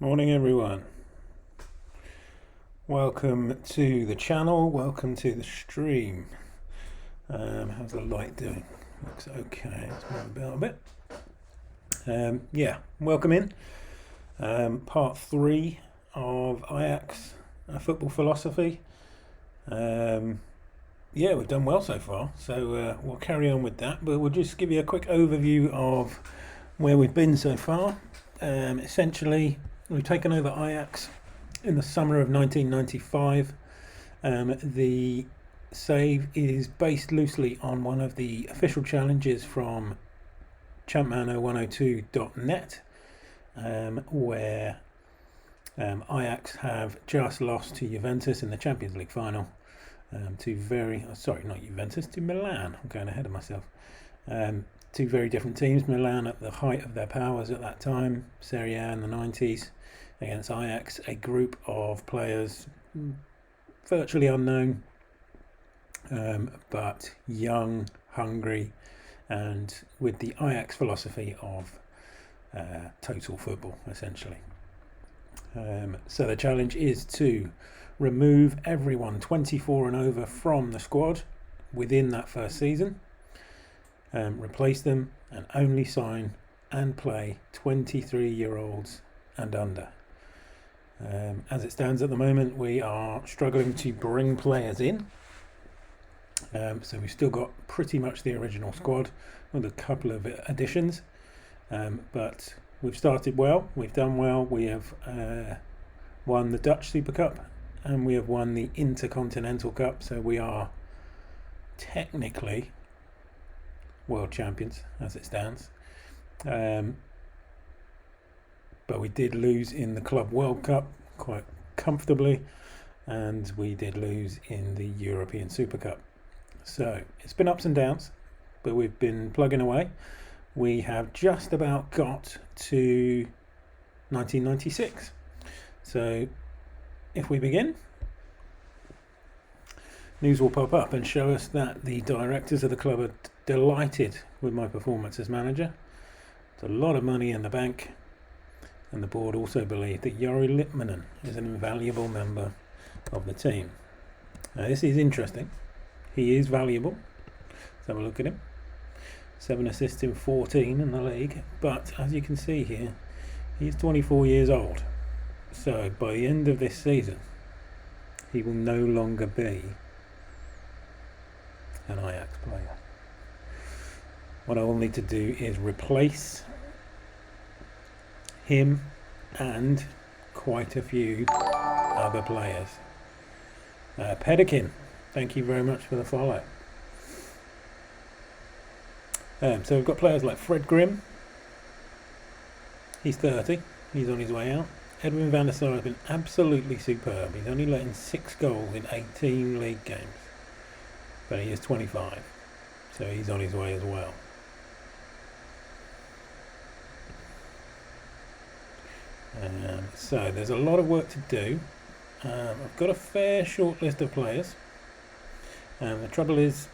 Morning everyone. Welcome to the channel, welcome to the stream. How's the light doing? Looks okay, let's move about a bit. Welcome in. Part 3 of Ajax Football Philosophy. We've done well so far, so we'll carry on with that, but we'll just give you a quick overview of where we've been so far. Essentially, we've taken over Ajax in the summer of 1995. The save is based loosely on one of the official challenges from CM0102.net, where Ajax have just lost to Juventus in the Champions League final. To Milan. I'm going ahead of myself. Two very different teams. Milan at the height of their powers at that time, Serie A in the 90s, against Ajax, a group of players virtually unknown, but young, hungry, and with the Ajax philosophy of total football, essentially. So the challenge is to remove everyone 24 and over from the squad within that first season, replace them, and only sign and play 23-year-olds and under. As it stands at the moment, we are struggling to bring players in. So we've still got pretty much the original squad with a couple of additions. But we've started well, we've done well. We have won the Dutch Super Cup and we have won the Intercontinental Cup. So we are technically world champions as it stands. But we did lose in the Club World Cup quite comfortably, and we did lose in the European Super Cup. So it's been ups and downs, but we've been plugging away. We have just about got to 1996. So if we begin, news will pop up and show us that the directors of the club are delighted with my performance as manager. It's a lot of money in the bank. And the board also believe that Jori Litmanen is an invaluable member of the team. Now this is interesting. He is valuable. Let's have a look at him. 7 assists in 14 in the league. But as you can see here, he's 24 years old. So by the end of this season, he will no longer be an Ajax player. What I will need to do is replace him and quite a few other players. Pedikin, thank you very much for the follow. So we've got players like Fred Grimm. He's 30. He's on his way out. Edwin van der Sar has been absolutely superb. He's only let in 6 goals in 18 league games, but he is 25, so he's on his way as well. So there's a lot of work to do. I've got a fair short list of players. The trouble is,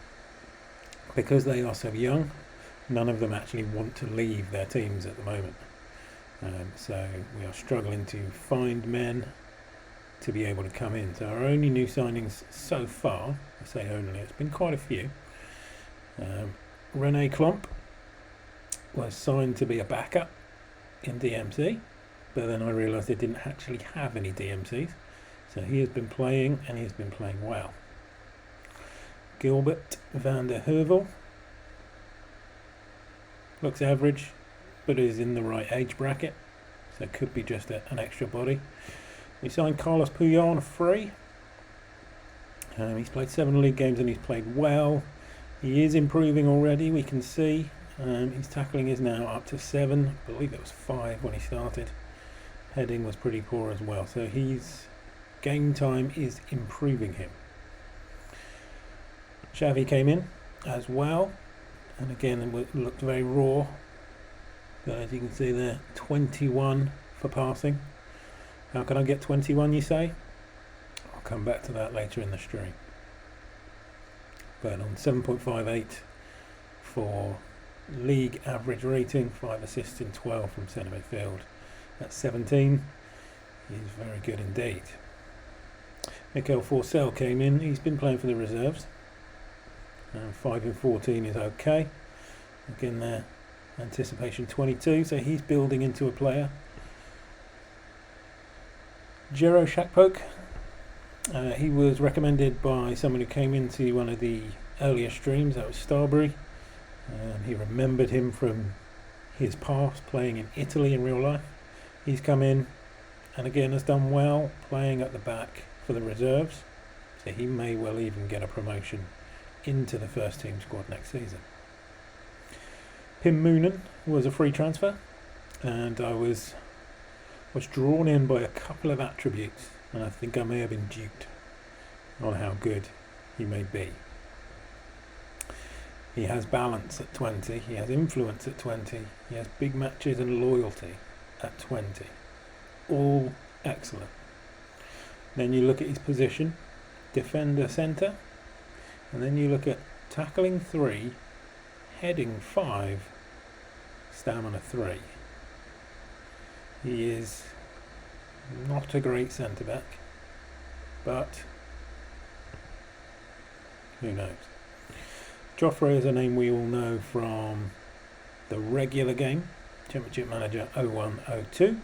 because they are so young, none of them actually want to leave their teams at the moment. So we are struggling to find men to be able to come in. So our only new signings so far, I say only, it's been quite a few. René Klomp was signed to be a backup in DMC. But then I realised they didn't actually have any DMCs. So he has been playing, and he has been playing well. Gilbert van der Heuvel looks average, but is in the right age bracket. So it could be just an extra body. We signed Carlos Puyol on a free. He's played 7 league games and he's played well. He is improving already, we can see. His tackling is now up to 7. I believe it was 5 when he started. Heading was pretty poor as well, so his game time is improving him. Xavi came in as well, and again it looked very raw, but as you can see there, 21 for passing. How can I get 21, you say? I'll come back to that later in the stream. But on 7.58 for league average rating, 5 assists in 12 from centre midfield. That's 17. He's very good indeed. Mikel Forsell came in. He's been playing for the reserves. 5 in 14 is okay. Again there, anticipation 22, so he's building into a player. Jero Shakpok, he was recommended by someone who came into one of the earlier streams, that was Starbury. He remembered him from his past playing in Italy in real life. He's come in and again has done well playing at the back for the reserves, so he may well even get a promotion into the first team squad next season. Pim Moonen was a free transfer, and I was drawn in by a couple of attributes, and I think I may have been duped on how good he may be. He has balance at 20, he has influence at 20, he has big matches and loyalty at 20. All excellent. Then you look at his position, defender centre, and then you look at tackling 3, heading 5, stamina 3. He is not a great centre back, but who knows. Joffre is a name we all know from the regular game, Championship Manager 0102.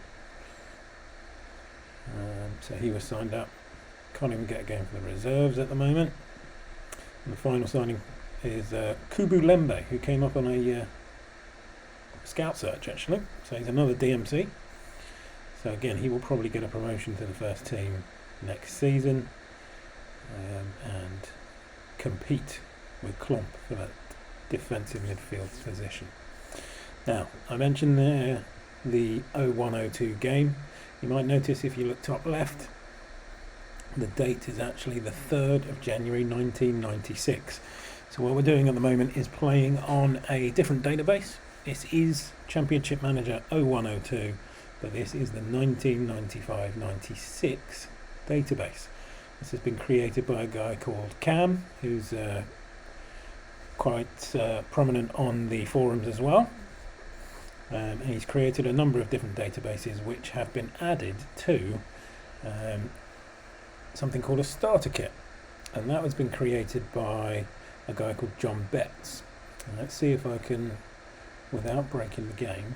So he was signed up. Can't even get a game for the reserves at the moment. And the final signing is Kubu Lembe, who came up on a scout search actually. So he's another DMC. So again, he will probably get a promotion to the first team next season and compete with Klomp for that defensive midfield position. Now, I mentioned there the 0102 game. You might notice if you look top left, the date is actually the 3rd of January 1996. So what we're doing at the moment is playing on a different database. This is Championship Manager 0102, but this is the 1995-96 database. This has been created by a guy called Cam, who's quite prominent on the forums as well. And he's created a number of different databases which have been added to something called a starter kit, and that has been created by a guy called John Betts. And let's see if I can, without breaking the game,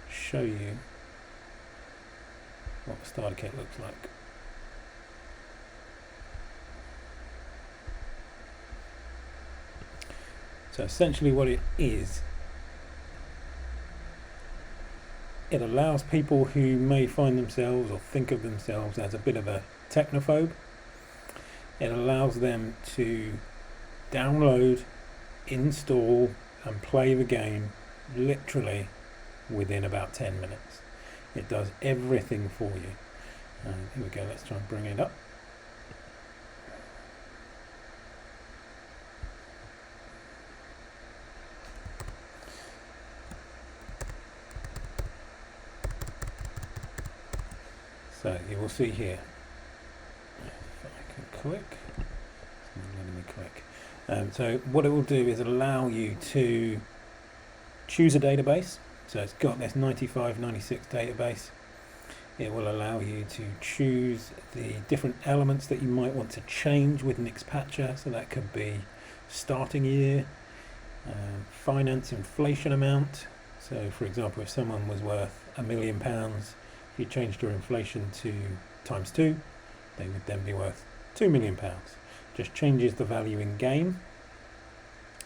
show you what the starter kit looks like. So essentially what it is, it allows people who may find themselves or think of themselves as a bit of a technophobe, it allows them to download, install and play the game literally within about 10 minutes. It does everything for you. Here we go, let's try and bring it up. So you will see here, if I can click, it's not letting me click. So what it will do is allow you to choose a database. So it's got this 95-96 database. It will allow you to choose the different elements that you might want to change with Nixpatcher. So that could be starting year, finance inflation amount. So for example, if someone was worth £1 million, if you changed your inflation to ×2, they would then be worth £2 million. Just changes the value in game,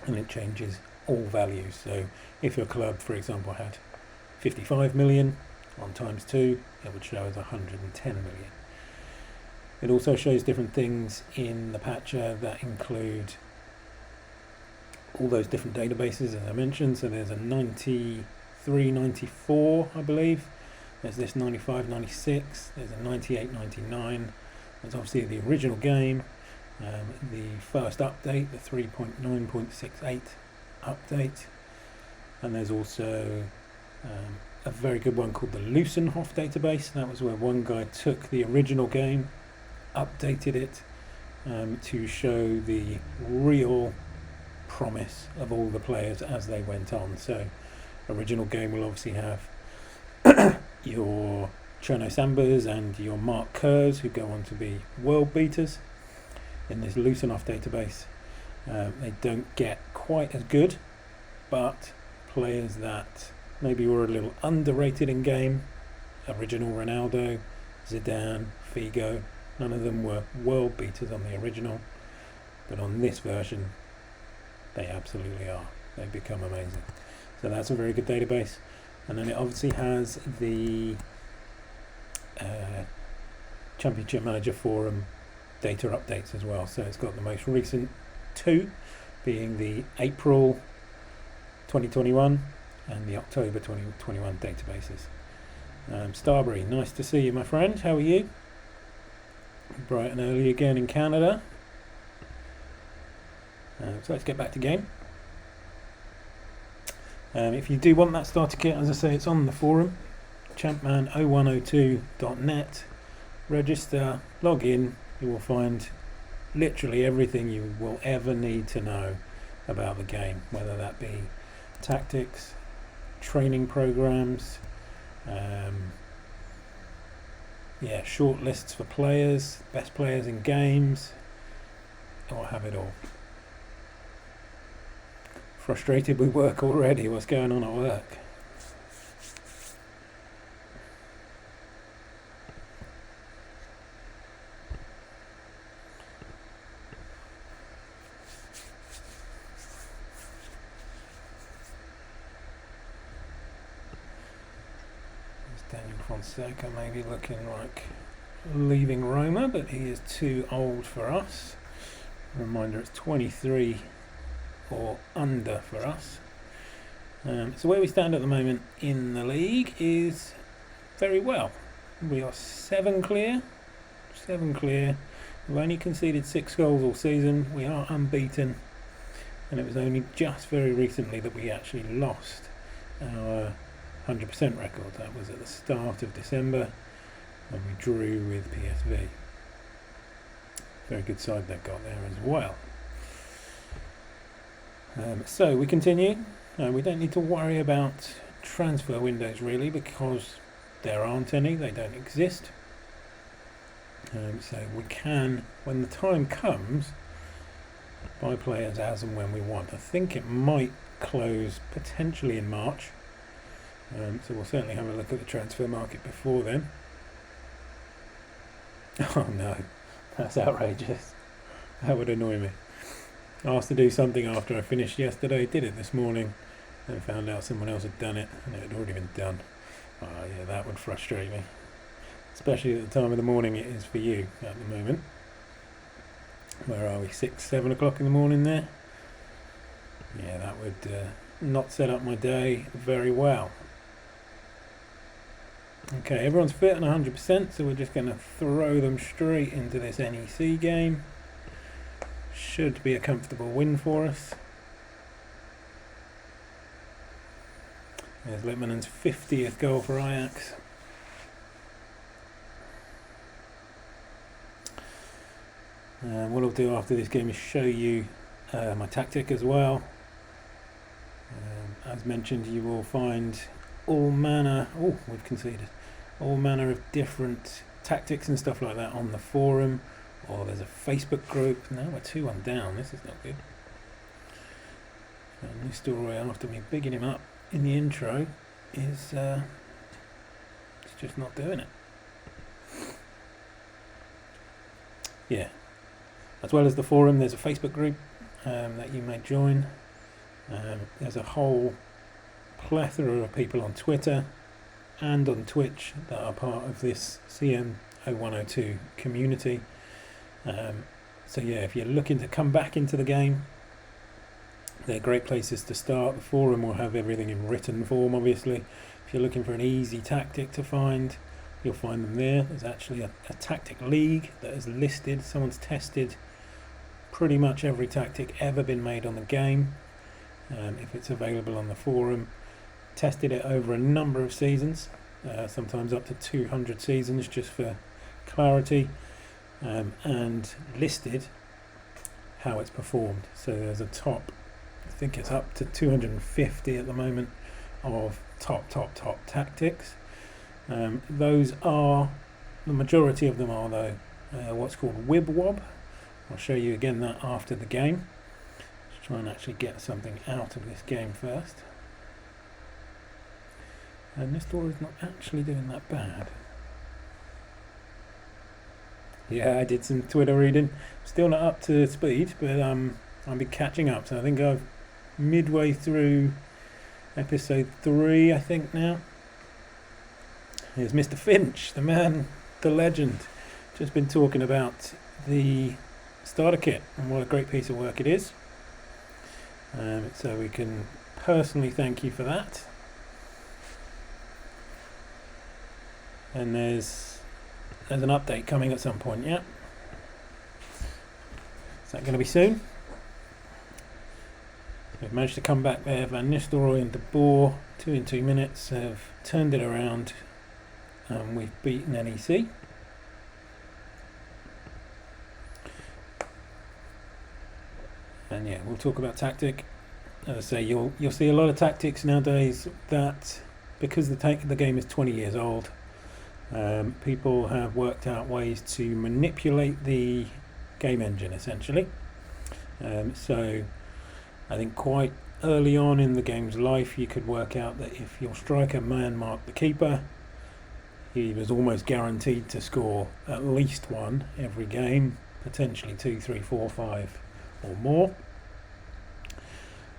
and it changes all values. So if your club, for example, had 55 million on ×2, it would show as 110 million. It also shows different things in the patcher that include all those different databases, as I mentioned. So there's a 93-94, I believe. There's this 95-96. There's a 98-99. There's obviously the original game, the first update, the 3.9.68 update, and there's also a very good one called the Lucenhof database. That was where one guy took the original game, updated it to show the real promise of all the players as they went on. So original game will obviously have your Chono Sambas and your Mark Kerrs, who go on to be world beaters in this loose and off database. They don't get quite as good, but players that maybe were a little underrated in game, original Ronaldo, Zidane, Figo, none of them were world beaters on the original, but on this version they absolutely are. They've become amazing. So that's a very good database. And then it obviously has the Championship Manager Forum data updates as well. So it's got the most recent two, being the April 2021 and the October 2021 databases. Starbury, nice to see you, my friend. How are you? Bright and early again in Canada. So let's get back to game. If you do want that starter kit, as I say, it's on the forum, champman0102.net. Register, log in, you will find literally everything you will ever need to know about the game, whether that be tactics, training programs, short lists for players, best players in games. I'll have it all. Frustrated with work already. What's going on at work? Daniel Fonseca maybe looking like leaving Roma, but he is too old for us. Reminder, it's 23 or under for us. So where we stand at the moment in the league is very well. We are 7 clear. We've only conceded 6 goals all season. We are unbeaten, and it was only just very recently that we actually lost our 100% record. That was at the start of December when we drew with PSV. Very good side they've got there as well. So we continue. We don't need to worry about transfer windows really, because there aren't any, they don't exist. So we can, when the time comes, buy players as and when we want. I think it might close potentially in March. So we'll certainly have a look at the transfer market before then. Oh no, that's outrageous. That would annoy me. Asked to do something after I finished yesterday, did it this morning, and found out someone else had done it and it had already been done. Oh yeah, that would frustrate me. Especially at the time of the morning it is for you at the moment. Where are we? 6, 7 o'clock in the morning there? Yeah, that would not set up my day very well. Okay, everyone's fit and 100%, so we're just going to throw them straight into this NEC game. Should be a comfortable win for us. There's Litmanen's 50th goal for Ajax. What I'll do after this game is show you my tactic as well. As mentioned, you will find all manner of different tactics and stuff like that on the forum, or there's a Facebook group. Now we're 2-1 down, this is not good. So Nistelrooy, after me bigging him up in the intro, is it's just not doing it. Yeah, as well as the forum, there's a Facebook group that you may join. There's a whole plethora of people on Twitter and on Twitch that are part of this CM0102 community. So yeah, if you're looking to come back into the game, they're great places to start. The forum will have everything in written form, obviously. If you're looking for an easy tactic to find, you'll find them there. There's actually a tactic league that is listed. Someone's tested pretty much every tactic ever been made on the game, if it's available on the forum. Tested it over a number of seasons, sometimes up to 200 seasons, just for clarity, and listed how it's performed. So there's a top, I think it's up to 250 at the moment, of top tactics. Those are, the majority of them are though, what's called wib-wob. I'll show you again that after the game. Let's try and actually get something out of this game first. And this door is not actually doing that bad. Yeah, I did some Twitter reading. Still not up to speed, but I'll be catching up. So I think I'm midway through episode 3, I think now. Here's Mr. Finch, the man, the legend. Just been talking about the starter kit and what a great piece of work it is. So we can personally thank you for that. And there's an update coming at some point, yeah? Is that going to be soon? We've managed to come back there. Van Nistelrooy and De Boer, 2 in 2 minutes, have turned it around. And we've beaten NEC. And yeah, we'll talk about tactic. As I say, you'll see a lot of tactics nowadays that, because the game is 20 years old, people have worked out ways to manipulate the game engine essentially. So I think quite early on in the game's life you could work out that if your striker man marked the keeper, he was almost guaranteed to score at least 1 every game, potentially 2, 3, 4, 5 or more.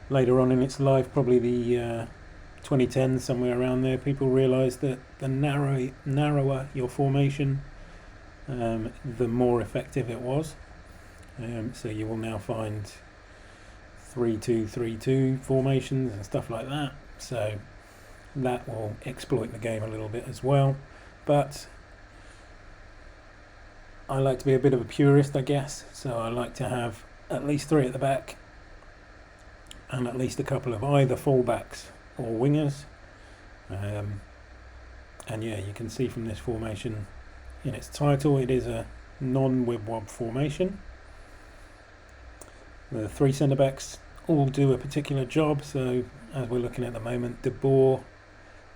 Later on in its life, probably the 2010s, somewhere around there, people realised that the narrower your formation, the more effective it was. So you will now find 3-2-3-2 formations and stuff like that. So that will exploit the game a little bit as well. But I like to be a bit of a purist, I guess. So I like to have at least 3 at the back and at least a couple of either fullbacks or wingers. And yeah, you can see from this formation in its title, it is a non-wib-wob formation. The 3 centre-backs all do a particular job, so as we're looking at the moment, De Boer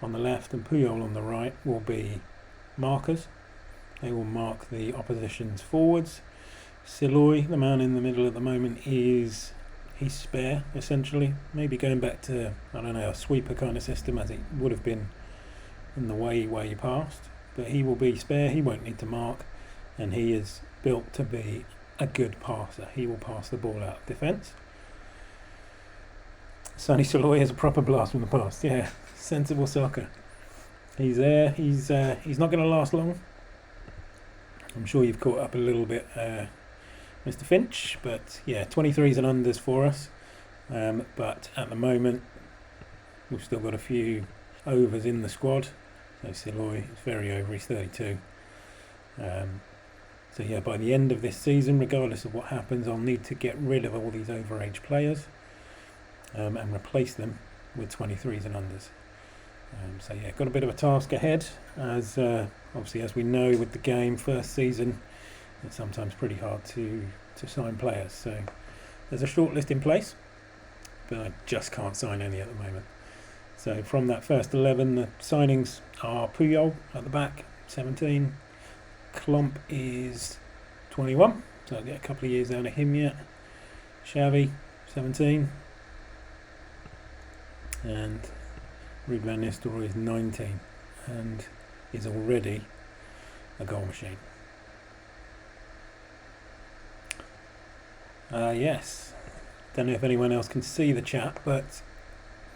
on the left and Puyol on the right will be markers. They will mark the opposition's forwards. Siloy, the man in the middle at the moment, he's spare essentially, maybe going back to, I don't know, a sweeper kind of system as it would have been in the way past, but he will be spare, he won't need to mark, and he is built to be a good passer. He will pass the ball out of defence. Sonny Siloy is a proper blast from the past, yeah, sensible soccer. He's there, he's not going to last long. I'm sure you've caught up a little bit, Mr. Finch, but yeah, 23s and unders for us, but at the moment we've still got a few overs in the squad. So Siloy is very over, he's 32. So yeah, by the end of this season, regardless of what happens, I'll need to get rid of all these overage players and replace them with 23s and unders. So yeah, got a bit of a task ahead, as obviously as we know with the game, first season, it's sometimes pretty hard to sign players. So there's a short list in place, but I just can't sign any at the moment. So from that first 11, the signings are Puyol at the back, 17. Klomp is 21, so I'll get a couple of years out of him yet. Xavi, 17. And Ruud van Nistelrooy is 19 and is already a goal machine. Yes, don't know if anyone else can see the chat, but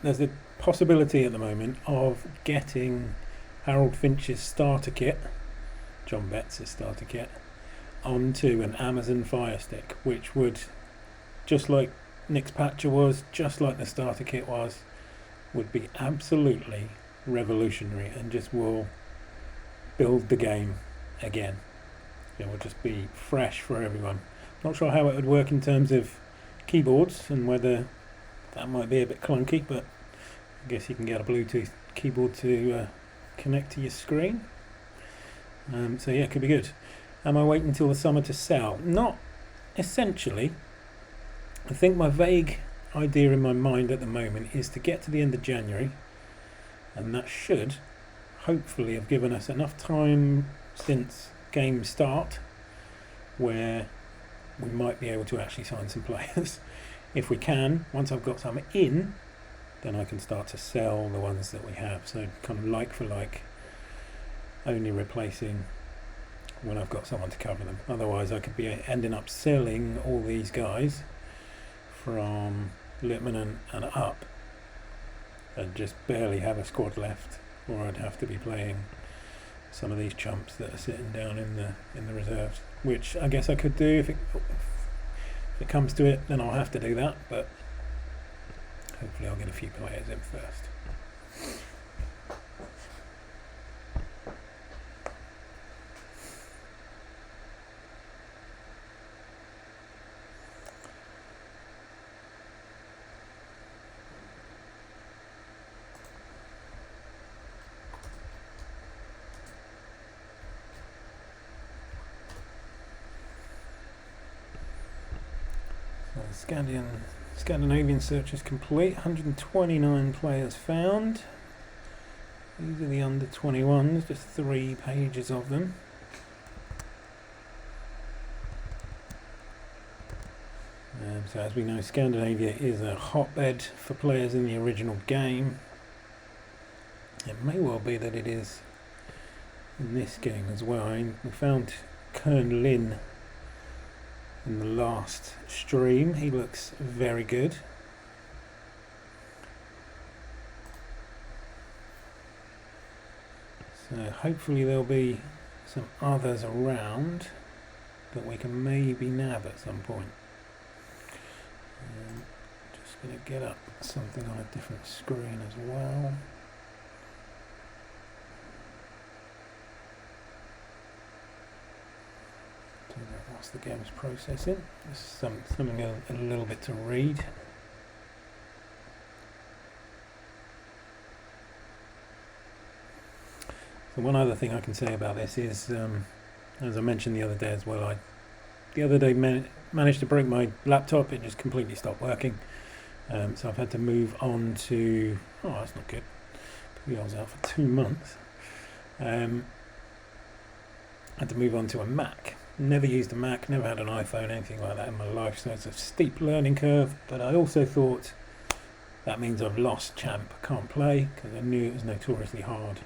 there's a possibility at the moment of getting Harold Finch's starter kit, John Betts' starter kit, onto an Amazon Fire Stick, which would, just like Nick's Patcher was, just like the starter kit was, would be absolutely revolutionary and just will build the game again. It will just be fresh for everyone. Not sure how it would work in terms of keyboards and whether that might be a bit clunky, but I guess you can get a Bluetooth keyboard to connect to your screen. So yeah, it could be good. Am I waiting until the summer to sell? Not essentially. I think my vague idea in my mind at the moment is to get to the end of January, and that should hopefully have given us enough time since game start where we might be able to actually sign some players. If we can, once I've got some in, then I can start to sell the ones that we have. So kind of like for like, only replacing when I've got someone to cover them. Otherwise I could be ending up selling all these guys from Lippmann and up and just barely have a squad left, or I'd have to be playing some of these chumps that are sitting down in the reserves, which I guess I could do if it comes to it. Then I'll have to do that, but hopefully I'll get a few players in first. Scandinavian search is complete. 129 players found. These are the under 21s, just 3 pages of them. So as we know, Scandinavia is a hotbed for players in the original game. It may well be that it is in this game as well. I mean, we found Kern Lin in the last stream. He looks very good. So hopefully there'll be some others around that we can maybe nab at some point. Just going to get up something on a different screen as well. Whilst the game's processing, something a little bit to read. So one other thing I can say about this is, as I mentioned the other day as well, the other day managed to break my laptop. It just completely stopped working. So I've had to move on to, oh, that's not good. I was out for 2 months. Had to move on to a Mac. Never used a Mac, never had an iPhone, anything like that in my life, so it's a steep learning curve. But I also thought that means I've lost Champ, can't play, because I knew it was notoriously hard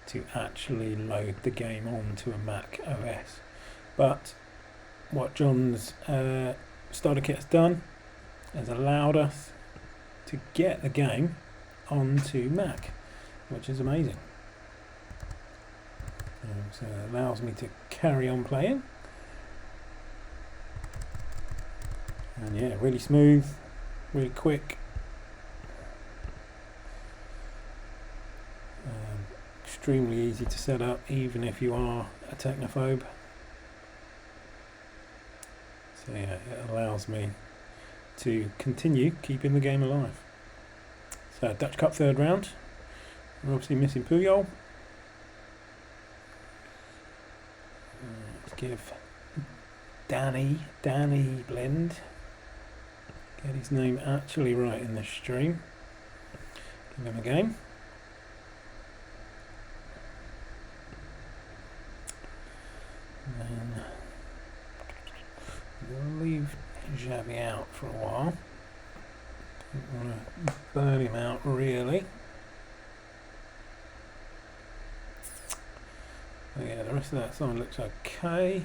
to actually load the game onto a Mac OS. But what John's starter kit has done has allowed us to get the game onto Mac, which is amazing. So it allows me to carry on playing. And yeah, really smooth, really quick. Extremely easy to set up, even if you are a technophobe. So yeah, it allows me to continue keeping the game alive. So Dutch Cup 3rd round. We're obviously missing Puyol. Let's give Danny Blend. Get his name actually right in this stream. Give him a game. And then we'll leave Xavi out for a while. Don't want to burn him out really. So yeah, the rest of that side looks okay.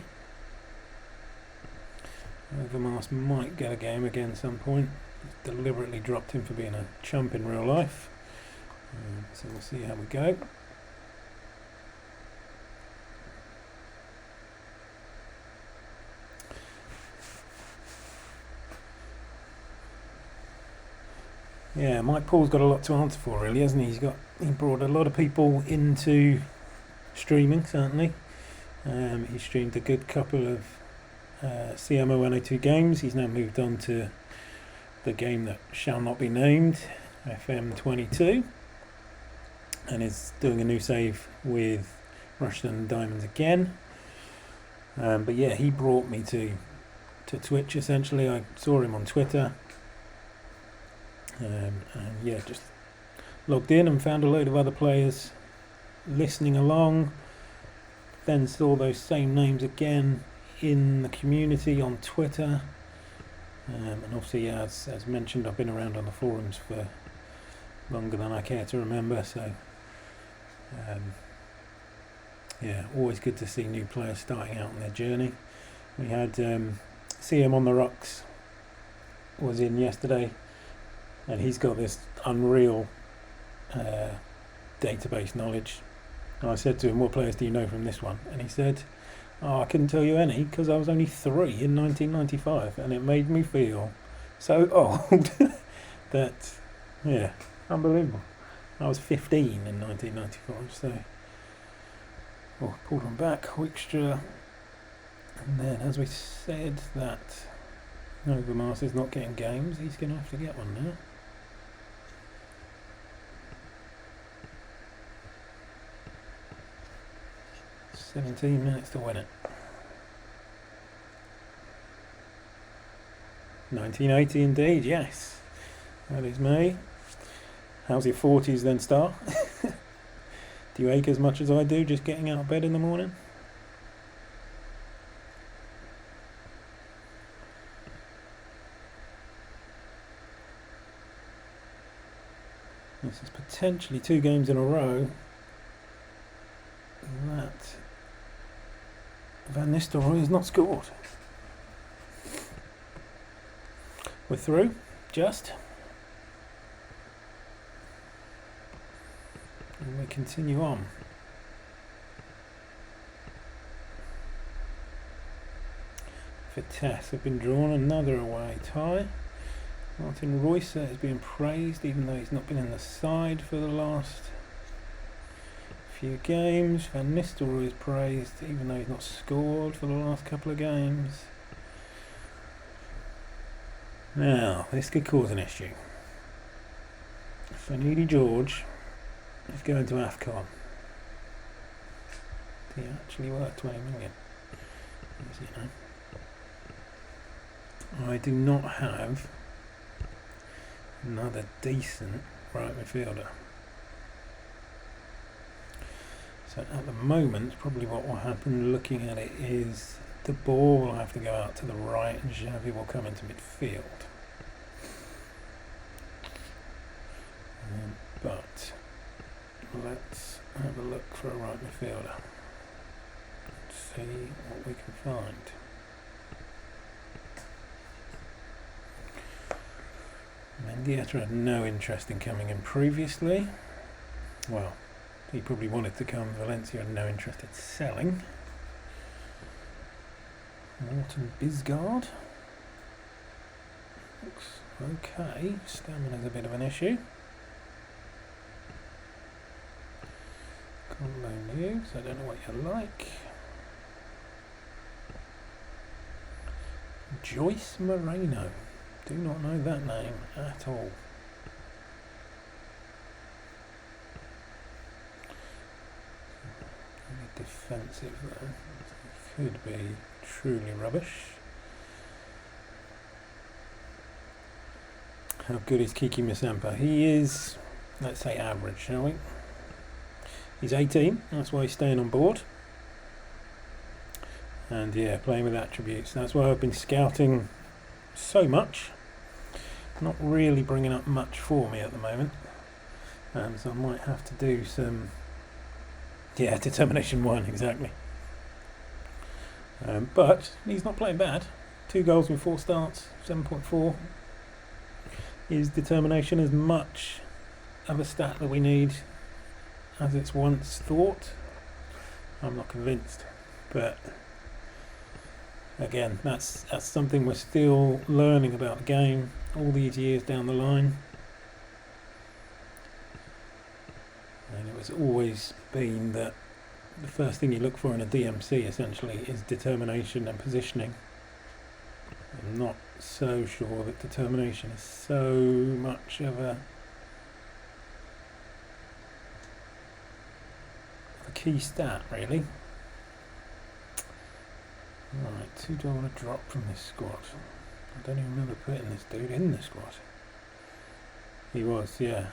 Overmars might get a game again some point. Deliberately dropped him for being a chump in real life. So we'll see how we go. Yeah, Mike Paul's got a lot to answer for really, hasn't he? He brought a lot of people into streaming, certainly. He streamed a good couple of CM0102 games. He's now moved on to the game that shall not be named, FM22, and is doing a new save with Rushden Diamonds again. But yeah, he brought me to Twitch essentially. I saw him on Twitter, and yeah, just logged in and found a load of other players listening along, then saw those same names again in the community on Twitter. And obviously, as mentioned, I've been around on the forums for longer than I care to remember, so yeah, always good to see new players starting out on their journey. We had CM on the Rocks was in yesterday, and he's got this unreal database knowledge. And I said to him, what players do you know from this one? And he said, oh, I couldn't tell you any because I was only 3 in 1995, and it made me feel so old that, yeah, unbelievable. I was 15 in 1995, so pulled on back, Wickstra, and then as we said that Overmars is not getting games, he's going to have to get one now. "17 minutes to win it." 1980 indeed, yes. That is me. How's your 40s then, Star? Do you ache as much as I do just getting out of bed in the morning? This is potentially 2 games in a row that Van Nistelrooy has not scored. We're through, just. And we continue on. Vitesse have been drawn, another away tie. Martin Reusser is being praised even though he's not been in the side for the last few games. Van Nistelrooy is praised even though he's not scored for the last couple of games. Now, this could cause an issue. Finidi George is going to AFCON. He actually worth 20 million. As you know. I do not have another decent right midfielder. So at the moment, probably what will happen looking at it is the ball will have to go out to the right and Xavi will come into midfield. But let's have a look for a right midfielder. See what we can find. Mendieta had no interest in coming in previously. Well, he probably wanted to come. Valencia had no interest in selling. Morten Bisgaard. Looks okay. Stamina's a bit of an issue. Combo news. I don't know what you like. Joyce Moreno. Do not know that name at all. Very defensive though. Could be truly rubbish. How good is Kiki Misampa? He is, let's say, average, shall we? He's 18, that's why he's staying on board. And yeah, playing with attributes. That's why I've been scouting so much. Not really bringing up much for me at the moment. So I might have to do some... Yeah, determination 1, exactly. But he's not playing bad. 2 goals in 4 starts, 7.4. Is determination as much of a stat that we need as it's once thought? I'm not convinced. But again, that's something we're still learning about the game all these years down the line. And it was always been that the first thing you look for in a DMC essentially is determination and positioning. I'm not so sure that determination is so much of a key stat, really. Right, who do I want to drop from this squad? I don't even remember putting this dude in the squad. He was, yeah.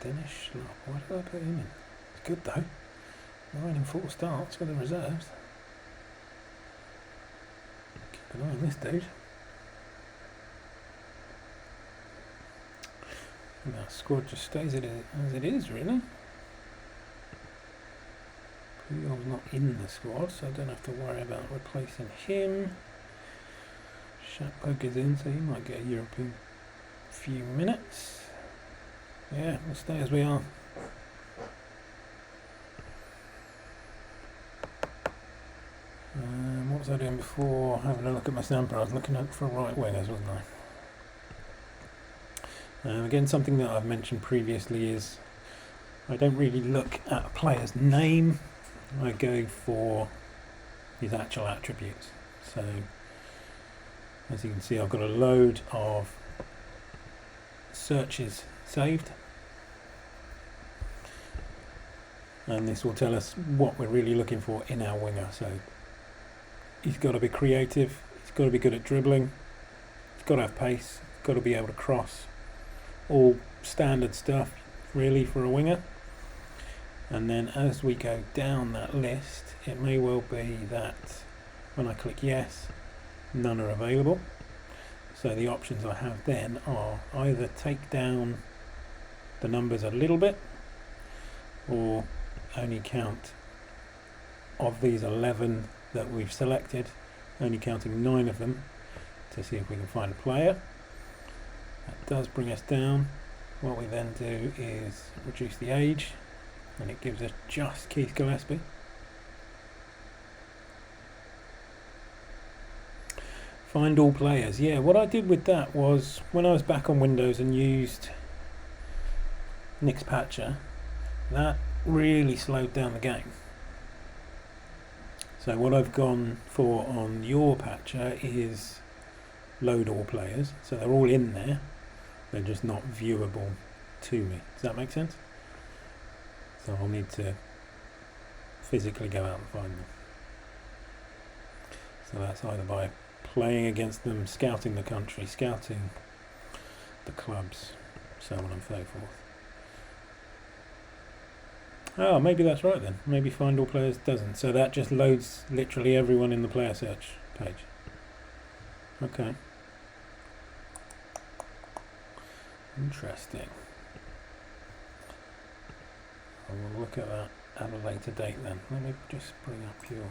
Dennis Schlop. Why did I put him in? It's good though. 9 and 4 starts for the reserves. Keep an eye on this dude. And that squad just stays as it is, really. Puyol's not in the squad, so I don't have to worry about replacing him. Shatpoke is in, so he might get a European few minutes. Yeah, we'll stay as we are. What was I doing before having a look at my sample? I was looking at for right wingers, wasn't I? Again, something that I've mentioned previously is I don't really look at a player's name. I go for his actual attributes. So, as you can see, I've got a load of searches saved. And this will tell us what we're really looking for in our winger. So, he's got to be creative, he's got to be good at dribbling, he's got to have pace, he's got to be able to cross. All standard stuff, really, for a winger. And then as we go down that list, it may well be that when I click yes, none are available. So the options I have then are either take down the numbers a little bit, or only count of these 11 that we've selected, only counting 9 of them to see if we can find a player. That does bring us down. What we then do is reduce the age, and it gives us just Keith Gillespie. Find all players. Yeah, what I did with that was when I was back on Windows and used Nick's Patcher, that really slowed down the game. So what I've gone for on your Patcher is load all players. So they're all in there. They're just not viewable to me. Does that make sense? So I'll need to physically go out and find them. So that's either by playing against them, scouting the country, scouting the clubs, so on and so forth. Oh, maybe that's right then. Maybe find all players doesn't. So that just loads literally everyone in the player search page. Okay. Interesting. I will look at that at a later date then. Let me just bring up your...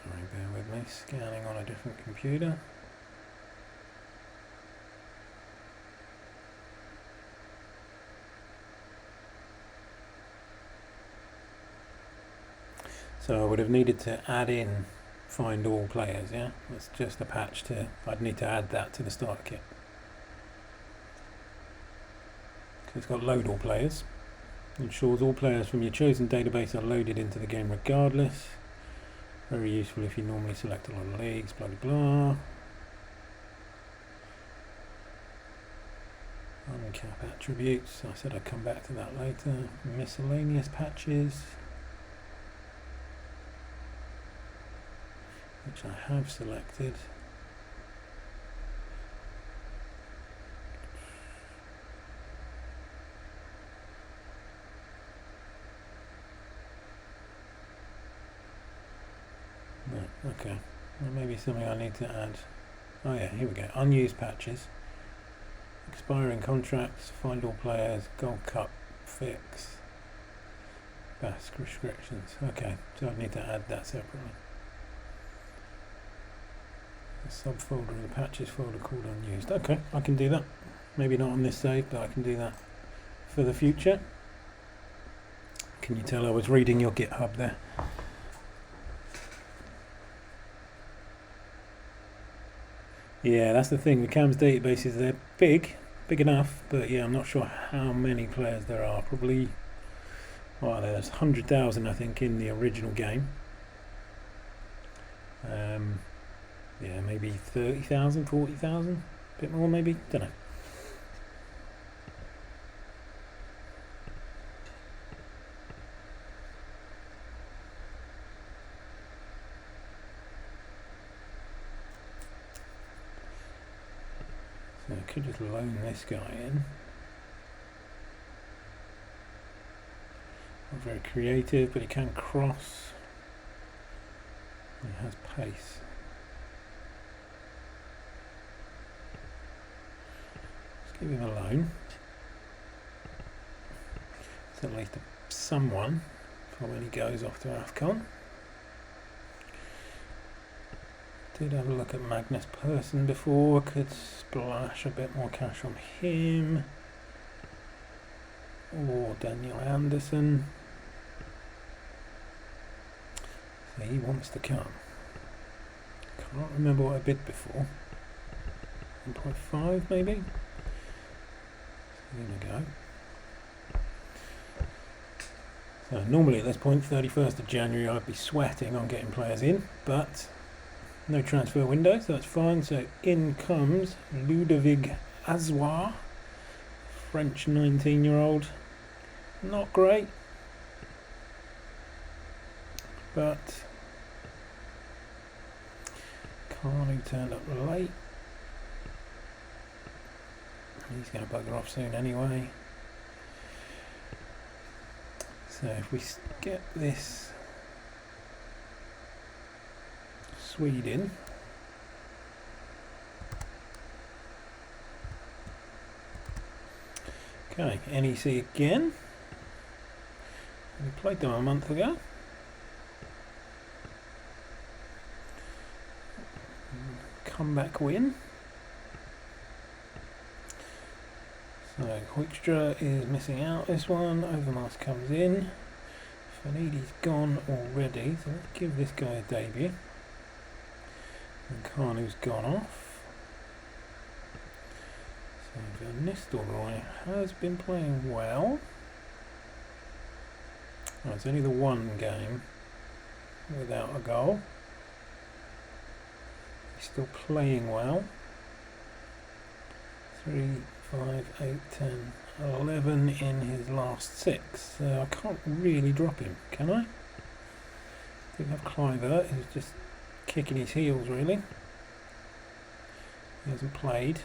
Sorry, bear with me. Scanning on a different computer. So I would have needed to add in find all players, yeah? That's just a patch to, I'd need to add that to the starter kit. So it's got load all players. Ensures all players from your chosen database are loaded into the game regardless. Very useful if you normally select a lot of leagues, blah blah blah. Uncap attributes, I said I'd come back to that later. Miscellaneous patches, which I have selected. No, okay. Well, maybe something I need to add. Oh yeah, here we go. Unused patches. Expiring contracts, find all players, Gold Cup fix, Basque restrictions. Okay, so I need to add that separately. A subfolder of the patches folder called unused. Okay, I can do that. Maybe not on this save, but I can do that for the future. Can you tell I was reading your GitHub there? Yeah, that's the thing. The CAMS databases, they're big enough, but yeah, I'm not sure how many players there are. Probably, well, there's 100,000 I think in the original game. yeah, maybe 30,000, 40,000, a bit more maybe, don't know. So I could just loan this guy in. Not very creative, but he can cross. He has pace. Let's give him a loan. It's at least someone for when he goes off to AFCON. Did have a look at Magnus Persson before, could splash a bit more cash on him. Or Daniel Anderson. So he wants to come. Can't remember what I bid before. 1.5 maybe? So there we go. So normally at this point, 31st of January, I'd be sweating on getting players in, but no transfer window, so that's fine. So in comes Ludovic Azoir, French 19-year-old. Not great, but Carney turned up late. He's going to bugger off soon anyway. So if we get this Swede in, okay, NEC again. We played them a month ago. Comeback win. So Hoekstra is missing out this one. Overmars comes in. Fanidi's gone already, so let's give this guy a debut. And Carnu's gone off. So Van Nistelrooy has been playing well. Oh, it's only the one game without a goal. He's still playing well. 3, 5, 8, 10, 11 in his last 6. So I can't really drop him, can I? I think I have Cliver, who's just kicking his heels really. He hasn't played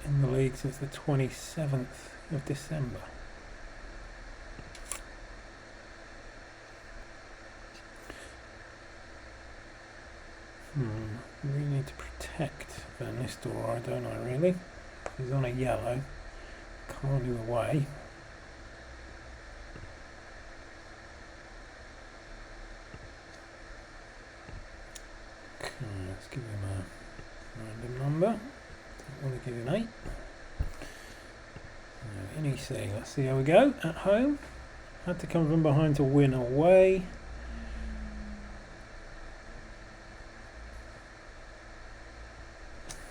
in the league since the 27th of December. We need to protect Van Nistelrooy, don't I really? He's on a yellow. Carnu away. Okay, let's give him a random number. Don't want to give him 8. NEC, let's see how we go. At home. Had to come from behind to win away.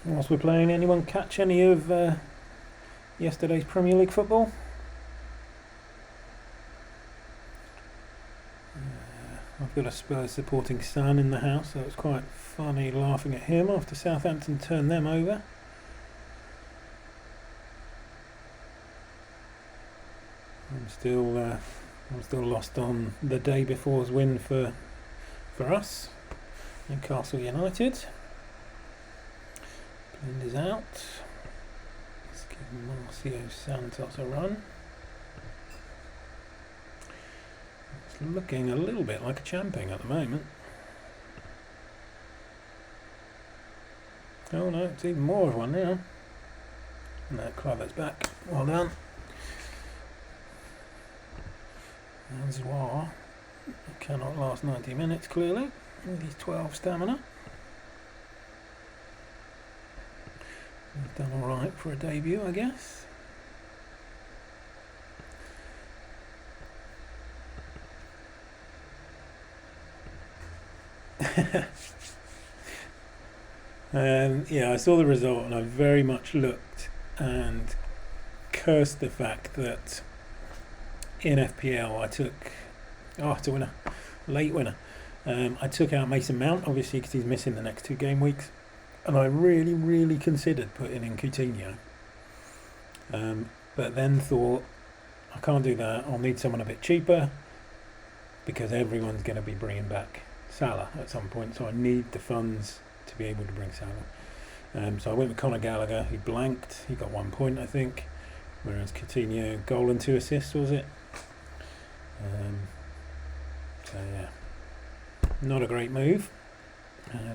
Whilst we're playing, anyone catch any of yesterday's Premier League football? I've got a Spurs supporting son in the house, so it's quite funny laughing at him after Southampton turned them over. I'm still lost on the day before's win for us, Newcastle United. Blind is out. Let's give Marcio Santos a run. It's looking a little bit like a champing at the moment. Oh no, it's even more of one now. No, Cliver's back. Well done. Azoir cannot last 90 minutes clearly with his 12 stamina. He's done alright for a debut, I guess. Yeah, I saw the result and I very much looked and cursed the fact that in FPL I took, to win a late winner, I took out Mason Mount obviously because he's missing the next 2 game weeks. and I really considered putting in Coutinho, but then thought, I can't do that. I'll need someone a bit cheaper because everyone's going to be bringing back Salah at some point, so I need the funds to be able to bring Salah. So I went with Conor Gallagher. He blanked. He got 1 point, I think, whereas Coutinho, goal and 2 assists, was it? So yeah, not a great move.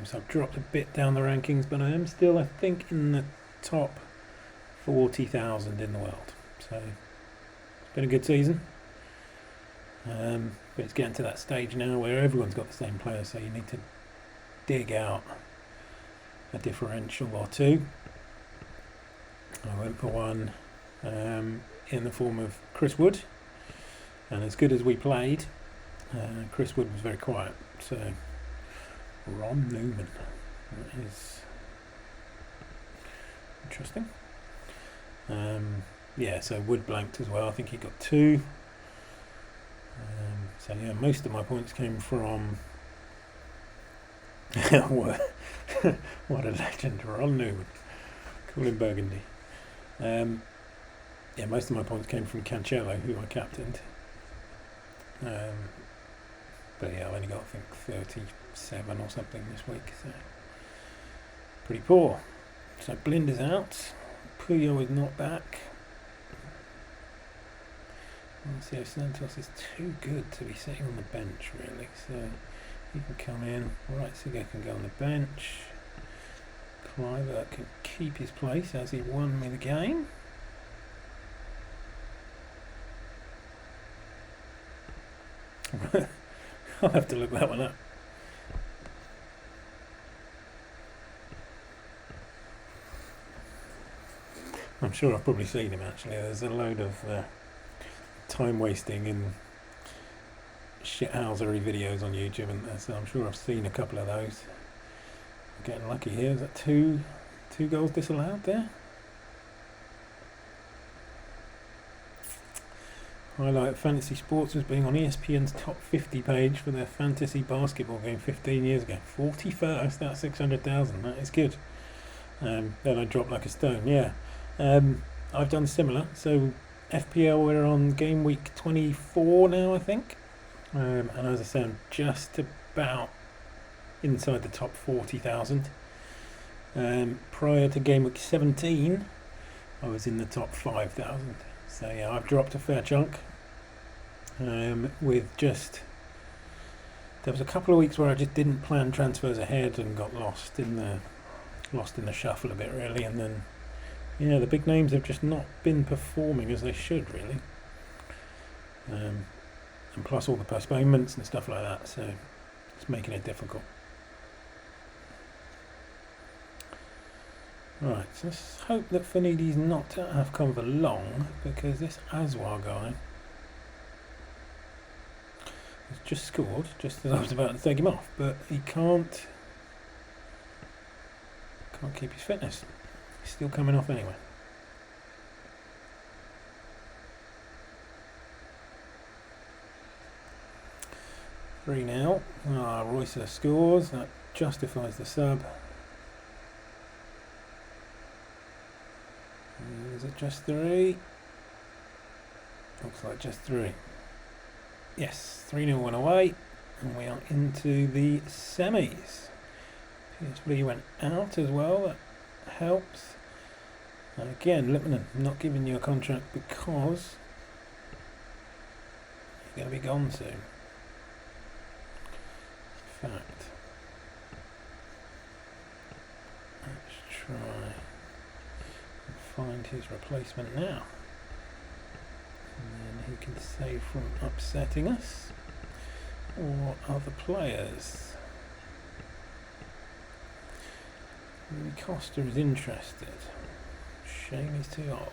So I've dropped a bit down the rankings, but I am still, I think, in the top 40,000 in the world. So it's been a good season. But it's getting to that stage now where everyone's got the same players, so you need to dig out a differential or two. I went for one in the form of Chris Wood, and as good as we played, Chris Wood was very quiet. So Ron Newman, that is interesting. Yeah, so Wood blanked as well. I think he got 2. So yeah, most of my points came from what a legend, Ron Newman, cool in Burgundy. Yeah, most of my points came from Cancelo, who I captained. But yeah, I only got, I think, 37 or something this week, so pretty poor. So Blind is out. Puyo is not back. Marcio Santos is too good to be sitting on the bench, really, so he can come in. Reitziger can go on the bench. Kluivert can keep his place as he won me the game. I'll have to look that one up. I'm sure I've probably seen him, actually. There's a load of time wasting and shithousery videos on YouTube, and so I'm sure I've seen a couple of those. I'm getting lucky here. Is that two goals disallowed there? Highlight Fantasy Sports as being on ESPN's top 50 page for their fantasy basketball game 15 years ago. 41st, that's 600,000. That is good. Then I dropped like a stone. Yeah, I've done similar. So FPL, we're on game week 24 now, I think. And as I say, I'm just about inside the top 40,000. Prior to game week 17, I was in the top 5,000. So yeah, I've dropped a fair chunk. With just, there was a couple of weeks where I just didn't plan transfers ahead and got lost in the shuffle a bit, really. And then, yeah, the big names have just not been performing as they should, really. And plus all the postponements and stuff like that, so it's making it difficult. Right, so let's hope that Finidi's not have come for long, because this Aswar guy has just scored, just as I was about to take him off, but he can't keep his fitness. He's still coming off anyway. Three now. Royce scores, that justifies the sub. Is it just 3? Looks like just 3. Yes, 3-0 went away, and we are into the semis. PSV went out as well, that helps. And again, Lippmann, not giving you a contract because you're going to be gone soon. In fact, let's try find his replacement now, and then he can save from upsetting us or other players. Rui Costa is interested. Shame he's too old.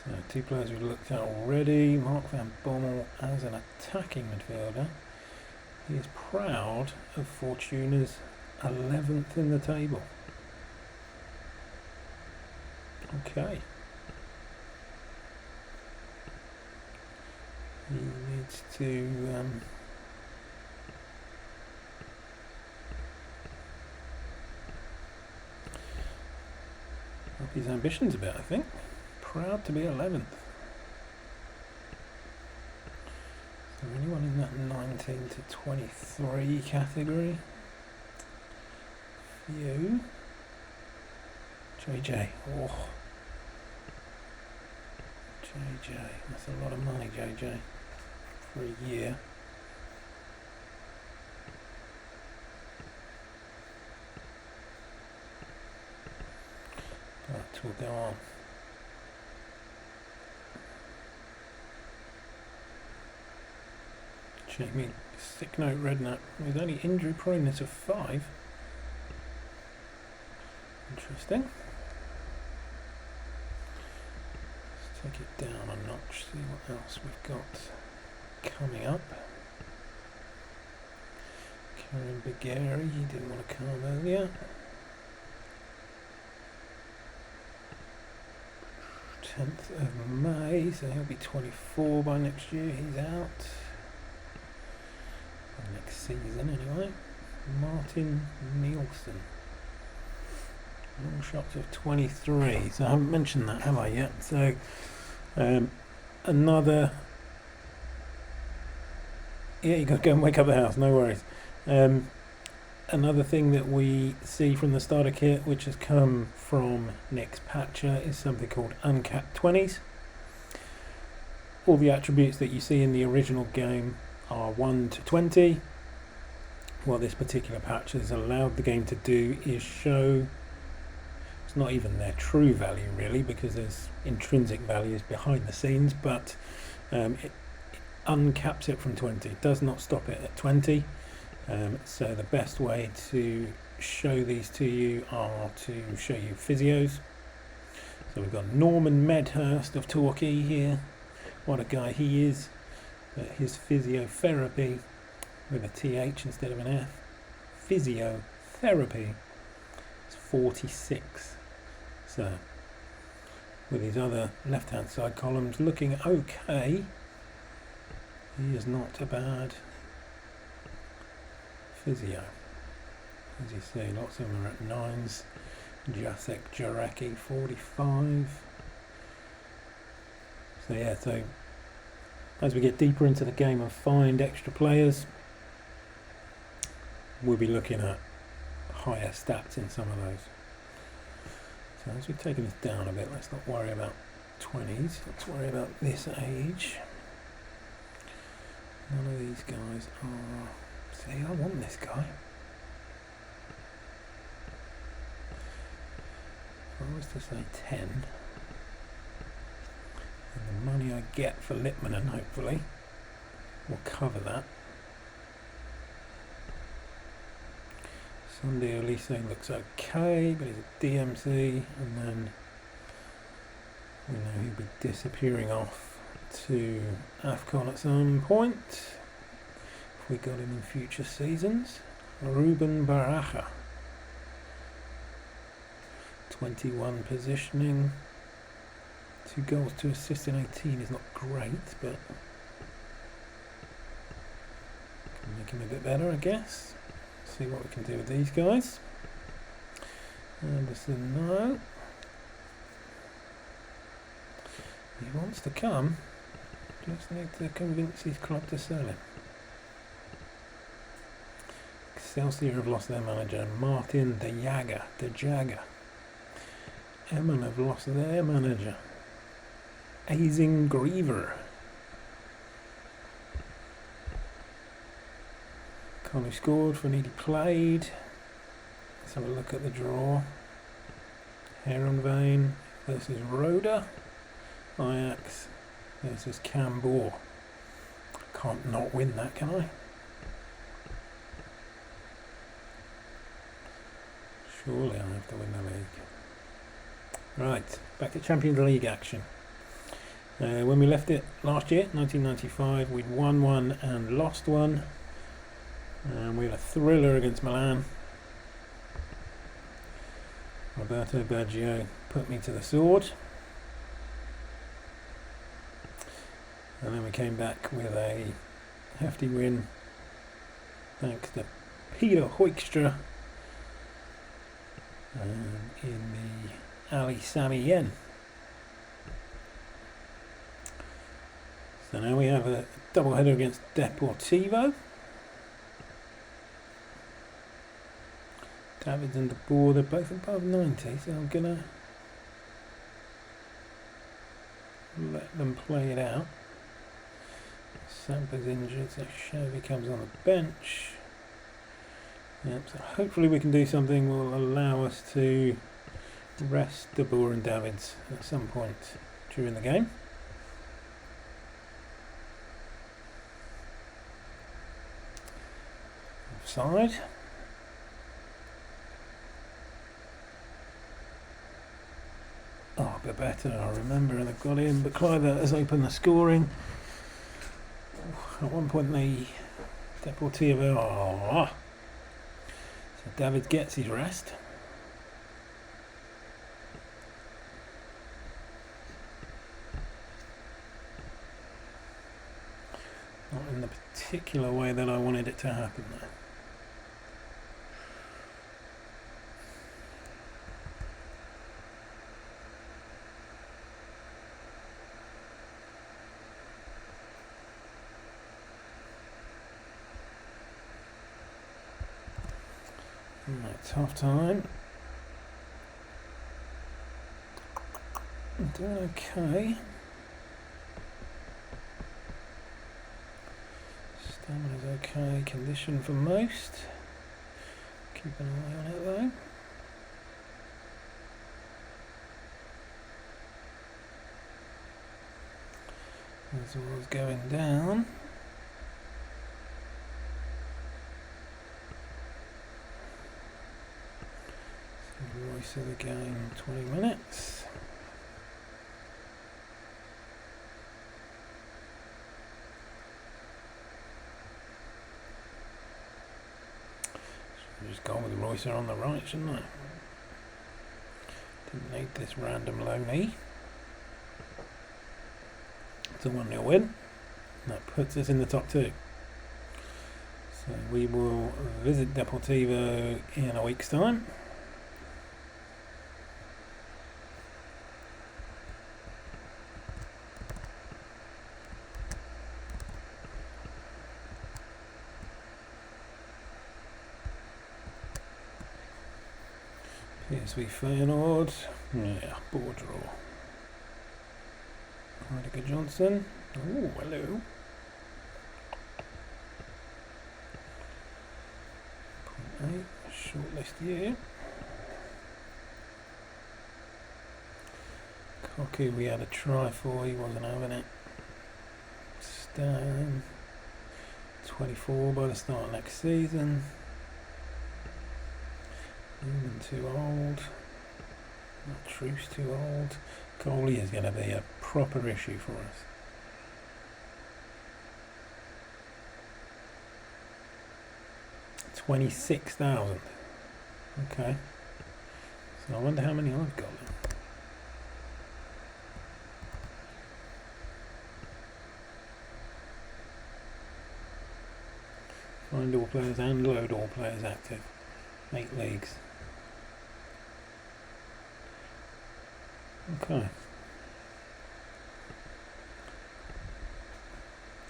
So 2 players we've looked at already. Mark van Bommel as an attacking midfielder. He is proud of Fortuna's 11th in the table. Okay. He needs to up his ambitions a bit, I think. Proud to be 11th. Is there anyone in that 19 to 23 category? You. JJ. Oh. JJ. That's a lot of money, JJ. For a year. But we'll go on. Jamie, sick note, red note, with only injury proneness of 5. Interesting. Let's take it down a notch, see what else we've got coming up. Karen Bagari, he didn't want to come earlier. 10th of May, so he'll be 24 by next year, he's out. Next season anyway. Martin Nielsen. Long shots of 23. So I haven't mentioned that, have I yet? So another. Yeah, you got to go and wake up the house. No worries. Another thing that we see from the starter kit, which has come from Nick's Patcher, is something called uncapped 20s. All the attributes that you see in the original game are 1 to 20. What this particular patch has allowed the game to do is show, it's not even their true value really, because there's intrinsic values behind the scenes, but it uncaps it from 20. It does not stop it at 20. So the best way to show these to you are to show you physios. So we've got Norman Medhurst of Torquay here. What a guy he is. But his physiotherapy, with a TH instead of an F, physiotherapy, is 46. So with his other left hand side columns looking okay, he is not a bad physio. As you see, lots of them are at 9s. Jacek Jaraki 45. So yeah, so as we get deeper into the game and find extra players, we'll be looking at higher stats in some of those. So as we've taken this down a bit, let's not worry about 20s, let's worry about this age. None of these guys are... See, I want this guy. If I was to say 10, and the money I get for Lippmann, hopefully, will cover that. Sunday Elise looks okay, but he's a DMC, and then we know he'll be disappearing off to AFCON at some point, if we got him in future seasons. Ruben Baraja, 21 positioning, 2 goals, 2 assists in 18 is not great, but can make him a bit better, I guess. See what we can do with these guys. Anderson, no. He wants to come, just need to convince his club to sell him. Excelsior have lost their manager, Martin De Jager. Emmen have lost their manager, Azing Griever. Conley scored for Needy played. Let's have a look at the draw. Heronveen versus Roda. Ajax versus Cambour. Can't not win that, can I? Surely I have to win the league. Right, back to Champions League action. When we left it last year, 1995, we'd won one and lost one. We had a thriller against Milan. Roberto Baggio put me to the sword. And then we came back with a hefty win thanks to Peter Hoekstra in the Ali Sami Yen. So now we have a double header against Deportivo. Davids and De Boer, they're both above 90, so I'm gonna let them play it out. Sampa's injured, so Chevy comes on the bench. Yep, so hopefully we can do something that will allow us to rest De Boer and Davids at some point during the game. Offside. Oh, a bit better, I remember, they've got in, but Kluivert has opened the scoring. At one point the Deportivo, so David gets his rest. Not in the particular way that I wanted it to happen though. Right, half time. I'm doing okay. Stamina's okay, condition for most. Keep an eye on it though. As all's going down. Royce of the game, 20 minutes. Should have just gone with Royce on the right, shouldn't I? Didn't need this random low knee. It's a 1-0 win. That puts us in the top two. So we will visit Deportivo in a week's time. PSV Feyenoord, yeah, ball draw. Heidegger Johnson, oh hello. 0.8, shortlist year. Koku we had a try for, he wasn't having it. Stan, 24 by the start of next season. Newman too old. Truce too old. Coley is going to be a proper issue for us. $26,000. Okay. So I wonder how many I've got then. Find all players and load all players active. 8 leagues. Okay.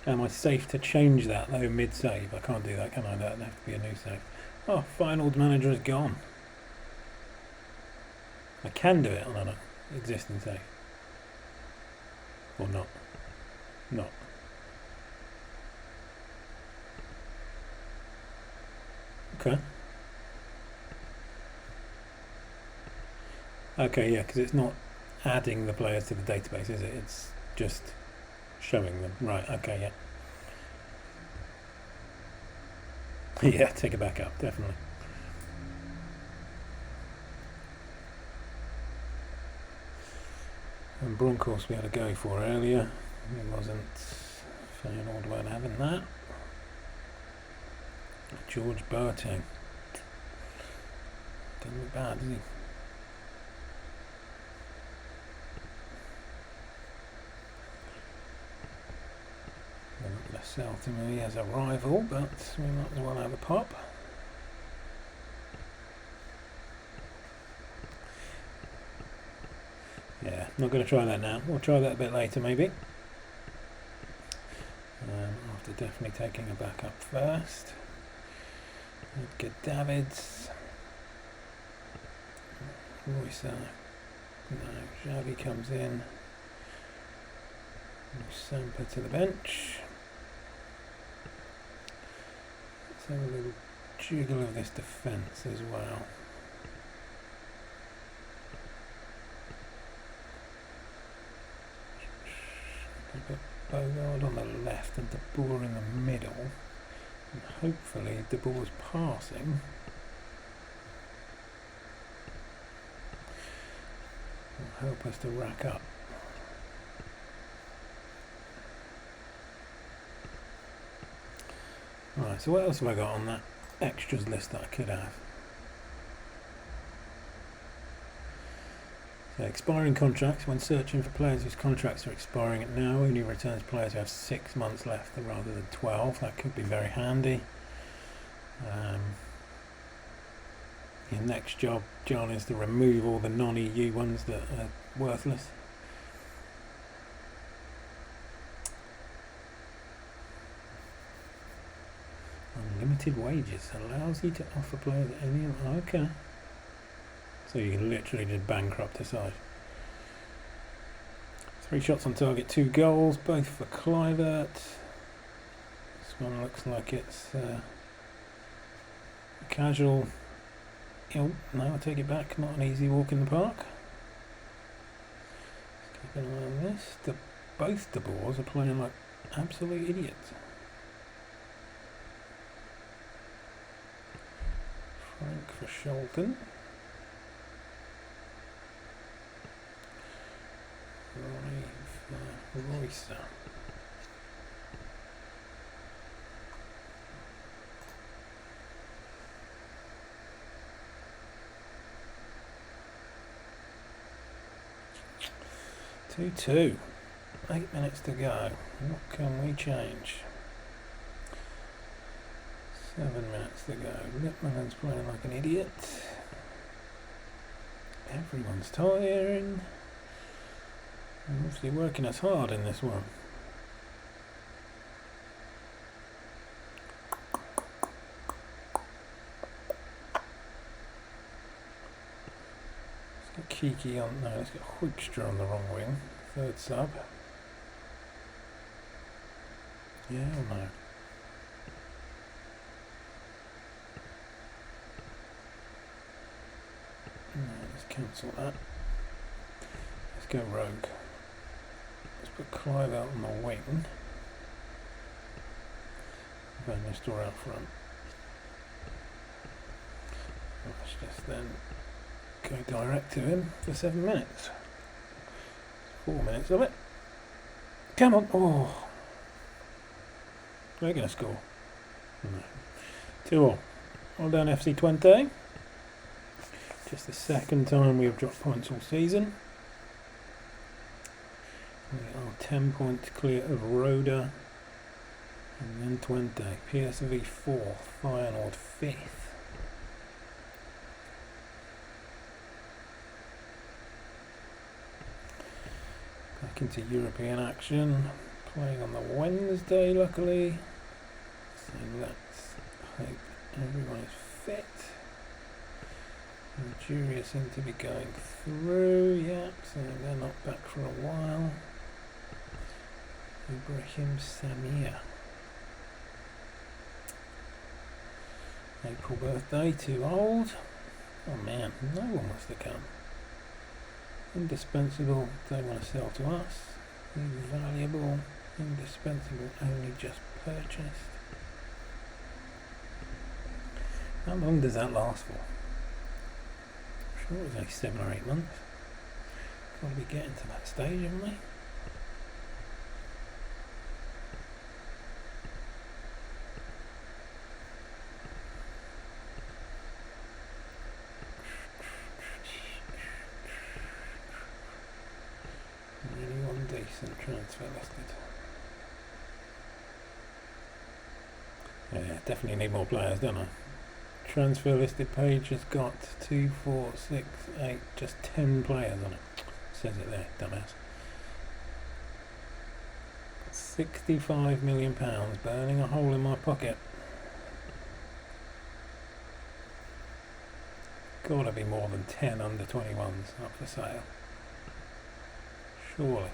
Am I safe to change that though mid-save? I can't do that, can I? That'd have to be a new save. Oh, Feyenoord's manager is gone. I can do it on an existing save. Or not. Not. Okay. Okay, yeah, because it's not adding the players to the database, is it? It's just showing them. Right, okay, yeah. Yeah, take it back up, definitely. And Broncos we had a go for earlier. It wasn't Feyenoord weren't having that. George Boateng. Didn't look bad, did he? sell to me as a rival, but we might as well have a pop. Yeah, not going to try that now. We'll try that a bit later maybe. After definitely taking a backup first. Edgar Davids. Royce. No, Xavi comes in. Sampa to the bench. Let's have a little jiggle of this defence as well. Put Bogard on the left and De Boer in the middle. And hopefully De Boer's passing will help us to rack up. Right, so what else have I got on that extras list that I could have? So expiring contracts. When searching for players whose contracts are expiring it now, only returns players who have 6 months left rather than 12. That could be very handy. Your next job, John, is to remove all the non-EU ones that are worthless. Unlimited wages allows you to offer players any. Okay. So you can literally just bankrupt a side. 3 shots on target, 2 goals, both for Kluivert. This one looks like it's a casual. Oh, no, I take it back. Not an easy walk in the park. Let's keep an eye on this. Both De Boers are playing like absolute idiots. Frank for Scholten. Royce. 2-2. 8 minutes to go. What can we change? 7 minutes to go. Lippmann's playing like an idiot. Everyone's tiring. I'm obviously working us hard in this one. Let's get Kiki on. No, let's get Hoekstra on the wrong wing. 3rd sub. Yeah or no? No, let's cancel that. Let's go rogue. Let's put Clive out on the wing. Van Nistelrooy out front. Let's just then go direct to him for 7 minutes. 4 minutes of it. Come on! Oh! We're going to score. No. 2-2. Well done, FC Twente. Just the second time we have dropped points all season. We are 10 points clear of Roda. And then Twente. PSV 4th. Feyenoord 5th. Back into European action. Playing on the Wednesday, luckily. So let's hope everyone is fit. Nigeria seem to be going through, yeah, so they're not back for a while. Ibrahim Samir. April birthday, too old. Oh man, no one wants to come. Indispensable, don't want to sell to us. Invaluable, indispensable, only just purchased. How long does that last for? I'm sure it was only 7 or 8 months. Got to be getting to that stage, haven't we? Anyone decent transfer listed? Yeah, definitely need more players, don't I? Transfer listed page has got 2, 4, 6, 8, just 10 players on it. Says it there, dumbass. £65 million burning a hole in my pocket. Gotta be more than 10 under 21s up for sale. Surely.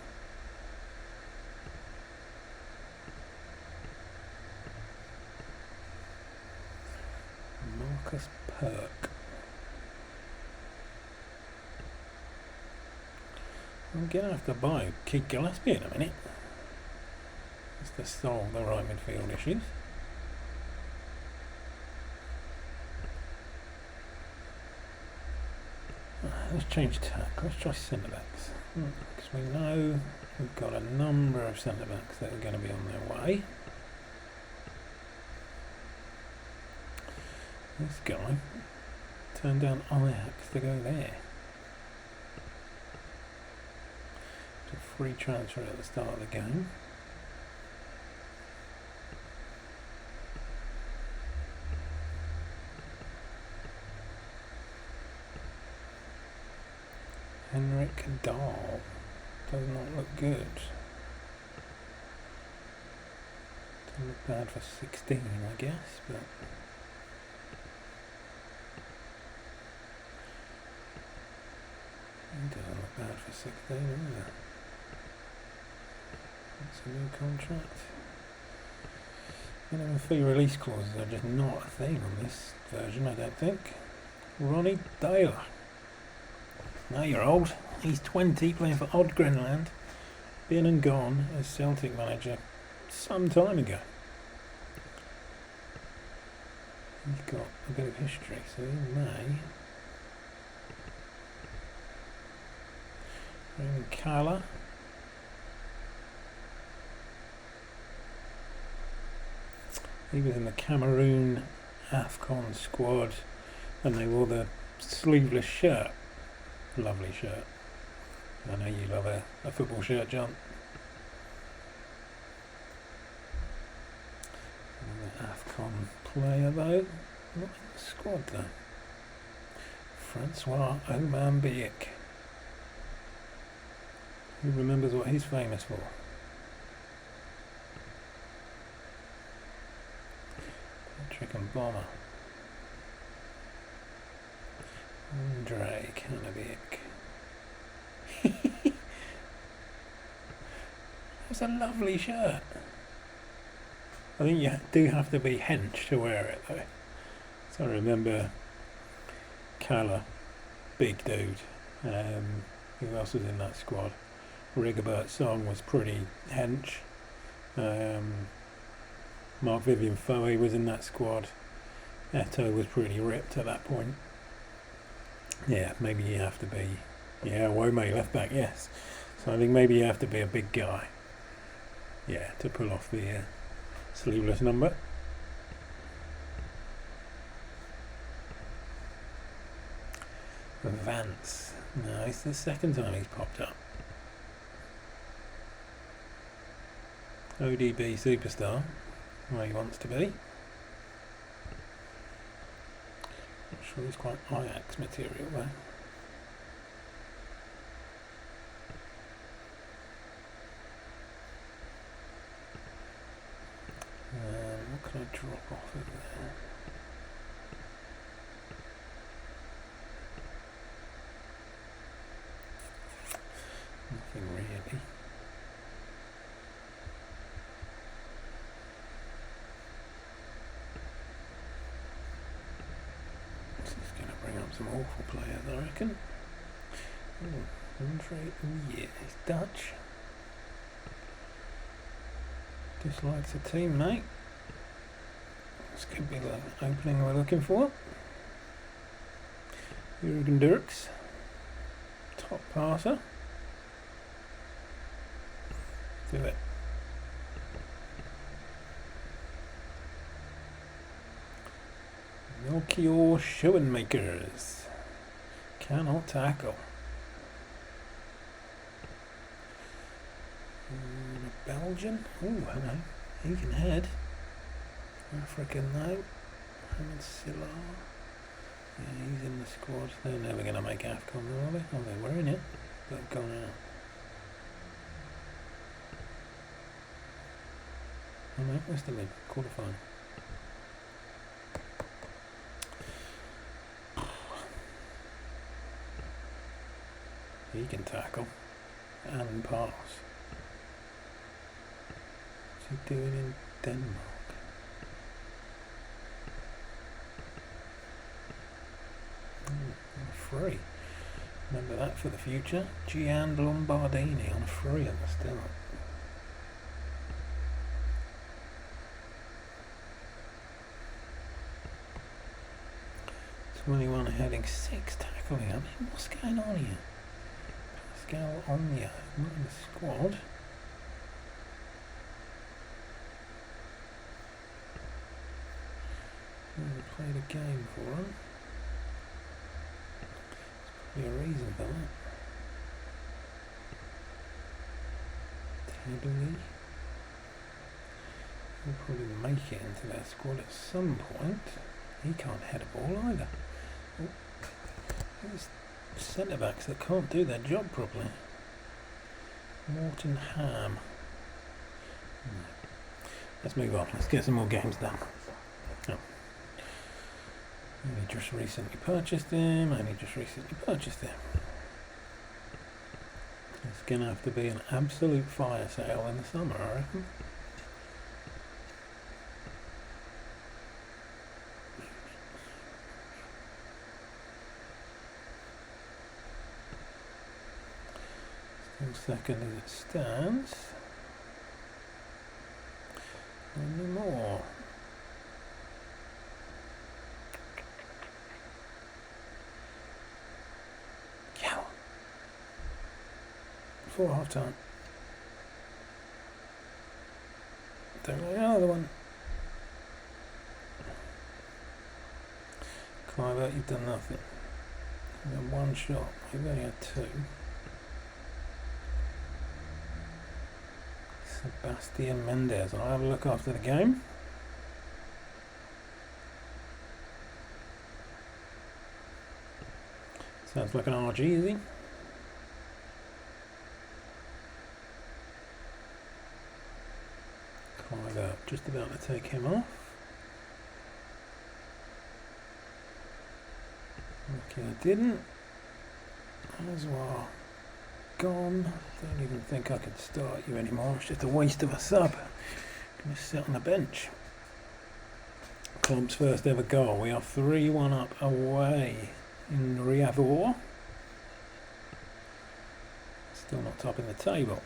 Marcus Perk. I'm gonna have to buy Keith Gillespie in a minute. Just to solve the right midfield issues. Let's change tack. Let's try centre backs. Because we know we've got a number of centre backs that are going to be on their way. This guy turned down Ajax to go there. It's a free transfer at the start of the game. Henrik Dahl does not look good. Doesn't look bad for 16, I guess, but he doesn't look bad for 16 either. That's a new contract. Minimum fee release clauses are just not a thing on this version, I don't think. Ronnie Taylor. Now you're old. He's 20, playing for Odd Grenland. Been and gone as Celtic manager some time ago. He's got a bit of history, so he may. Raymond Kala. He was in the Cameroon AFCON squad and they wore the sleeveless shirt. Lovely shirt. I know you love a football shirt, John. Another AFCON player though. Not in the squad though. Francois Omambiek. Who remembers what he's famous for? Patrick and Bomber. Andre Kanabiek. That's a lovely shirt. I think you do have to be hench to wear it though. So I remember Kala, big dude. Who else was in that squad? Rigobert Song was pretty hench. Mark Vivian Foe was in that squad. Eto was pretty ripped at that point. Yeah, maybe you have to be. Yeah, Wome left back, yes. So I think maybe you have to be a big guy. Yeah, to pull off the sleeveless number. Vance. No, it's the second time he's popped up. ODB superstar, where he wants to be. Not sure he's quite Ajax material though. What can I drop off of there? Nothing really. This is going to bring up some awful players, I reckon. Andre, yeah, he's Dutch. Dislikes a teammate. This could be the opening we're looking for. Jurgen Dirks, top passer. Do it. Melchior Schoenmakers cannot tackle. Belgian. Oh, hello. He can head. African though. Mohamed Salah. Yeah, he's in the squad. They're never going to make AFCON, are they? Oh, they were in it, but have gone out. Oh no, we're still in quarterfinal. He can tackle and pass. What's he doing in Denmark? On a free. Remember that for the future. Gian Lombardini on a free at the start. Anyone heading 6 tackling. I mean, what's going on here? Pascal Onya, not in the squad. Never played a game for him. There's probably a reason for that. Tabby. He'll probably make it into their squad at some point. He can't head a ball either. Oh, there's centre backs that can't do their job properly. Morton Ham. No. Let's move on. Let's get some more games done. Oh. Only just recently purchased him. It's going to have to be an absolute fire sale in the summer, I reckon. Second as it stands. Any more? Yeah. Before half time. Don't know another one. Clive, you've done nothing. You had one shot. You've only had 2. Sebastian Mendes. I'll have a look after the game. Sounds like an RG, is he? Clive just about to take him off. Lucky I didn't. As well. Gone. Don't even think I can start you anymore. It's just a waste of a sub. Gonna sit on the bench. Klopp's first ever goal. We are 3-1 up away in Riavor. Still not topping the table.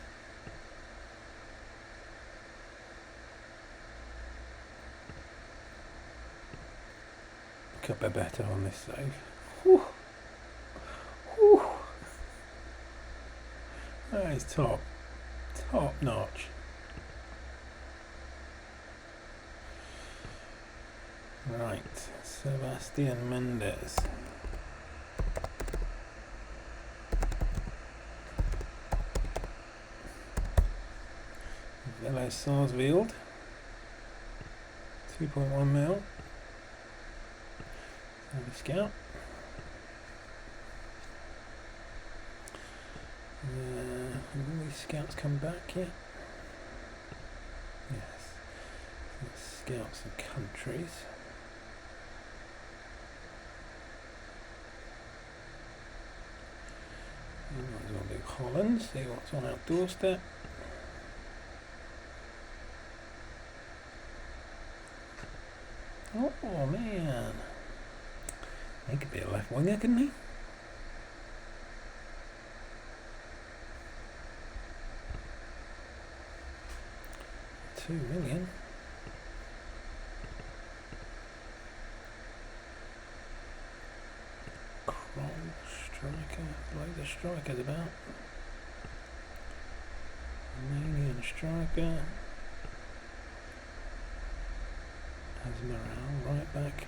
Could be better on this save. Whew. Whew. That is top notch. Right, Sebastian Mendes. Velo Sarsfield. 2.1 mil. Have a scout. Have all these scouts come back yet? Yes. Let's scout some countries. We might as well do Holland, see what's on our doorstep. Oh man. He could be a left winger, couldn't he? $2 million. Kroll, striker, loads of strikers about. Romanian striker. Asmaral, right back.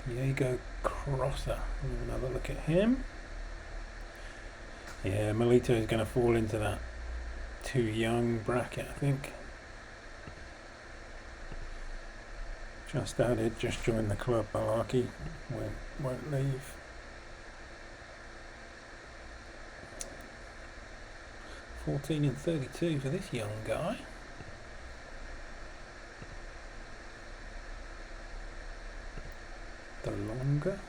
Diego Crosser. We'll have another look at him. Yeah, Melito is going to fall into that too young bracket, I think. Just added, just joined the club, Malarkey. Won't leave. $14 and $32 for this young guy. The longer.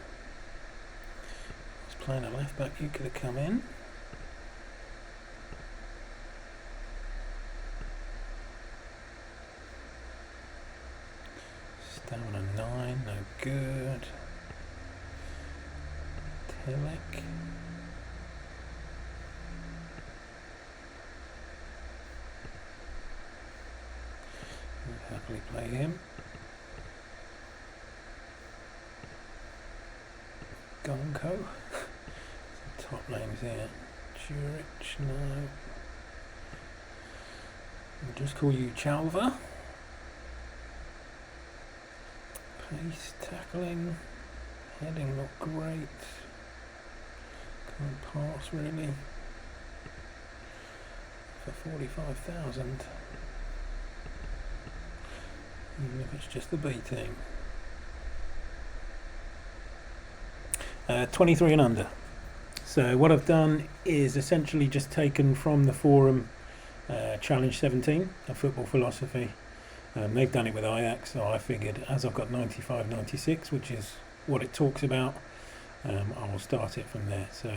Was playing a left back, you could have come in. Stamina 9, no good. Tillich. Would happily play him. Gonko. Some top names here. Jurich, no. We'll just call you Chalva. Pace, tackling, heading not great. Can't pass really. For 45,000. Even if it's just the B team. 23 and under. So what I've done is essentially just taken from the forum Challenge 17, a football philosophy. They've done it with Ajax, so I figured as I've got 95, 96, which is what it talks about, I'll start it from there. So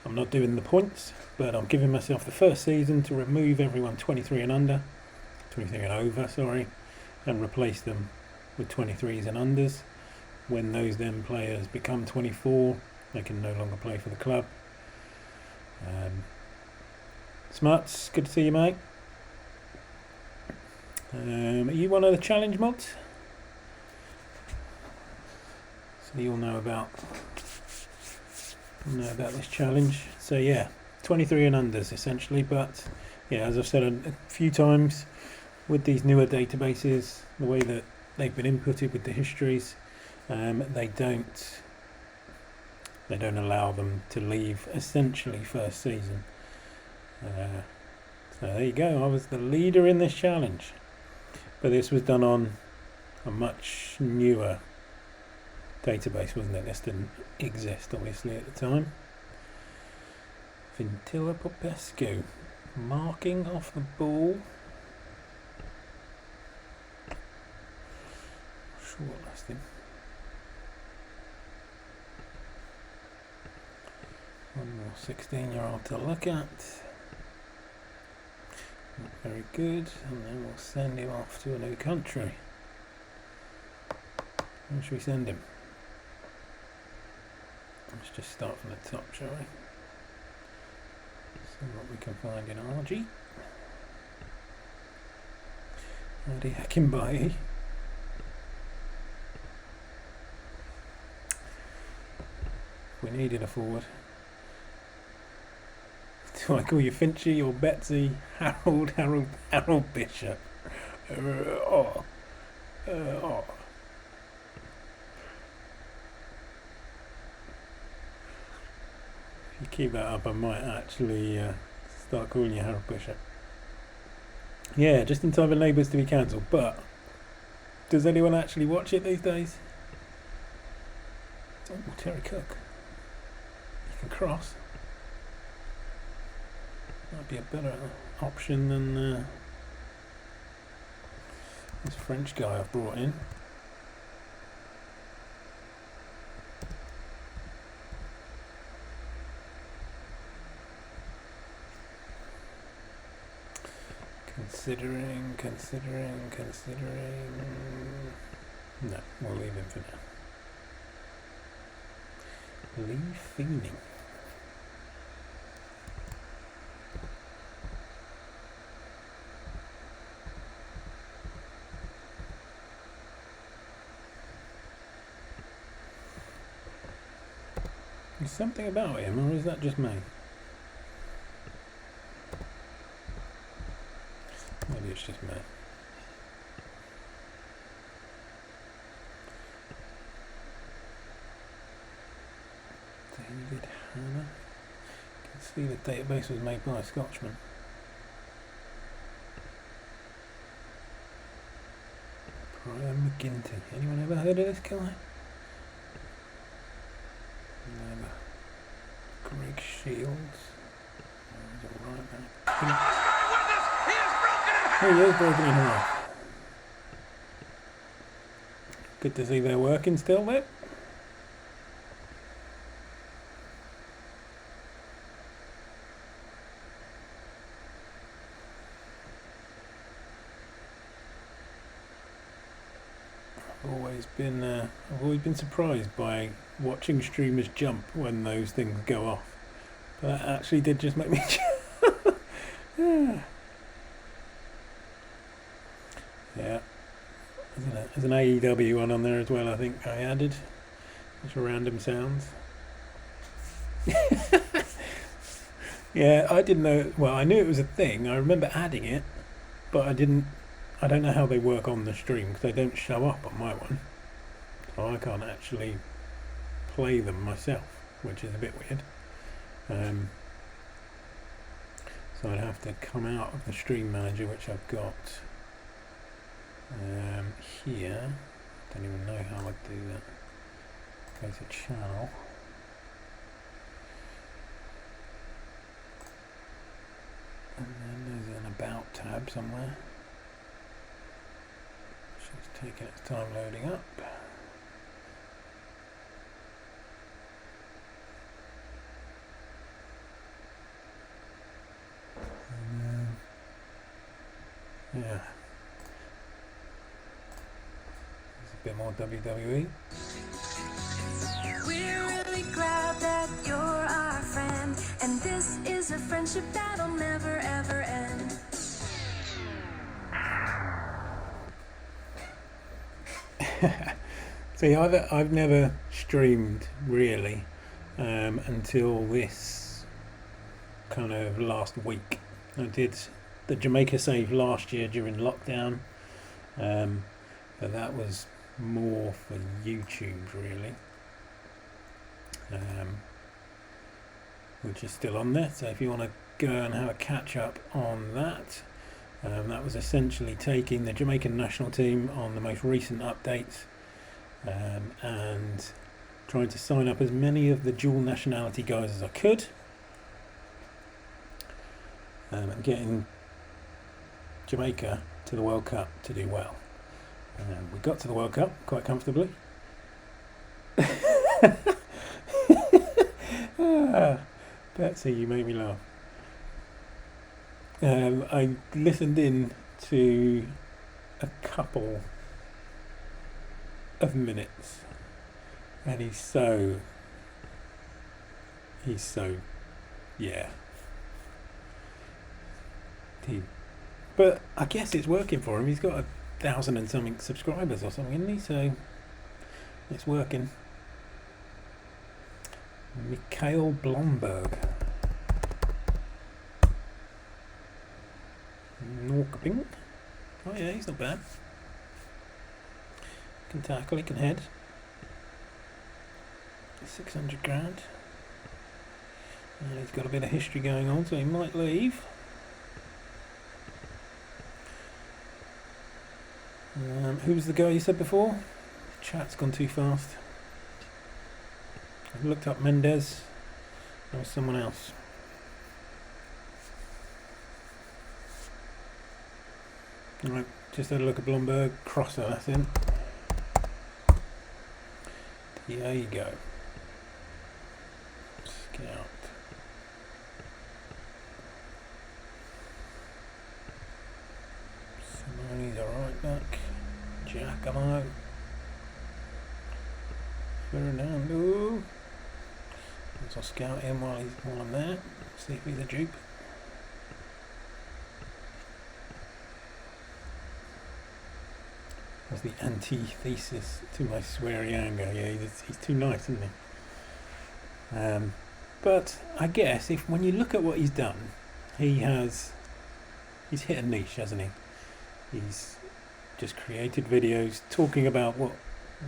I'm not doing the points, but I'm giving myself the first season to remove everyone 23 and under, 23 and over, sorry, and replace them with 23s and unders. When those then players become 24, they can no longer play for the club. Smuts, good to see you, mate. Are you one of the challenge mods? So you all know about this challenge. So yeah, 23 and unders essentially. But yeah, as I've said a few times, with these newer databases, the way that they've been inputted with the histories, they don't allow them to leave essentially first season. So there you go. I was the leader in this challenge. But this was done on a much newer database, wasn't it? This didn't exist, obviously, at the time. Vintilla Popescu. Marking off the ball. Shortlisting. One more 16-year-old to look at. Not very good, and then we'll send him off to a new country. Where should we send him? Let's just start from the top, shall we? See what we can find in RG. Adi Hakimbai. We needed a forward. Do I call you Finchy or Betsy? Harold Bishop. If you keep that up, I might actually start calling you Harold Bishop. Yeah, just in time for Neighbours to be cancelled. But does anyone actually watch it these days? Oh, Terry Cook. You can cross. Might be a better option than this French guy I've brought in. Considering. No, we'll leave him for now. Lee Feening. Is something about him, or is that just me? Maybe it's just me. David Hanna. You can see the database was made by a Scotsman. Brian McGinty. Anyone ever heard of this guy? Never. Greg Shields. He's alright, man. Oh, he is broken in half. Good to see they're working still, mate. I've always been surprised by watching streamers jump when those things go off. But that actually did just make me jump. Yeah. Yeah. There's an AEW one on there as well, I think I added. Just random sounds. Yeah, I didn't know. Well, I knew it was a thing. I remember adding it, but I don't know how they work on the stream because they don't show up on my one. So I can't actually play them myself, which is a bit weird. So I'd have to come out of the stream manager, which I've got here. Don't even know how I'd do that. Go to channel. And then there's an about tab somewhere. It's taking its time loading up. Yeah. There's a bit more WWE. We're really glad that you're our friend, and this is a friendship that'll never ever end. See, I've never streamed really until this kind of last week. I did the Jamaica save last year during lockdown, but that was more for YouTube really, which is still on there. So if you want to go and have a catch up on that. That was essentially taking the Jamaican national team on the most recent updates and trying to sign up as many of the dual nationality guys as I could, and getting Jamaica to the World Cup to do well. We got to the World Cup quite comfortably. Betsy, you made me laugh. I listened in to a couple of minutes, and he's so yeah. But I guess it's working for him. He's got 1,000 and something subscribers or something, isn't he? So it's working. Mikhail Blomberg. Norkoping. Oh yeah, he's not bad. Can tackle, he can head. 600 grand. And he's got a bit of history going on, so he might leave. Who was the guy you said before? Chat's gone too fast. I looked up Mendes. There was someone else. Right, just had a look at Blomberg. Crosser, that's in. There you go. Scout. Simoni's alright back. Giacomo. Fernando. I'll scout him while I'm there. See if he's a dupe. That's the antithesis to my sweary anger. Yeah, he's too nice, isn't he? But I guess when you look at what he's done, he's hit a niche, hasn't he? He's just created videos talking about what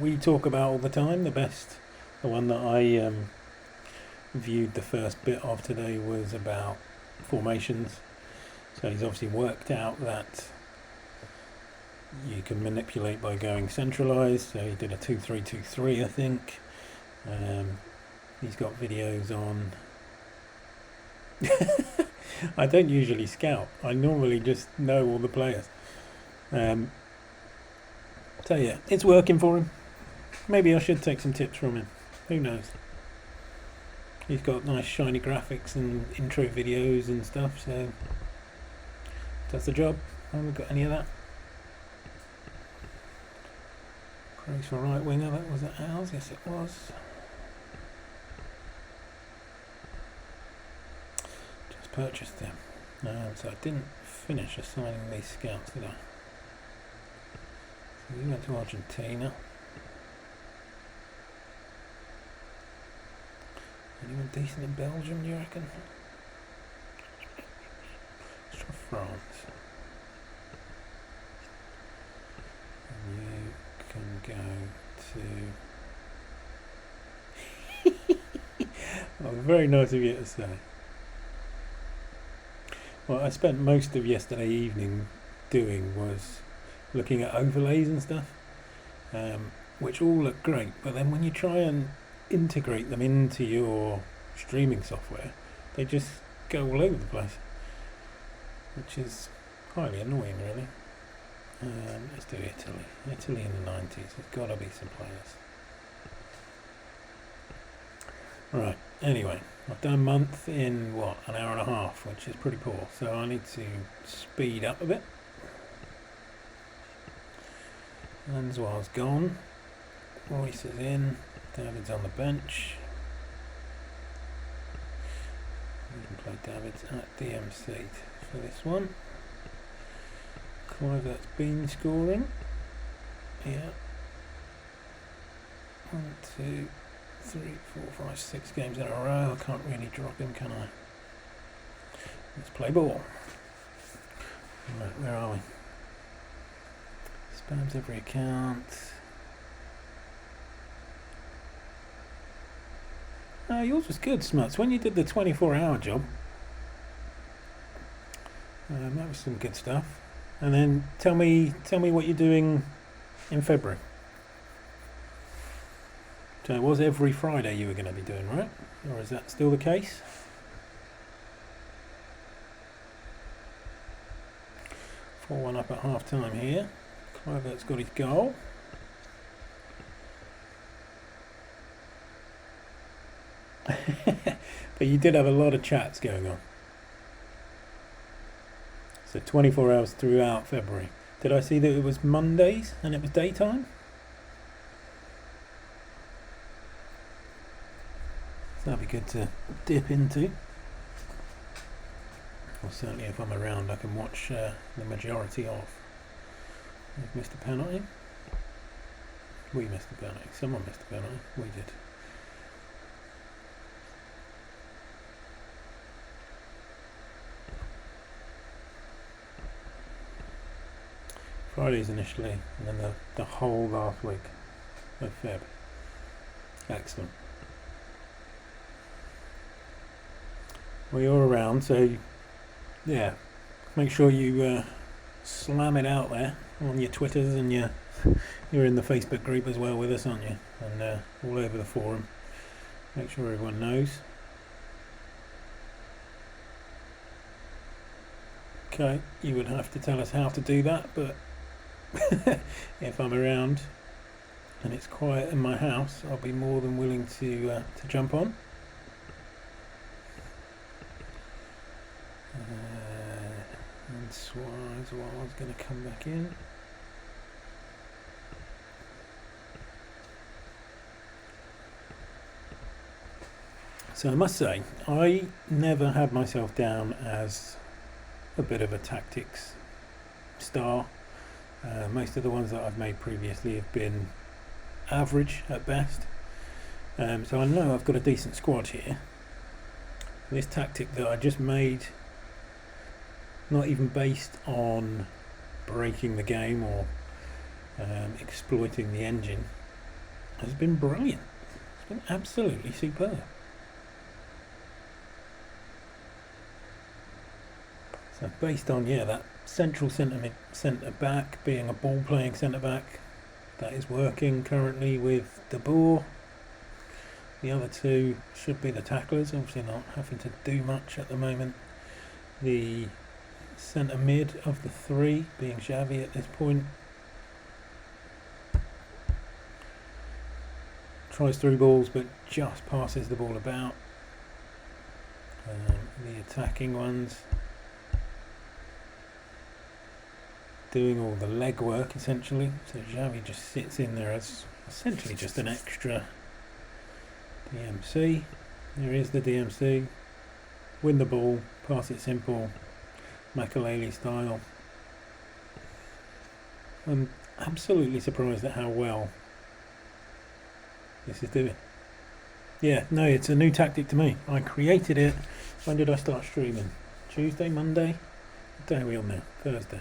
we talk about all the time. The one that I viewed the first bit of today was about formations. So he's obviously worked out that you can manipulate by going centralised. So he did a 2-3-2-3, I think. He's got videos on. I don't usually scout. I normally just know all the players. So yeah, it's working for him. Maybe I should take some tips from him. Who knows? He's got nice shiny graphics and intro videos and stuff, so does the job. I haven't got any of that. Praise for right winger, that was at ours, yes it was. Just purchased them. So I didn't finish assigning these scouts, did I? So we went to Argentina. Anyone decent in Belgium, do you reckon? Let's try France. And you can go to... Oh, very nice of you to say. What I spent most of yesterday evening doing was looking at overlays and stuff, which all look great, but then when you try and integrate them into your streaming software, they just go all over the place, which is highly annoying, really. Let's do Italy. Italy in the 90s. There's got to be some players. Right, anyway, I've done a month in, what, an hour and a half, which is pretty poor, so I need to speed up a bit. Anzouar's gone. Royce is in. David's on the bench. We can play David's at DMC for this one. Clivert's been scoring. Yeah. 1, 2, 3, 4, 5, 6 games in a row. I can't really drop him, can I? Let's play ball. Right, where are we? Spams every account. Oh, yours was good, Smuts. When you did the 24-hour job, that was some good stuff. And then tell me what you're doing in February. So it was every Friday you were going to be doing, right? Or is that still the case? Four-one up at half time here. Clivert's got his goal. But you did have a lot of chats going on. So 24 hours throughout February. Did I see that it was Mondays and it was daytime? So that'd be good to dip into. Well, certainly if I'm around I can watch the majority of. We've missed a penalty. We missed a penalty. Someone missed a penalty. We did. Fridays initially, and then the whole last week of Feb. Excellent. Well, you're around, so yeah, make sure you slam it out there on your Twitters, and you're in the Facebook group as well with us, aren't you? And all over the forum. Make sure everyone knows. Okay, you would have to tell us how to do that, but if I'm around and it's quiet in my house, I'll be more than willing to jump on. And Suarez going to come back in. So I must say, I never had myself down as a bit of a tactics star. Most of the ones that I've made previously have been average at best. So I know I've got a decent squad here. This tactic that I just made, not even based on breaking the game or exploiting the engine, has been brilliant. It's been absolutely superb. So based on that central centre back being a ball playing centre back. That is working currently with De Boer. The other two should be the tacklers, obviously not having to do much at the moment. The centre mid of the three being Xavi at this point. Tries through balls but just passes the ball about. The attacking ones doing all the leg work essentially, so Xavi just sits in there as essentially just an extra DMC. There is the DMC. Win the ball, pass it simple, Makelele style. I'm absolutely surprised at how well this is doing. Yeah, no, it's a new tactic to me. I created it. When did I start streaming? Tuesday, Monday? What day are we on now? Thursday.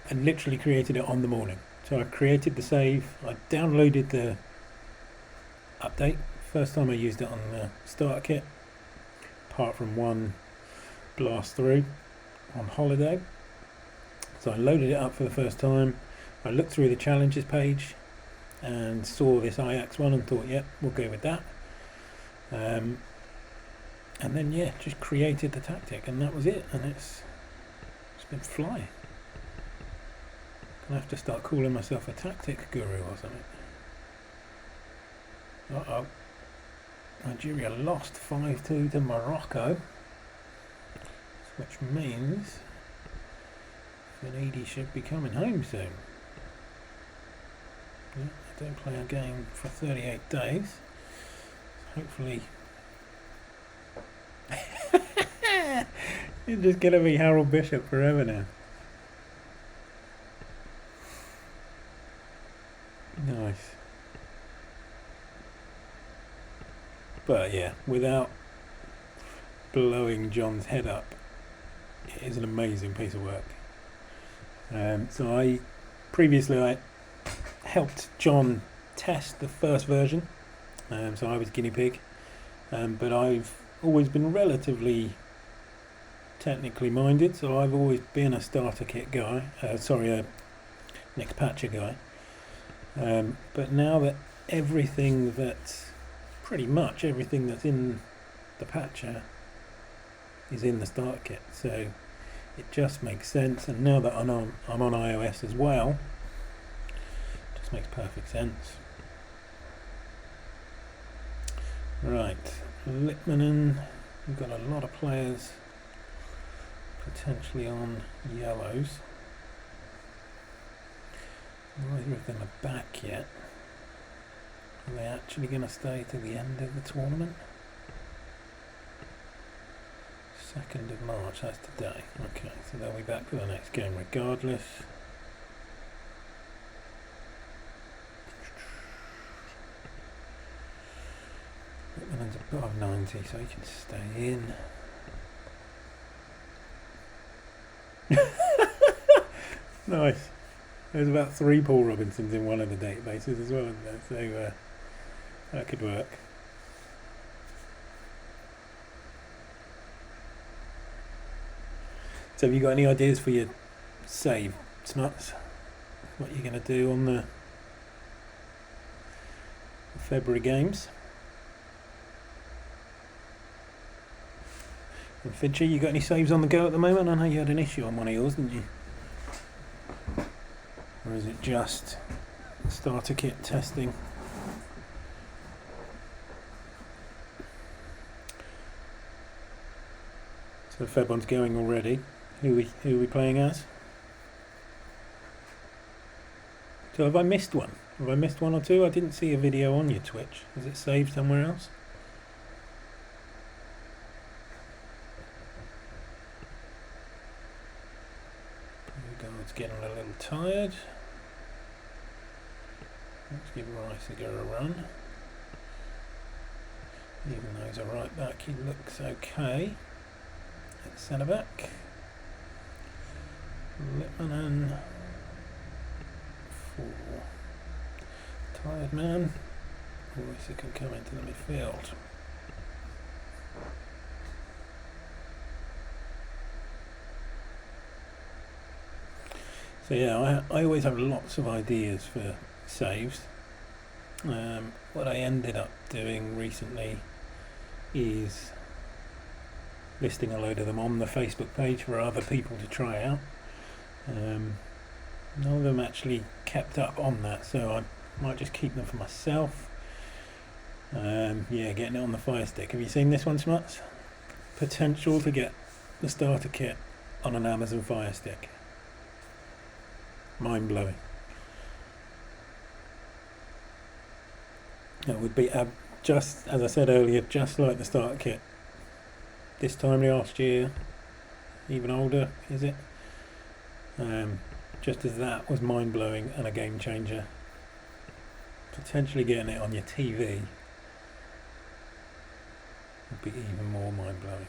And literally created it on the morning. So I created the save, I downloaded the update. First time I used it on the starter kit, apart from one blast through on holiday. So I loaded it up for the first time. I looked through the challenges page and saw this Ajax one and thought, yep, we'll go with that. And then yeah, just created the tactic and that was it. And it's been flying. Gonna have to start calling myself a tactic guru or something. Uh-oh. Nigeria lost 5-2 to Morocco, which means Finidi should be coming home soon. Yeah, they don't play a game for 38 days. Hopefully you're just gonna be Harold Bishop forever now. Nice. But yeah, without blowing John's head up, it is an amazing piece of work. So I helped John test the first version, so I was guinea pig, but I've always been relatively technically minded, so I've always been a starter kit guy, a next patcher guy. But now that pretty much everything that's in the patcher is in the starter kit, so it just makes sense. And now that I'm on iOS as well, it just makes perfect sense. Right, Litmanen, we've got a lot of players potentially on yellows. Neither of them are back yet. Are they actually going to stay to the end of the tournament? 2nd of March, that's today. Okay, so they'll be back for the next game regardless. Whitman's above 90, so he can stay in. Nice. There's about 3 Paul Robinsons in one of the databases as well, isn't there? So that could work. So have you got any ideas for your save, Smuts? What you're going to do on the February games? And Fincher, you got any saves on the go at the moment? I know you had an issue on one of yours, didn't you? Or is it just starter kit testing? So Feb one's going already. Who are we playing as? So have I missed one? Have I missed one or two? I didn't see a video on your Twitch. Is it saved somewhere else? It's getting a little tired. Let's give Riesiger a run. Even though he's a right back, he looks okay. At centre back. Litmanen. 4. Tired man. Riesiger can come into the midfield. So yeah, I always have lots of ideas for saves. What I ended up doing recently is listing a load of them on the Facebook page for other people to try out. None of them actually kept up on that, so I might just keep them for myself. Yeah, getting it on the Fire Stick. Have you seen this one, Smuts? Potential to get the starter kit on an Amazon Fire Stick. Mind blowing. It would be just as I said earlier, just like the starter kit. This time last year, even older, is it? Just as that was mind blowing and a game changer. Potentially getting it on your TV would be even more mind blowing.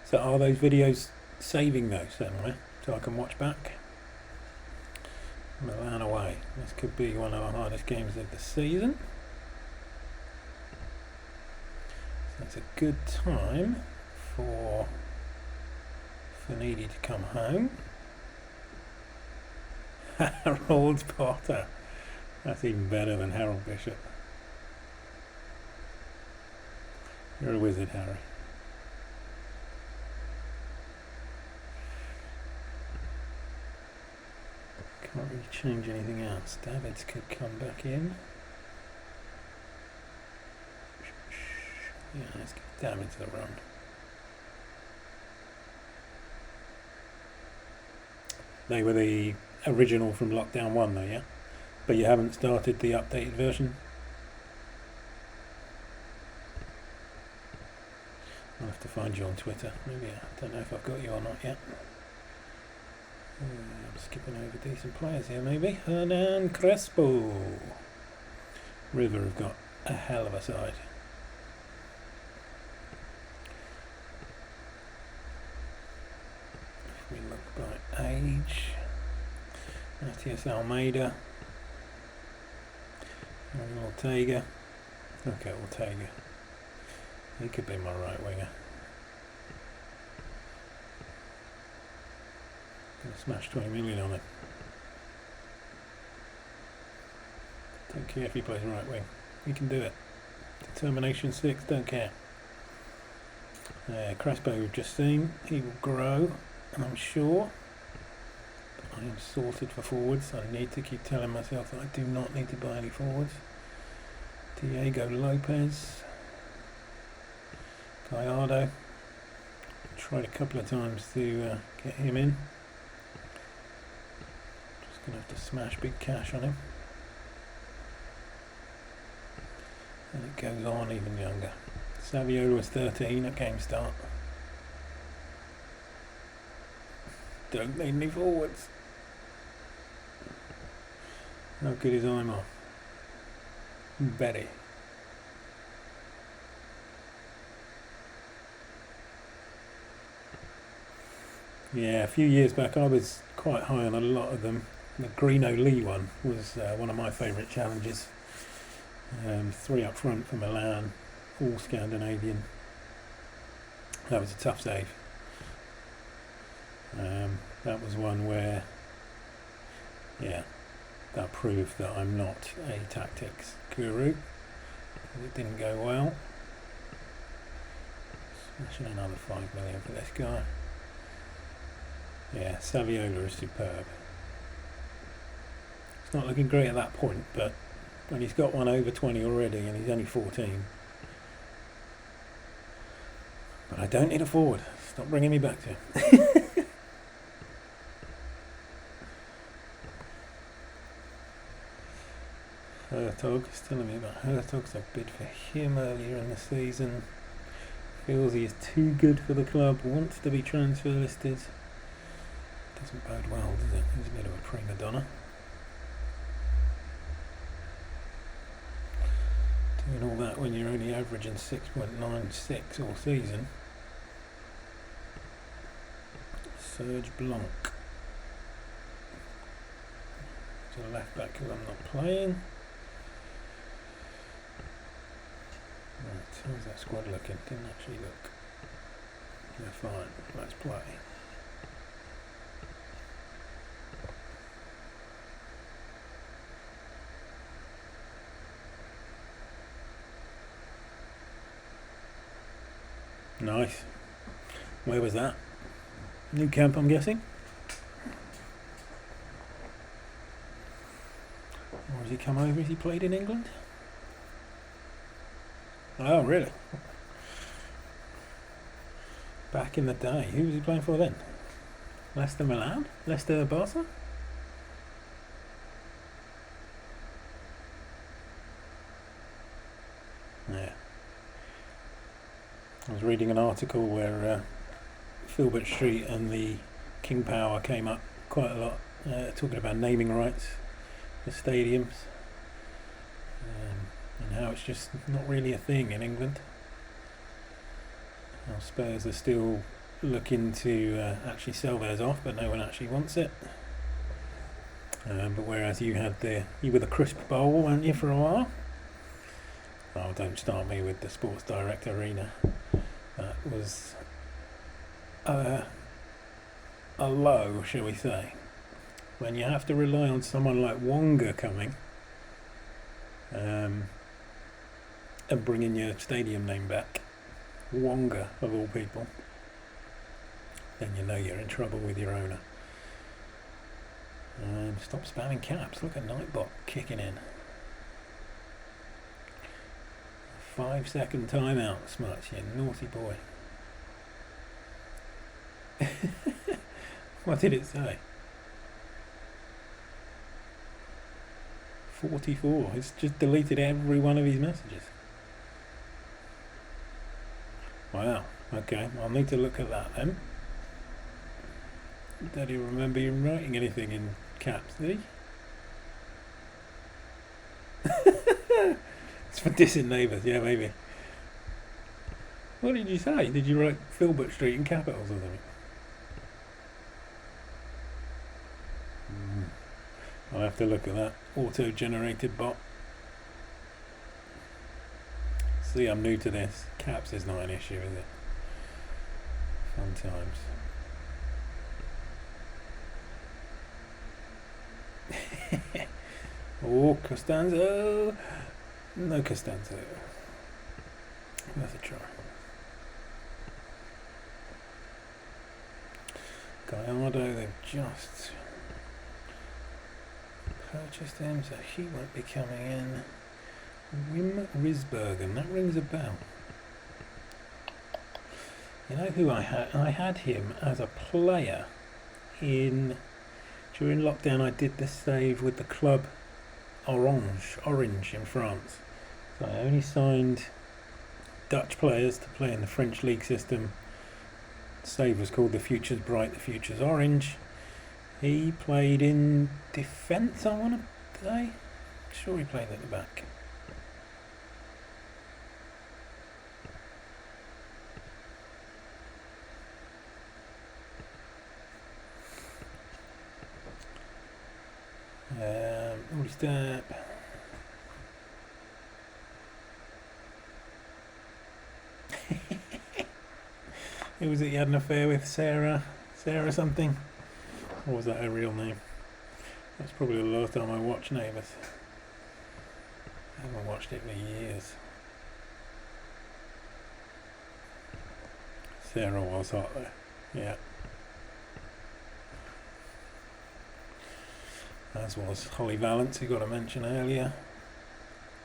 So are those videos saving those somewhere so I can watch back? Milan away. This could be one of the hardest games of the season. So it's a good time for Finidi to come home. Harold Potter. That's even better than Harold Bishop. You're a wizard, Harry. Can't really change anything else. Davids could come back in. Yeah, let's get Davids around. They were the original from Lockdown 1 though, yeah? But you haven't started the updated version? I'll have to find you on Twitter. Maybe I don't know if I've got you or not yet. I'm skipping over decent players here maybe. Hernan Crespo. River have got a hell of a side. If we look by age, Matias Almeida, Ortega. Okay, Ortega. He could be my right winger. Gonna smash 20 million on it. Don't care if he plays right wing. He can do it. Determination 6, don't care. Crespo we've just seen. He will grow, and I'm sure. But I am sorted for forwards. I need to keep telling myself that I do not need to buy any forwards. Diego Lopez. Gallardo. Tried a couple of times to get him in. Gonna have to smash big cash on him. And it goes on even younger. Saviola was 13 at game start. Don't need any forwards. How good is Imar? Betty. Yeah, a few years back I was quite high on a lot of them. The Greeno Lee one was one of my favourite challenges. 3 up front for Milan, all Scandinavian. That was a tough save. That was one where, yeah, that proved that I'm not a tactics guru. It didn't go well. Smashing another 5 million for this guy. Yeah, Saviola is superb. It's not looking great at that point, but when he's got one over 20 already and he's only 14. But I don't need a forward. Stop bringing me back to him. Hertog is telling me about Hertog's a bid for him earlier in the season. Feels he is too good for the club, wants to be transfer listed. Doesn't bode well, does it? He's a bit of a prima donna. Doing all that when you're only averaging 6.96 all season. Serge Blanc. It's a left back who I'm not playing. How's that squad looking? Didn't actually look. They're fine. Let's play. Nice. Where was that? New camp, I'm guessing? Or has he come over? Has he played in England? Oh, really? Back in the day. Who was he playing for then? Leicester Milan? Leicester Barca? Yeah. I was reading an article where Filbert Street and the King Power came up quite a lot, talking about naming rights for stadiums, and how it's just not really a thing in England. How Spurs are still looking to actually sell theirs off, but no one actually wants it. But whereas you were the Crisp Bowl, weren't you, for a while? Oh, don't start me with the Sports Direct Arena. That was a low, shall we say, when you have to rely on someone like Wonga coming and bringing your stadium name back. Wonga, of all people. Then you know you're in trouble with your owner. Stop spamming caps. Look at Nightbot kicking in. 5-second timeout, Smuts, you naughty boy. What did it say? 44. It's just deleted every one of his messages. Wow. Okay, I'll need to look at that then. Don't even remember him writing anything in caps, did he? It's for dissing neighbours, yeah, maybe. What did you say? Did you write Filbert Street in capitals or something? I'll have to look at that auto-generated bot. See, I'm new to this. Caps is not an issue, is it? Fun times. Oh, Costanzo. No Costanzo. Worth a try. Gallardo, they've just purchased him, so he won't be coming in. Wim Risbergen, that rings a bell. You know who I had? I had him as a player during lockdown. I did the save with the club Orange in France. So I only signed Dutch players to play in the French league system. The save was called The Future's Bright, The Future's Orange. He played in defence, I want to say. I'm sure he played at the back. Step. Who was it he had an affair with? Sarah something? Or was that her real name? That's probably the last time I watched Neighbours. I haven't watched it for years. Sarah was hot though. Yeah. As was Holly Valance, who got a mention earlier.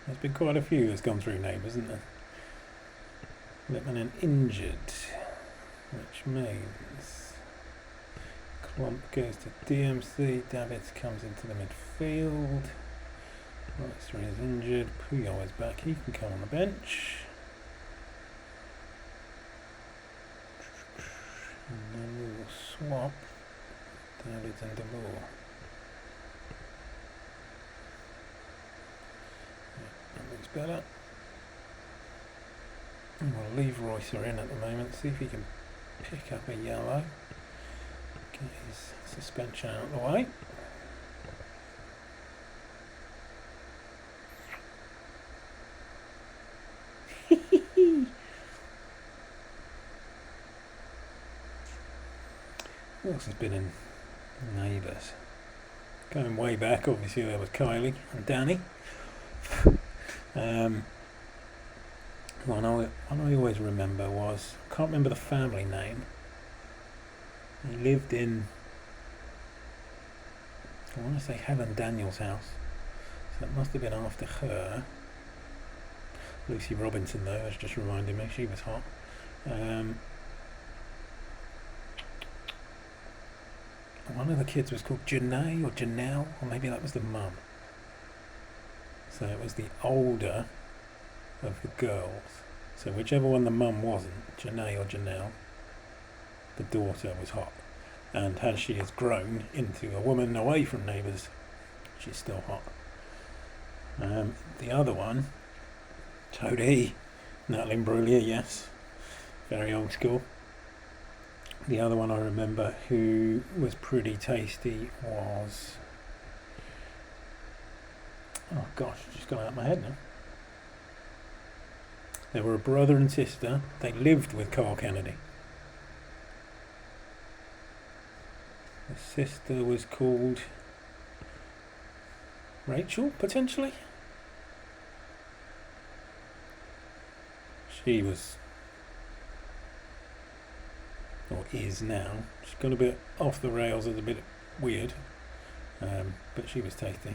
There's been quite a few that's gone through Neighbours, isn't there? Lippmann injured, which means Klump goes to DMC, Davids comes into the midfield, Reister is injured, Puyol is back, he can come on the bench. And then we will swap Davids and Delors. Better. And we'll leave Reister in at the moment, see if he can pick up a yellow, get his suspension out of the way. Who else has been in Neighbours? Going way back, obviously there was Kylie and Danny. One I always remember was, I can't remember the family name. He lived in, I want to say Helen Daniels' house. So it must have been after her. Lucy Robinson, though, has just reminded me, she was hot. One of the kids was called Janae or Janelle, or maybe that was the mum. So it was the older of the girls. So whichever one the mum wasn't, Janae or Janelle, the daughter was hot. And as she has grown into a woman away from Neighbours, she's still hot. The other one, Toadie, Natalie Imbruglia, yes, very old school. The other one I remember who was pretty tasty was, oh gosh, it's just gone out of my head now. They were a brother and sister. They lived with Carl Kennedy. The sister was called Rachel, potentially. She was, or is now. She's gone a bit off the rails, it's a bit weird, but she was tasty.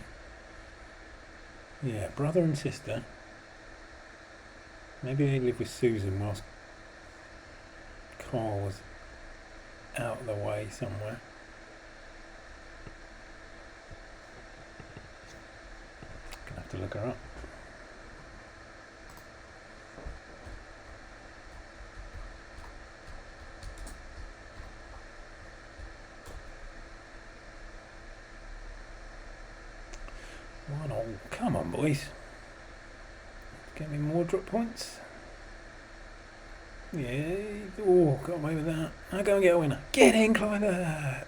Yeah, brother and sister. Maybe they lived with Susan whilst Carl was out of the way somewhere. Gonna have to look her up. One all. Come on, boys. Get me more drop points. Yeah. Oh, got away with that. I'll go and get a winner. Get in, Climate.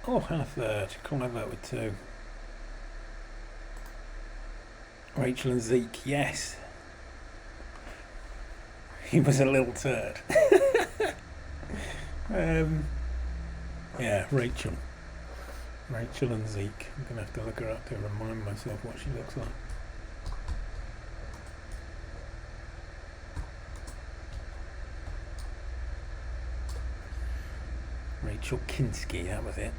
Oh, and a third. Climate with 2. Rachel and Zeke, yes. He was a little turd. Yeah, Rachel and Zeke. I'm going to have to look her up to remind myself what she looks like. Rachel Kinski, that was it.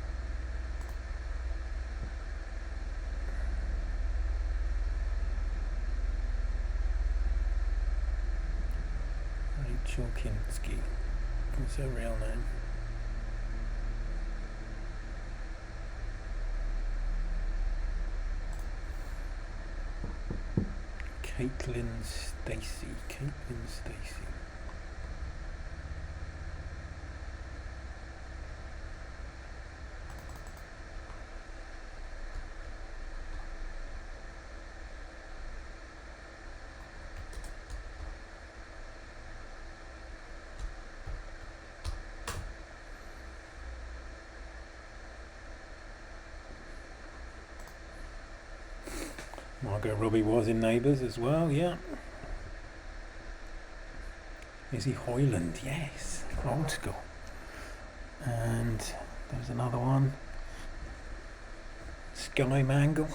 Rachel Kinski. What's her real name? Caitlin Stacey. Margot Robbie was in Neighbours as well, yeah. Izzy Hoyland, yes, old school. And there's another one, Sky Mangle.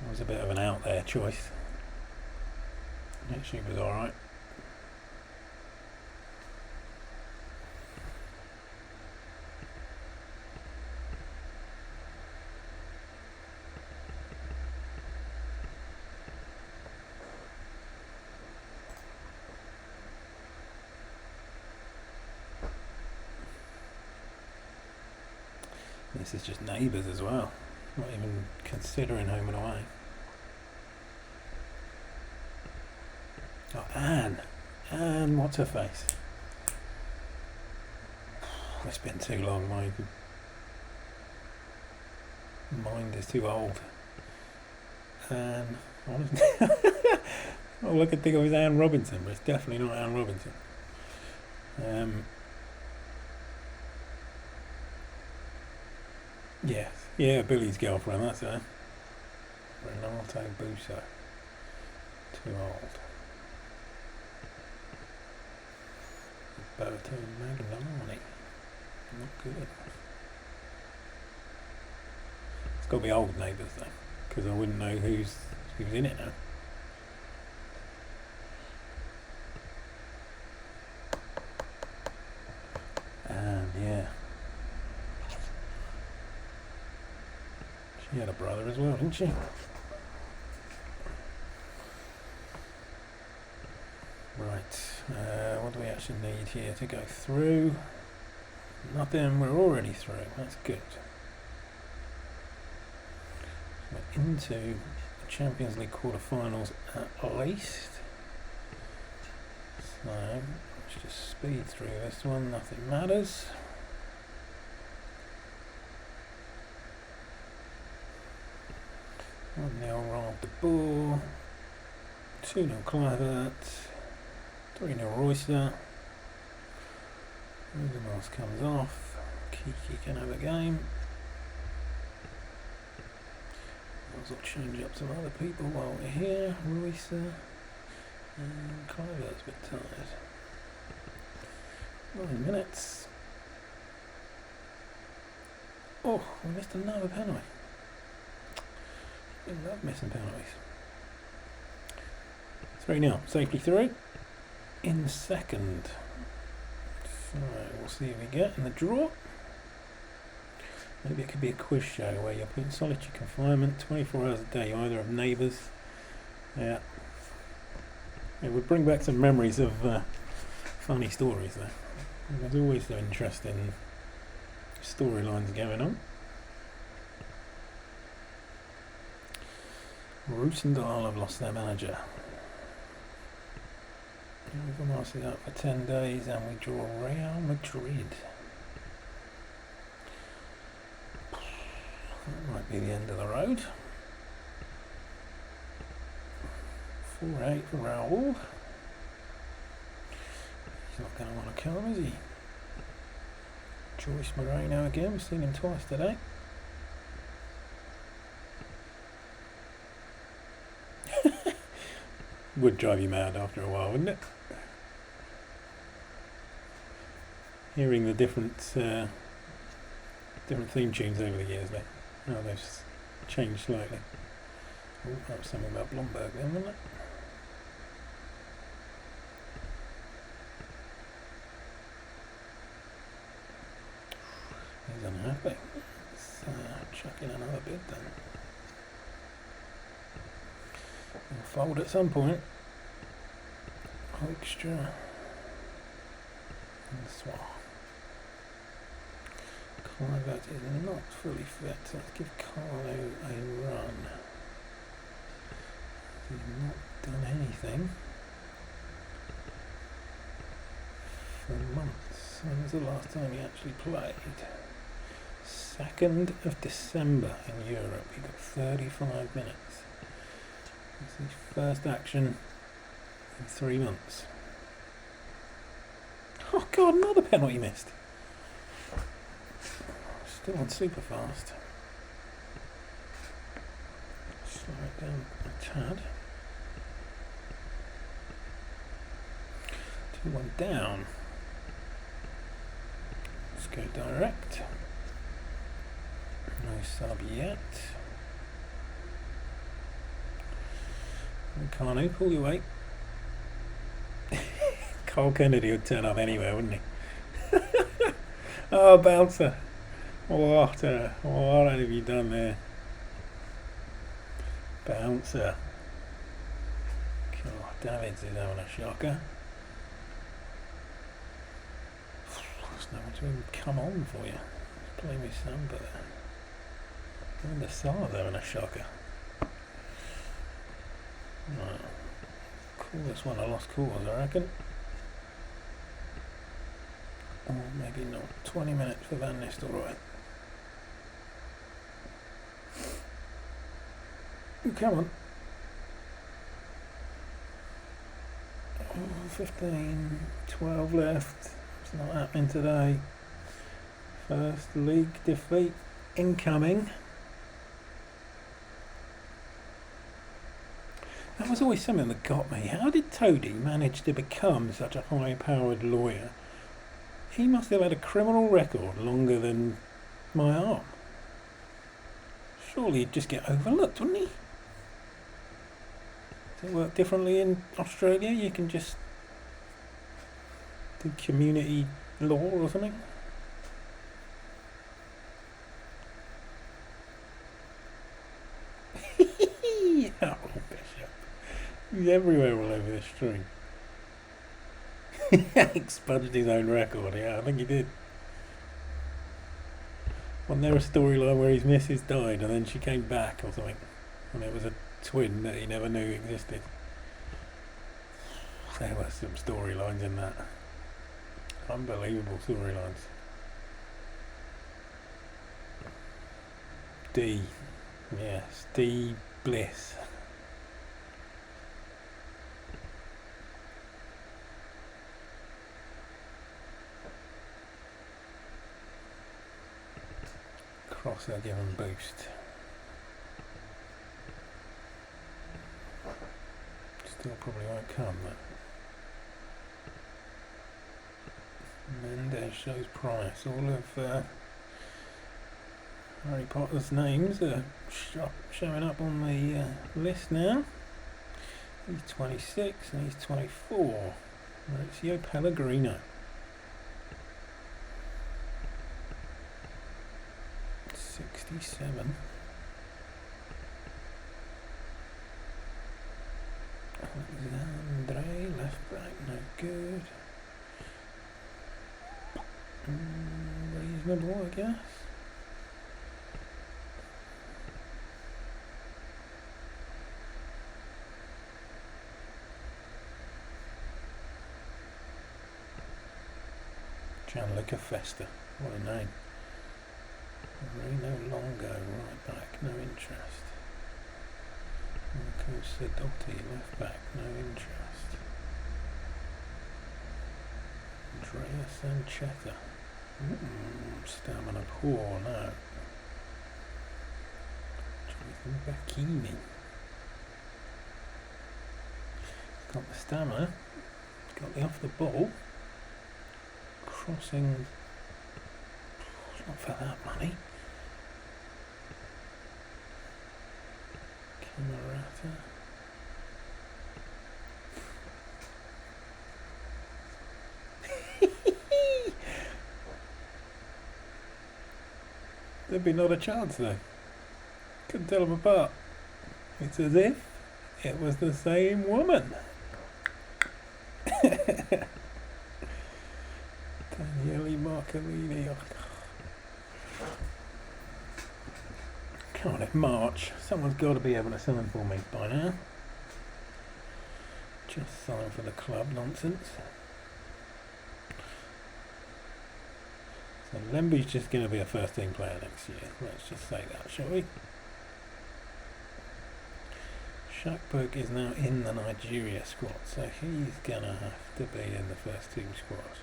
That was a bit of an out there choice. Yeah, she was alright. This is just Neighbours as well, not even considering Home and Away. Oh, Anne, what's her face? It's been too long, my mind is too old. Anne, all I could think of is Anne Robinson, but it's definitely not Anne Robinson. Yes, yeah, Billy's girlfriend, that's her. Renato Busso. Too old. Roberto Magnani. Not good enough. It's got to be old neighbours though, because I wouldn't know who's in it now. Yeah. She had a brother as well, didn't she? Right, what do we actually need here to go through? Nothing, we're already through, that's good. We're into the Champions League quarterfinals at least. So, let's just speed through this one, nothing matters. Now Ronald de Boer, 2-0 Kluivert, 3-0 Royster. Rosenmars comes off, Kiki can have a game. I'll change up some other people while we're here. Royster and Kluivert's a bit tired. 9 minutes. Oh, we missed another penalty. I love missing penalties. 3-0, safely through. In second. So we'll see who we get in the draw. Maybe it could be a quiz show where you're put in solitary confinement 24 hours a day, you either have neighbours. Yeah. It would bring back some memories of funny stories though. There's always some interesting storylines going on. Roosendaal have lost their manager. We've been asking out for 10 days and we draw Real Madrid. That might be the end of the road. 4-8 for Raul. He's not going to want to come, is he? Joyce Moreno again, we've seen him twice today. Would drive you mad after a while, wouldn't it? Hearing the different theme tunes over the years, though. Oh, they've changed slightly. Oh, that was something about Blomberg then, wasn't it? He's unhappy. Let's chuck in another bid then. We'll fold at some point. Hoekstra and Swar. Kluivert is not fully fit, so let's give Carlo a run. He's not done anything for months. When was the last time he actually played? 2nd of December in Europe. He got 35 minutes. It's his first action in 3 months. Oh God, another penalty missed. Still on super fast. Slow it down a tad. 2-1 down. Let's go direct. No sub yet. Carno, pull your weight. Cole Kennedy would turn up anywhere, wouldn't he? Oh, bouncer. What have you done there? Bouncer. God, Davids is having a shocker. There's no one to even come on for you. Play with Samba. And the Sar's having a shocker. Right. Call this one a lost cause, I reckon. Or maybe not. 20 minutes for Van Nistelrooy. Come on. 15, 12 left. It's not happening today. First league defeat incoming. That was always something that got me. How did Toady manage to become such a high-powered lawyer He must have had a criminal record longer than my arm. Surely he'd just get overlooked, wouldn't he? Does it work differently in Australia? You can just do community law or something? Oh, Bishop. He's everywhere all over the street. He expunged his own record, yeah, I think he did. Wasn't there a storyline where his missus died and then she came back or something? And it was a twin that he never knew existed. There were some storylines in that. Unbelievable storylines. D. Yes, D. Bliss. Crosser given boost. Still probably won't come, but Mendes shows promise. All of Harry Potter's names are showing up on the list now. He's 26 and he's 24. Mauricio Pellegrino. 67. Alexandre, left back, no good. Reasonable, I guess. Gianluca Festa, what a name. Reno Longo, right back, no interest. Marco Sedotti, left back, no interest. Andrea Sanchetta. Stamina poor, no. Jonathan Bacchini. He's got the stamina, got the off the ball. Crossing, it's not for that money. Camerata. There'd be not a chance though. Couldn't tell them apart. It's as if it was the same woman. Daniele Marcolini. Come on, it's March. Someone's got to be able to sign for me by now. Just sign for the club nonsense. So Lemby's just going to be a first team player next year. Let's just say that, shall we? Shakberg is now in the Nigeria squad, so he's going to have to be in the first team squad.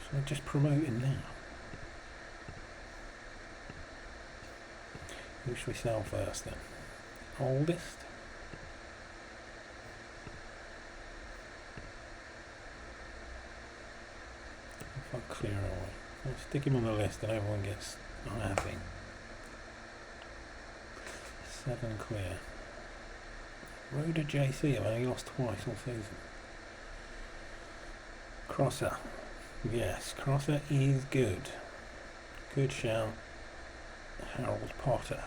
Shall I just promote him now? Who should we sell first then? Oldest? If I clear away. I'll stick him on the list and everyone gets unhappy. 7 clear. Rhoda JC, I've only lost twice all season. Crosser. Yes, Crosser is good. Good shout. Harold Potter.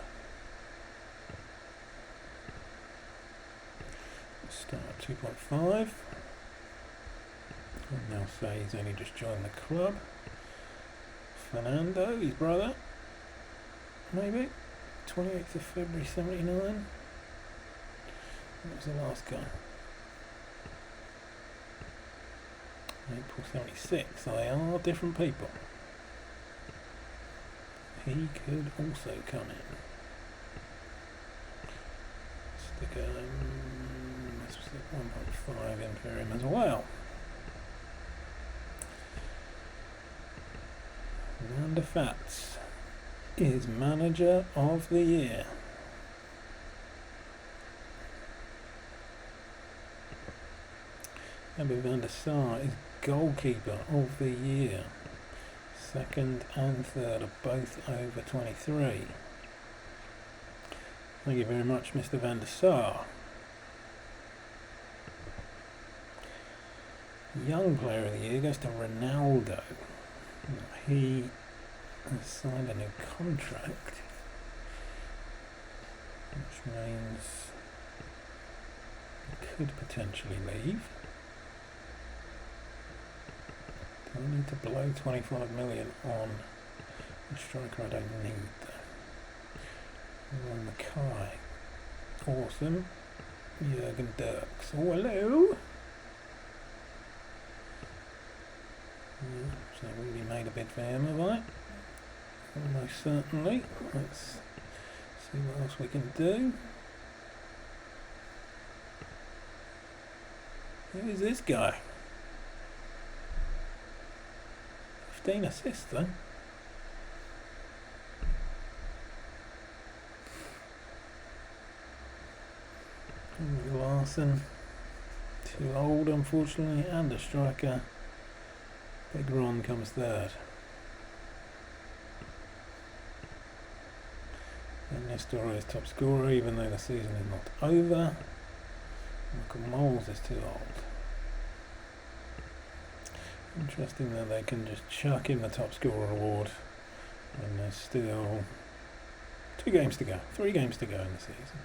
Start at 2.5. I'll now say he's only just joined the club. Fernando, his brother. Maybe. 28th of February 79. What was the last guy? April 76. So they are different people. He could also come in. Stick a 1.5 in for him as well. Amanda Fats is manager of the year. Abby van der Sar is goalkeeper of the year. Second and third are both over 23. Thank you very much, Mr. van der Sar. Young player of the year goes to Ronaldo. He has signed a new contract, which means he could potentially leave. Do I need to blow 25 million on a striker I don't need though? On Mackay. Awesome. Jürgen Dirks. Oh, hello! Yeah, so I've already made a bid for him, have I? Almost certainly. Let's see what else we can do. Who is this guy? 15 assists though. Larson, too old unfortunately, and a striker. Big Ron comes third. And Nestor is top scorer even though the season is not over. Michael Moles is too old. Interesting that they can just chuck in the top scorer award when there's still 2 games to go, 3 games to go in the season.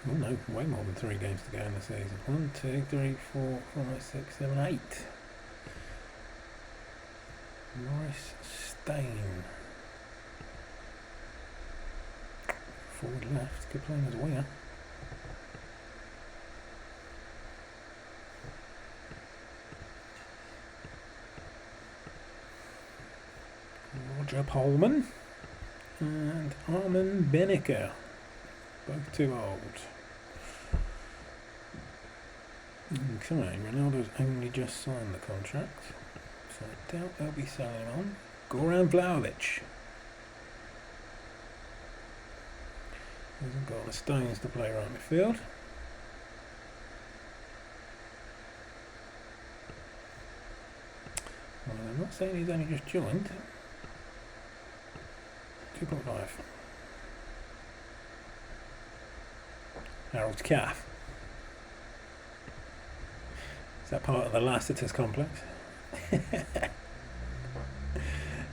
Oh no, way more than 3 games to go in the season. 1, 2, 3, 4, 5, 6, 7, 8. Maurice Stein. Forward left, good playing as a winger. Roger Polman and Armin Benneker. Both too old. Okay, Ronaldo's only just signed the contract, so I doubt they'll be selling him on. Goran Vlahovic. Hasn't got the stones to play right midfield. Well, I'm not saying he's only just joined. 2.5. Harold Calf. Is that part of the Lassiter's complex?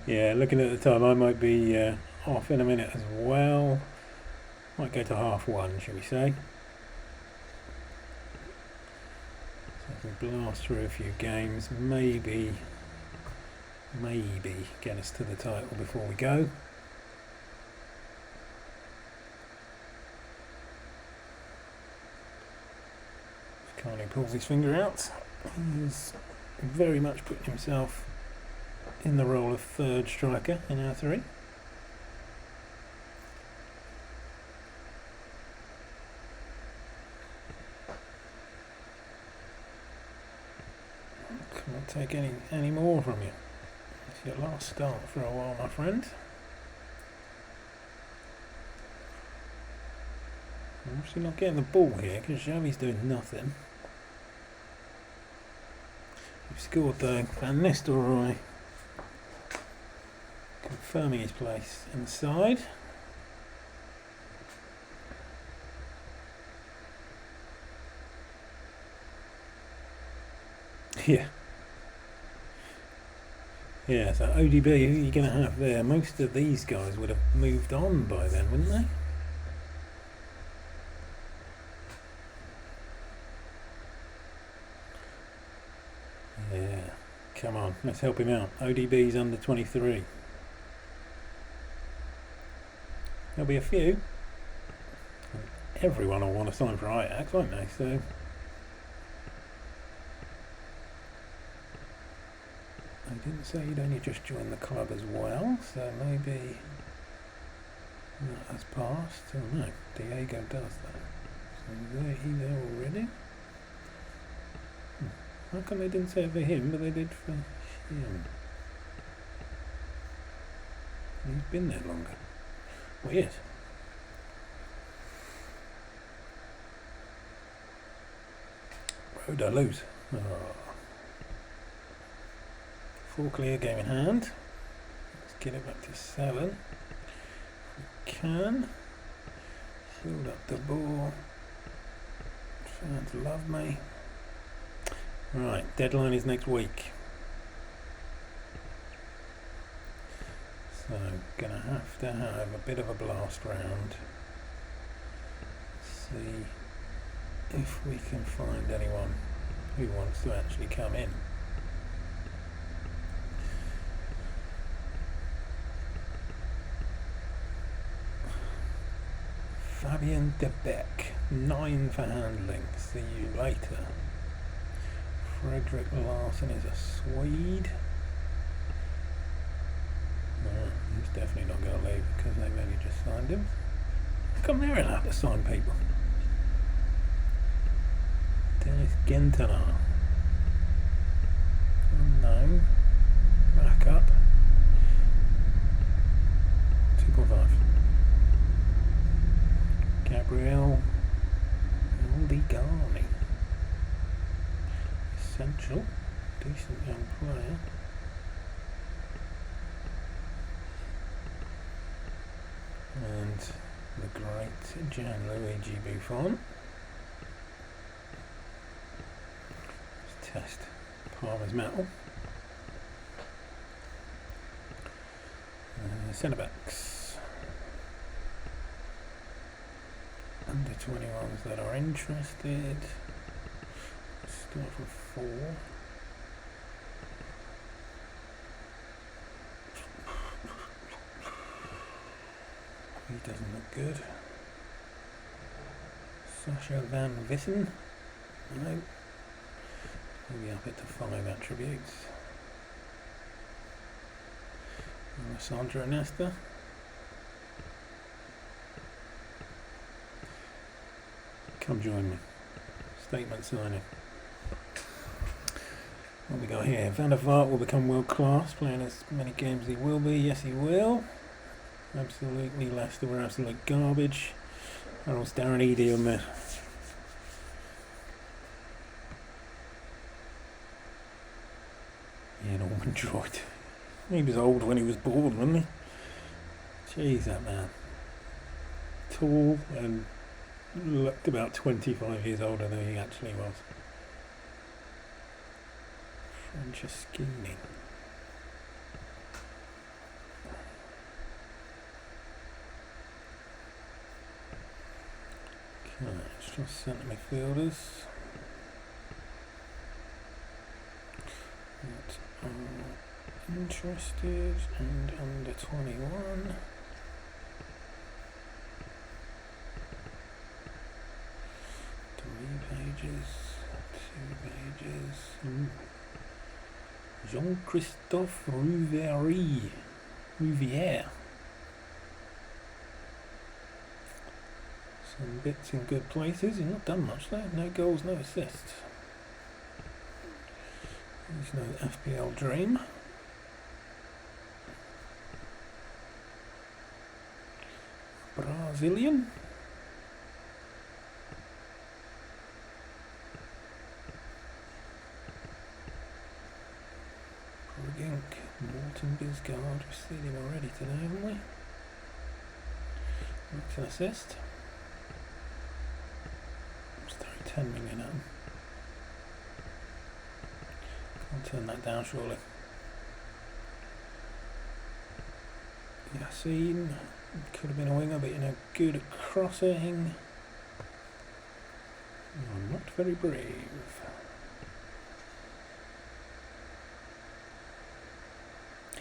Yeah, looking at the time, I might be off in a minute as well. Might go to 1:30, shall we say? So I can blast through a few games, maybe get us to the title before we go. Carney pulls his finger out. He's very much putting himself in the role of third striker in our 3. Can't take any more from you. It's your last start for a while, my friend. I'm obviously not getting the ball here because Xavi's doing nothing. We've scored though. Van Nistelrooy confirming his place inside. Yeah. Yeah, so ODB, who are you going to have there? Most of these guys would have moved on by then, wouldn't they? Yeah, come on, let's help him out. ODB's under 23. There'll be a few. Everyone will want to sign for Ajax, won't they? So I didn't say he'd only just joined the club as well, so maybe that has passed. Oh no, Diego does that. So is he there already? How come they didn't say it for him, but they did for him? He's been there longer. Weird. Oh, did I lose? Oh. 4 clear, game in hand. Let's get it back to 7. If we can. Build up the ball. Fans love me. Right, deadline is next week. So, gonna have to have a bit of a blast round. See if we can find anyone who wants to actually come in. Fabian de Beek, 9 for handling. See you later. Frederick Larson is a Swede. No, he's definitely not going to leave because they've only just signed him. How come they're allowed to sign people? Dennis Gentner. Unknown. Back up. 2.5. Gabriel Aldigani. Essential. Decent young player. And the great Gianluigi Buffon. Let's test Palmer's metal. Centre backs. Under 21s that are interested. Start from 4. He doesn't look good. Sasha Van Vissen. No. Maybe up it to 5 attributes. Alessandro Nesta. Come join me. Statement signing. What we got here? Van der Vaart will become world class, playing as many games as he will be. Yes, he will. Absolutely, Leicester were absolute garbage. Or else Darren Eady on there. Yeah, Norman Droid. He was old when he was born, wasn't he? Jeez, that man. Tall and looked about 25 years older than he actually was. Franceschini. Okay, let's try centre midfielders. That are interested and under 21. 3 pages, 2 pages. Jean-Christophe Rouvière. Some bits in good places. He's not done much though. No goals, no assists. He's no FPL dream. Brazilian. Brugink, Morten Bisgaard. We've seen him already today, haven't we? Makes an assist. Let's throw 10 million at him. Can't turn that down surely. Yassine could have been a winger, but good at crossing. You're not very brave.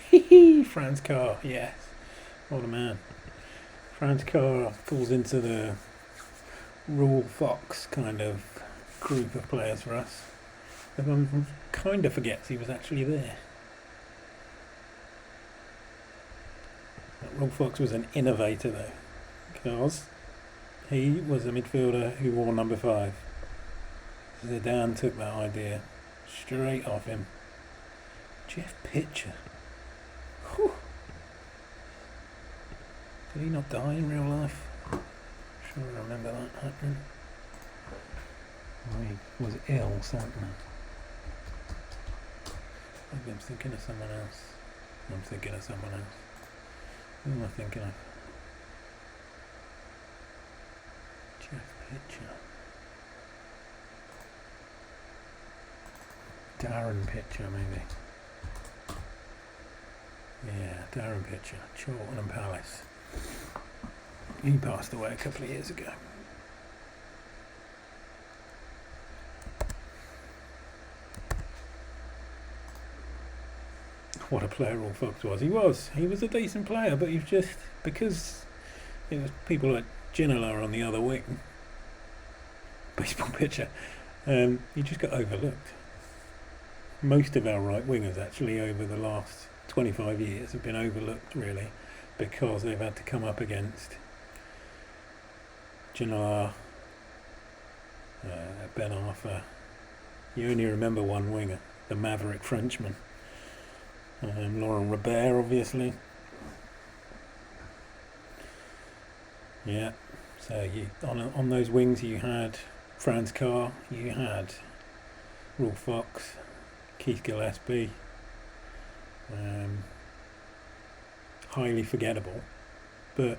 Hee Franz Carr, yes. What a man. Franz Carr falls into the Rule Fox kind of group of players for us. Everyone kind of forgets he was actually there. Rule Fox was an innovator though, because he was a midfielder who wore number 5. Zidane took that idea straight off him. Jeff Pitcher. Whew. Did he not die in real life? Sure, I remember that happening. I was ill, certainly. Maybe I'm thinking of someone else. I'm thinking of someone else. Who am I thinking of? Jeff Pitcher. Darren Pitcher, maybe. Yeah, Darren Pitcher, Charlton and Palace. He passed away a couple of years ago. What a player Rolf Fox was. He was a decent player, but he's just, because it was people like Ginola on the other wing, baseball pitcher, he just got overlooked. Most of our right wingers actually over the last 25 years have been overlooked, really, because they've had to come up against Ginola, Ben Arthur. You only remember one winger, the maverick Frenchman. Laurent Robert, obviously. Yeah, so on those wings you had Franz Carr, you had Rolf Fox, Keith Gillespie. Highly forgettable, but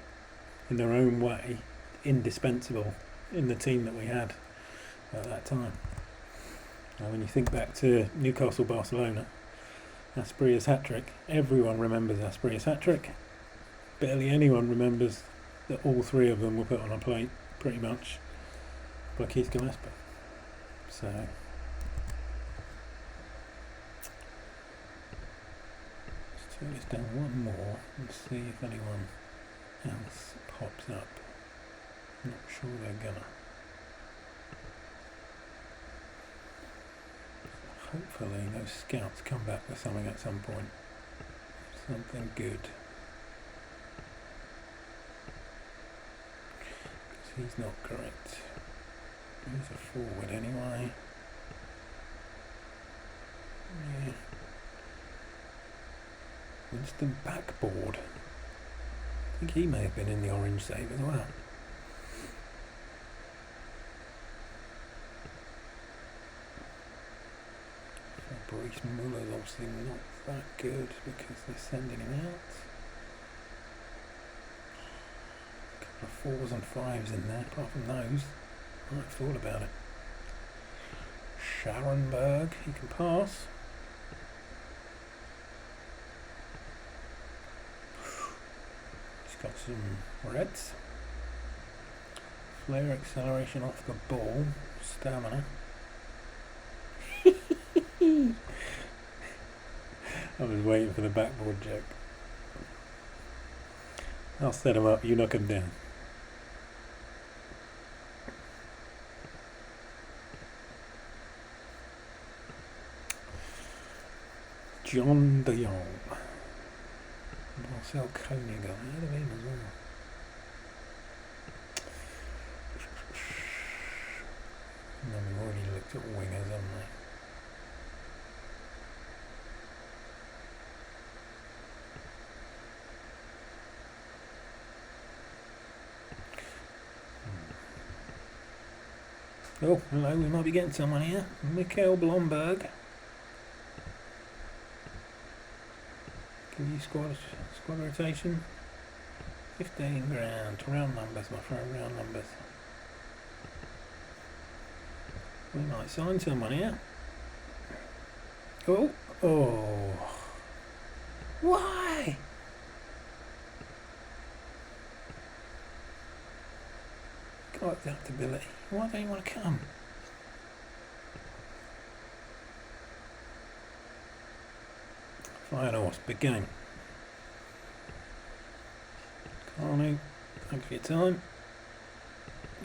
in their own way indispensable in the team that we had at that time. Now, when you think back to Newcastle Barcelona, Aspria's hat-trick, everyone remembers Aspria's hat-trick. Barely anyone remembers that all three of them were put on a plate, pretty much, by Keith Gillespie. So let's turn this down one more and see if anyone else pops up. Not sure they're gonna. Hopefully those scouts come back with something at some point. Something good. Because he's not correct. He's a forward anyway. Yeah. Winston Backboard. I think he may have been in the orange save as well. Fabrice Muller's obviously not that good because they're sending him out. A couple of 4s and 5s in there, apart from those. I might have thought about it. Scharenberg, he can pass. He's got some reds. Flair acceleration off the ball. Stamina. I was waiting for the backboard joke. I'll set him up, you knock him down. John de Jong. Marcel Koenig got ahead of him as well. And then we've already looked at wingers, haven't we? Oh, hello, we might be getting someone here. Mikhail Blomberg. Give you squad rotation. 15 grand. Round numbers, my friend, round numbers. We might sign someone here. Oh, oh. Why? Got adaptability. Why don't you want to come? Fire horse, big game. Carney, thanks for your time.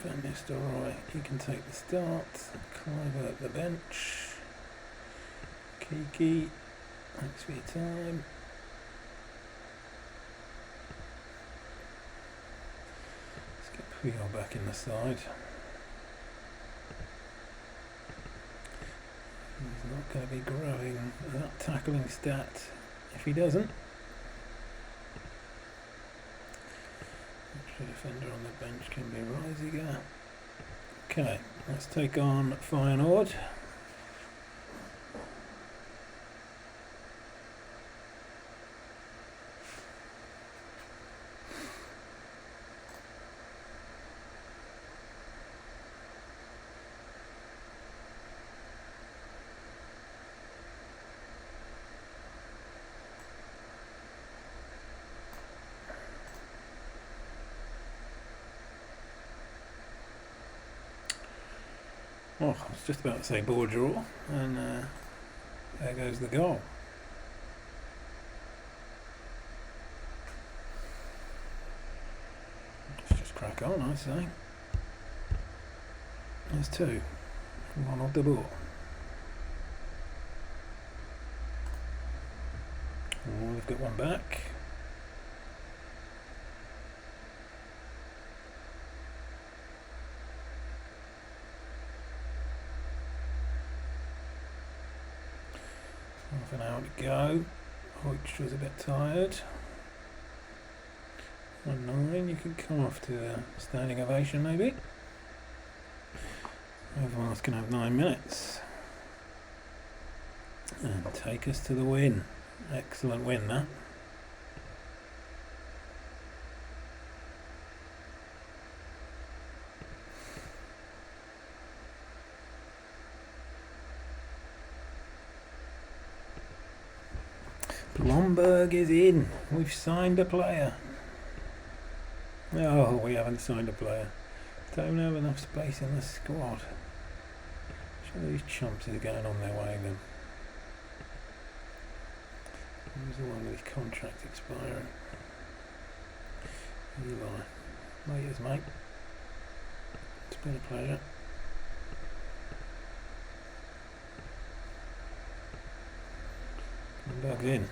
Van Nistelrooy, you can take the start. Clive at the bench. Kiki, thanks for your time. Let's get Puyol back in the side. He's not going to be growing that tackling stat if he doesn't. Extra defender on the bench can be Reisiger. Okay, let's take on Feyenoord. Oh, I was just about to say ball draw, and there goes the goal. Let's just crack on, I say. There's two. One off the ball. Oh, they've got one back. Half an hour to go. Hoekstra's a bit tired. 1-9, you can come off to a standing ovation maybe. Everyone's going to have 9 minutes. And take us to the win. Excellent win, that. Blomberg is in. We've signed a player. Oh, we haven't signed a player. Don't have enough space in the squad. Sure, these chumps are going on their way then. Who's the one with his contract expiring? Eli. Laters, mate. It's been a pleasure. Blomberg's in.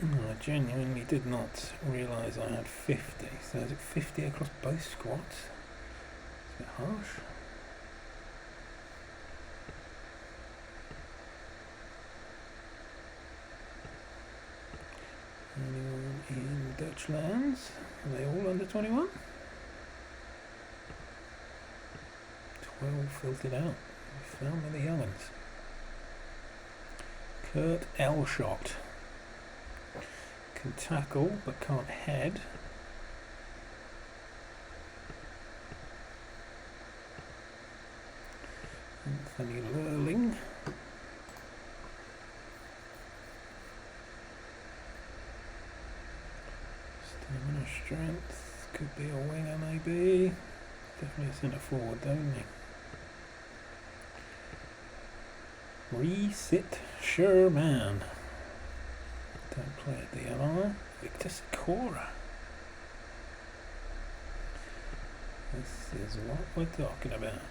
I genuinely did not realise I had 50. So is it 50 across both squads? It's a bit harsh. Anyone in Dutch lands? Are they all under 21? 12 filtered out. We found me the young ones. Kurt Elshot. Can tackle but can't head. Anthony Lurling. Stamina, strength, could be a winger maybe. Definitely a centre forward, don't he? Resit Sherman. Don't play at DLR. Victor Sikora. This is what we're talking about.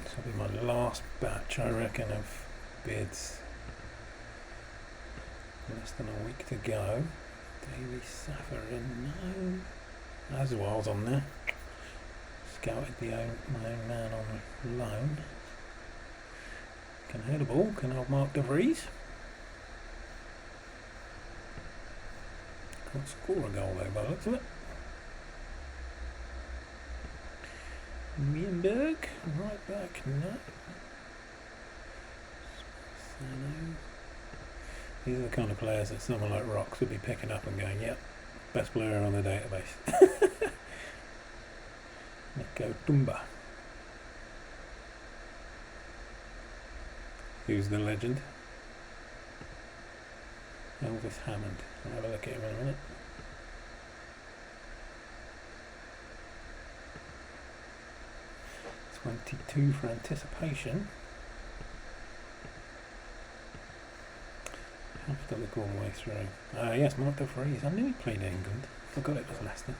This will be my last batch, I reckon, of bids. Less than a week to go. Davy Safarin, no. Aswell's on there. Scouted my own man on loan. Can head a ball, can help Mark De Vries. Can't score a goal though by the looks of it. Mienberg, right back, no. These are the kind of players that someone like Rox would be picking up and going, yep, best player on the database. Nico Tumba. Who's the legend? Elvis Hammond. I'll have a look at him in a minute. $22 for anticipation. Have to look all the way through. Yes, Mark De Vries. I knew he played in England. Forgot it was Leicester.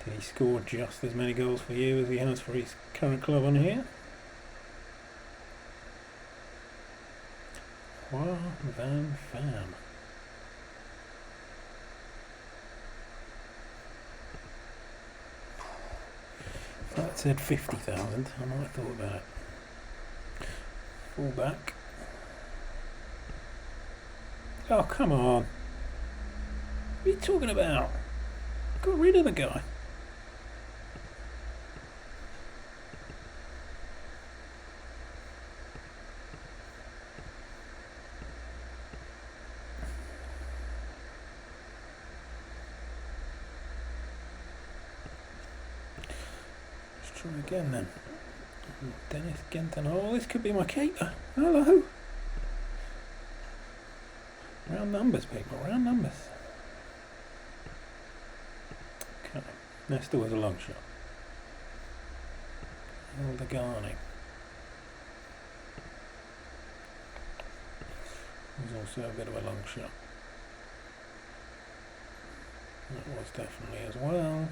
Did he score just as many goals for you as he has for his current club on here? Juan Van Pham. If that said 50,000, I might have thought about it. Full back. Oh, come on. What are you talking about? Got rid of the guy. Let's try again then. Dennis Genton. Oh, this could be my keeper. Hello. Round numbers, people. Round numbers. Okay. Nesta was a long shot. Aldeghani was also a bit of a long shot. That was definitely as well.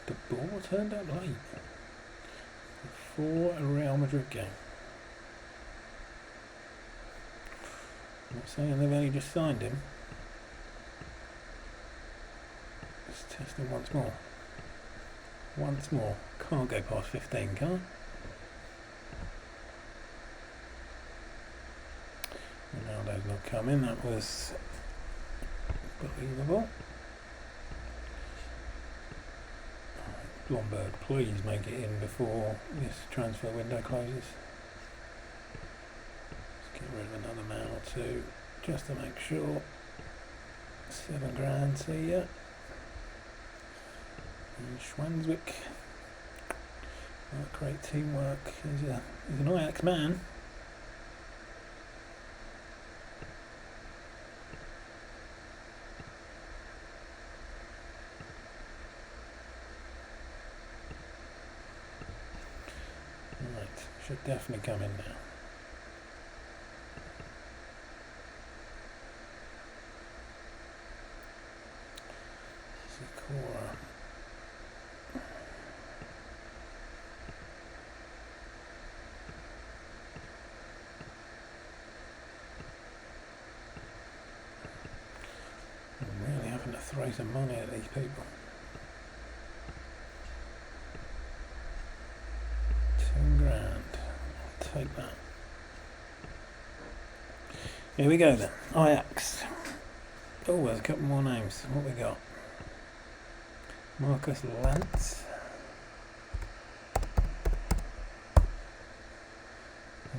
The ball turned up late for a Real Madrid game. I'm not saying they've only just signed him. Let's test him once more. Once more. Can't go past 15, can I? Ronaldo's not coming. That was believable. Blomberg, please make it in before this transfer window closes. Let's get rid of another man or two just to make sure. £7 see ya. And Schwanswick. Great teamwork. He's an Ajax man. Right, should definitely come in now. Sikora. I'm really having to throw some money at these people. £10. I'll take that. Here we go then. Ajax. Oh, there's a couple more names. What we got? Marcus Lantz.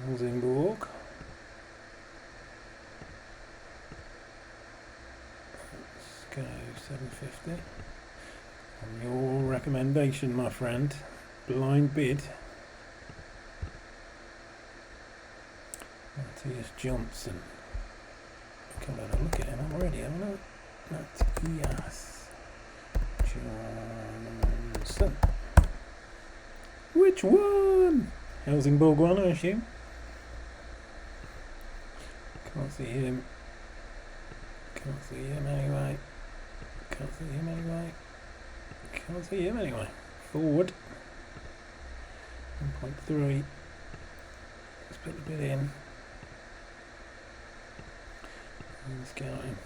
Helsingborg. Let's go 750. On your recommendation, my friend. Blind bid. Matthias Johnson. Come on, look at him already, haven't I? Matthias Johnson. Which one? Helsingborg one, I assume. Can't see him. Can't see him anyway. Can't see him anyway. Can't see him anyway. Forward. 1.3. Let's put the bid in. And scout him.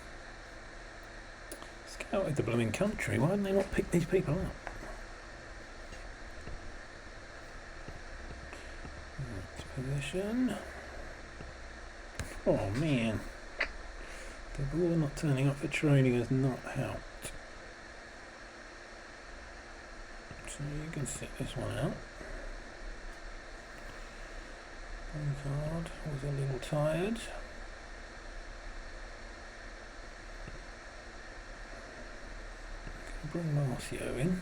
Scouted the blooming country. Why didn't they not pick these people up? Position. Oh man. The ball not turning up for training has not helped. So you can sit this one out. Bozard was a little tired. Bring Marcio in.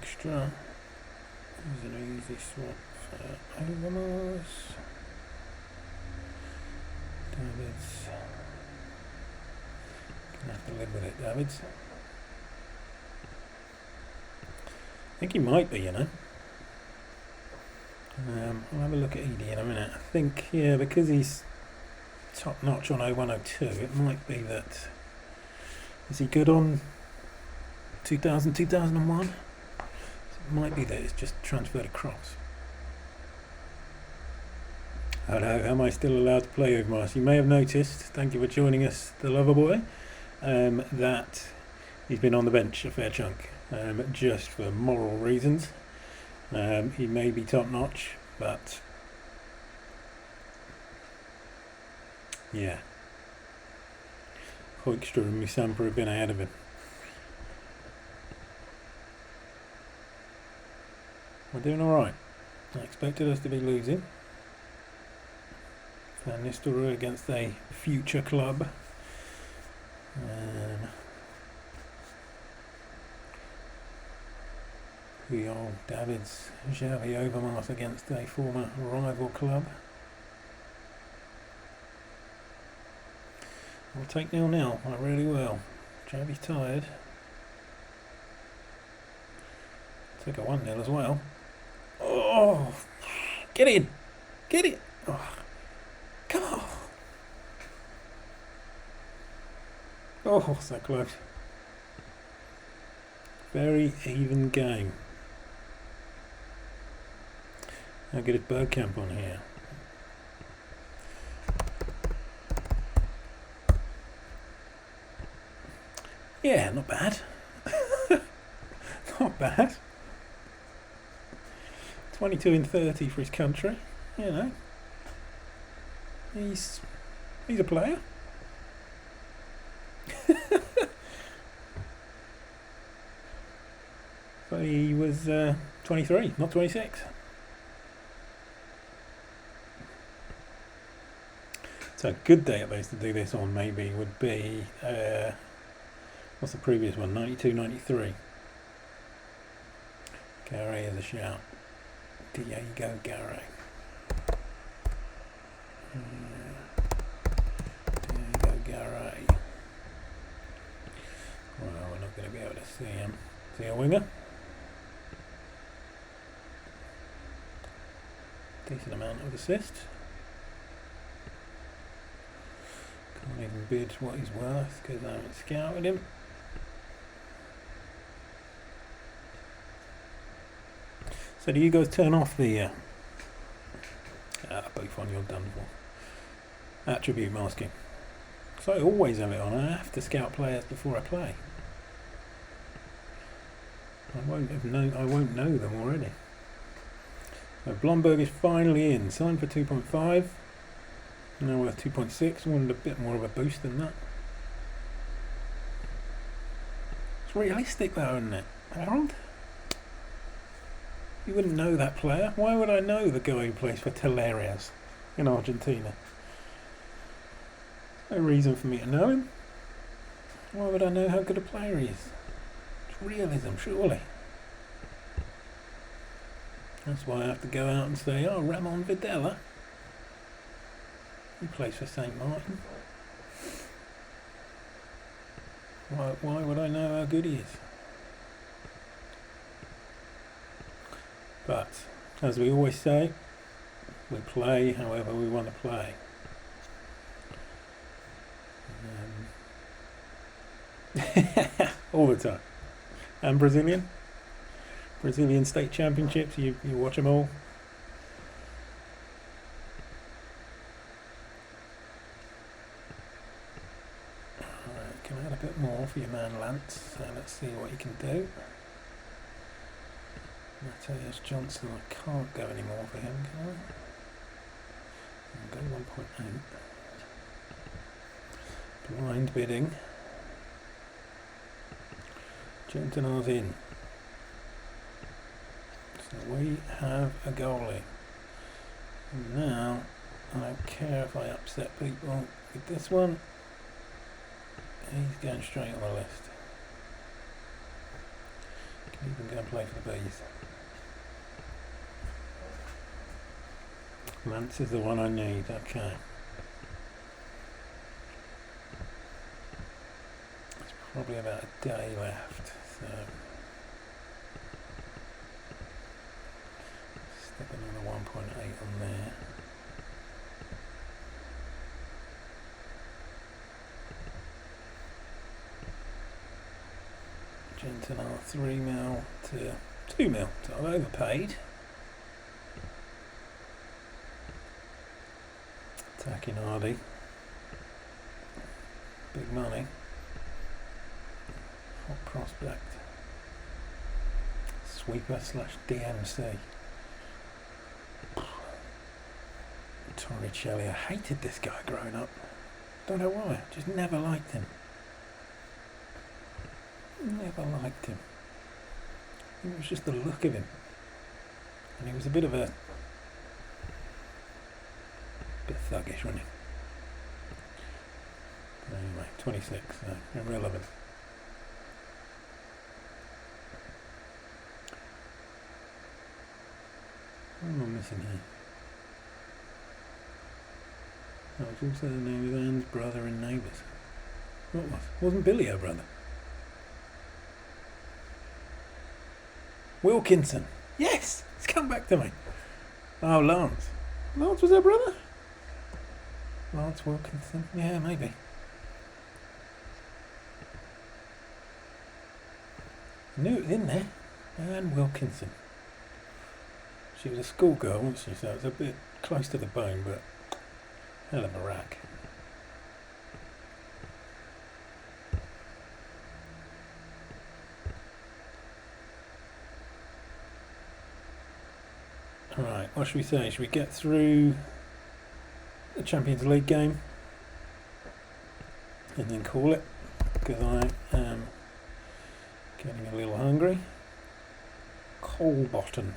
Extra. Here's an easy swap for Overmars. Davids. Gonna have to live with it, Davids. I think he might be, you know. I'll have a look at Edie in a minute. I think, yeah, because he's top notch on 0102, it might be that. Is he good on 2000, 2001? It might be that it's just transferred across. Hello, am I still allowed to play with Mars? You may have noticed, thank you for joining us, the lover boy, that he's been on the bench a fair chunk, just for moral reasons. He may be top notch, but yeah. Hoekstra and Musampa have been ahead of him. We're doing alright. I expected us to be losing. Van Nistelrooy against a future club. Puyol, Davids, Xavi Overmars against a former rival club. I'll take 0-0, I really will. Xavi's tired. Took a 1-0 as well. Oh, get in! Get in! Oh, come on! Oh, so close. Very even game. How good is Bergkamp on here? Yeah, not bad. Not bad. 22 in 30 for his country. You know, he's a player. So he was 23, not 26. So a good database to do this on maybe would be, what's the previous one? 92, 93. Gary is a shout. Diego Gary. Diego Gary. Well, we're not going to be able to see him. See a winger? Decent amount of assists. Can't even bid what he's worth because I haven't scouted him. So do you guys turn off the both on, you're done for. Attribute masking. So I always have it on. I have to scout players before I play. I won't know them already. So Blomberg is finally in. Signed for 2.5. Now worth 2.6. Wanted a bit more of a boost than that. It's realistic though, isn't it, Harold? You wouldn't know that player. Why would I know the guy who plays for Talleres in Argentina? No reason for me to know him. Why would I know how good a player he is? It's realism, surely. That's why I have to go out and say, oh, Ramon Videla. He plays for St. Martin. Why would I know how good he is? But, as we always say, we play however we want to play. All the time. And Brazilian state championships, you watch them all. Alright, can I add a bit more for your man Lance? So let's see what he can do. Matthias Johnson, I can't go any more for him, can I? I'll go 1.8. Blind bidding. Gentinar's in. So we have a goalie. And now, I don't care if I upset people with this one. He's going straight on the list. Can even go and play for the Bees. Lance is the one I need, okay. There's probably about a day left, so stick another 1.8 on there. Gentinar 3 mil to 2 mil, so I've overpaid. Attacking Hardy. Big money. Hot prospect. Sweeper / DMC. Torricelli. I hated this guy growing up. Don't know why. Just never liked him. Never liked him. It was just the look of him. And he was a bit thuggish, wasn't he? Anyway, 26, so irrelevant. What am I missing here? That was also the name of Anne's brother and neighbours. What was? Wasn't Billy her brother? Wilkinson. Yes! It's come back to me. Oh, Lance. Lance was her brother? Lance Wilkinson? Yeah, maybe. I knew it was in there. Anne Wilkinson. She was a schoolgirl, wasn't she? So it was a bit close to the bone, but hell of a rack. Right, what should we say? Should we get through the Champions League game and then call it? Because I am getting a little hungry. Colbottom.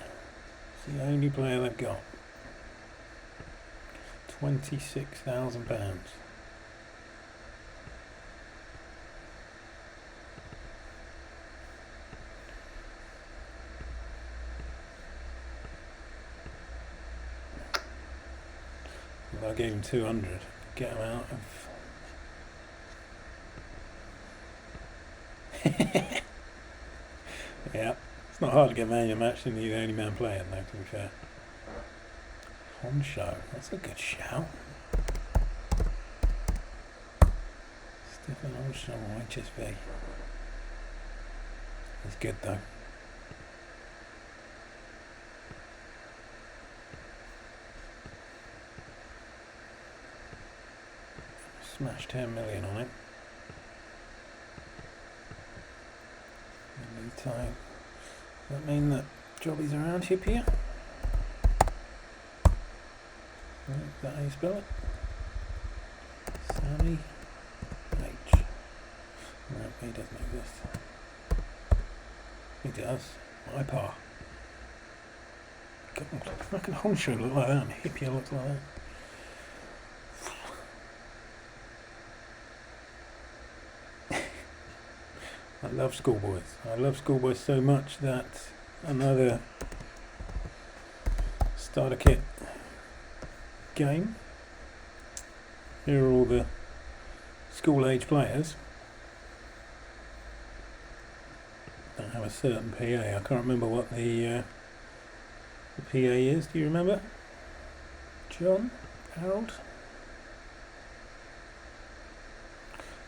It's the only player they've got. £26,000. If I gave him 200, get him out of. Yeah, it's not hard to get man of the match and you're the only man playing, though, to be fair. Honsho, that's a good shout. Stephen Honsho, HSV. He's good, though. Smash 10 million on it. Time. Does that mean that Jobby's around hip here? Is that how you spell it? Sammy H. No, he doesn't exist. He does. My pa. God, how can Honsho look like that and Hippier looks like that? I love schoolboys. I love schoolboys so much that another starter kit game. Here are all the school age players that have a certain PA. I can't remember what the PA is. Do you remember? John? Harold?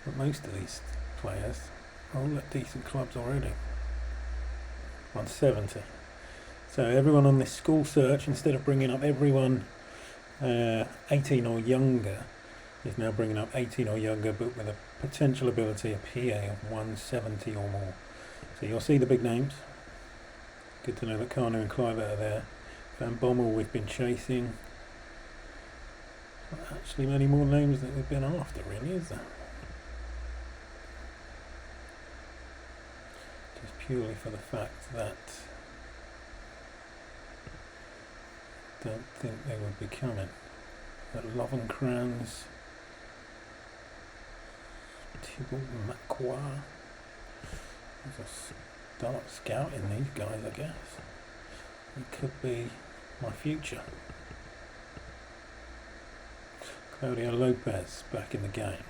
But most of these players all at decent clubs already. 170. So everyone on this school search, instead of bringing up everyone 18 or younger, is now bringing up 18 or younger, but with a potential ability, a PA of 170 or more. So you'll see the big names. Good to know that Kanu and Kluivert are there. Van Bommel we've been chasing. Not actually many more names that we've been after, really, is there? Purely for the fact that I don't think they would be coming. But Lovenkrands, Thibault Macquart. There's a start scouting these guys, I guess. It could be my future. Claudio Lopez back in the game.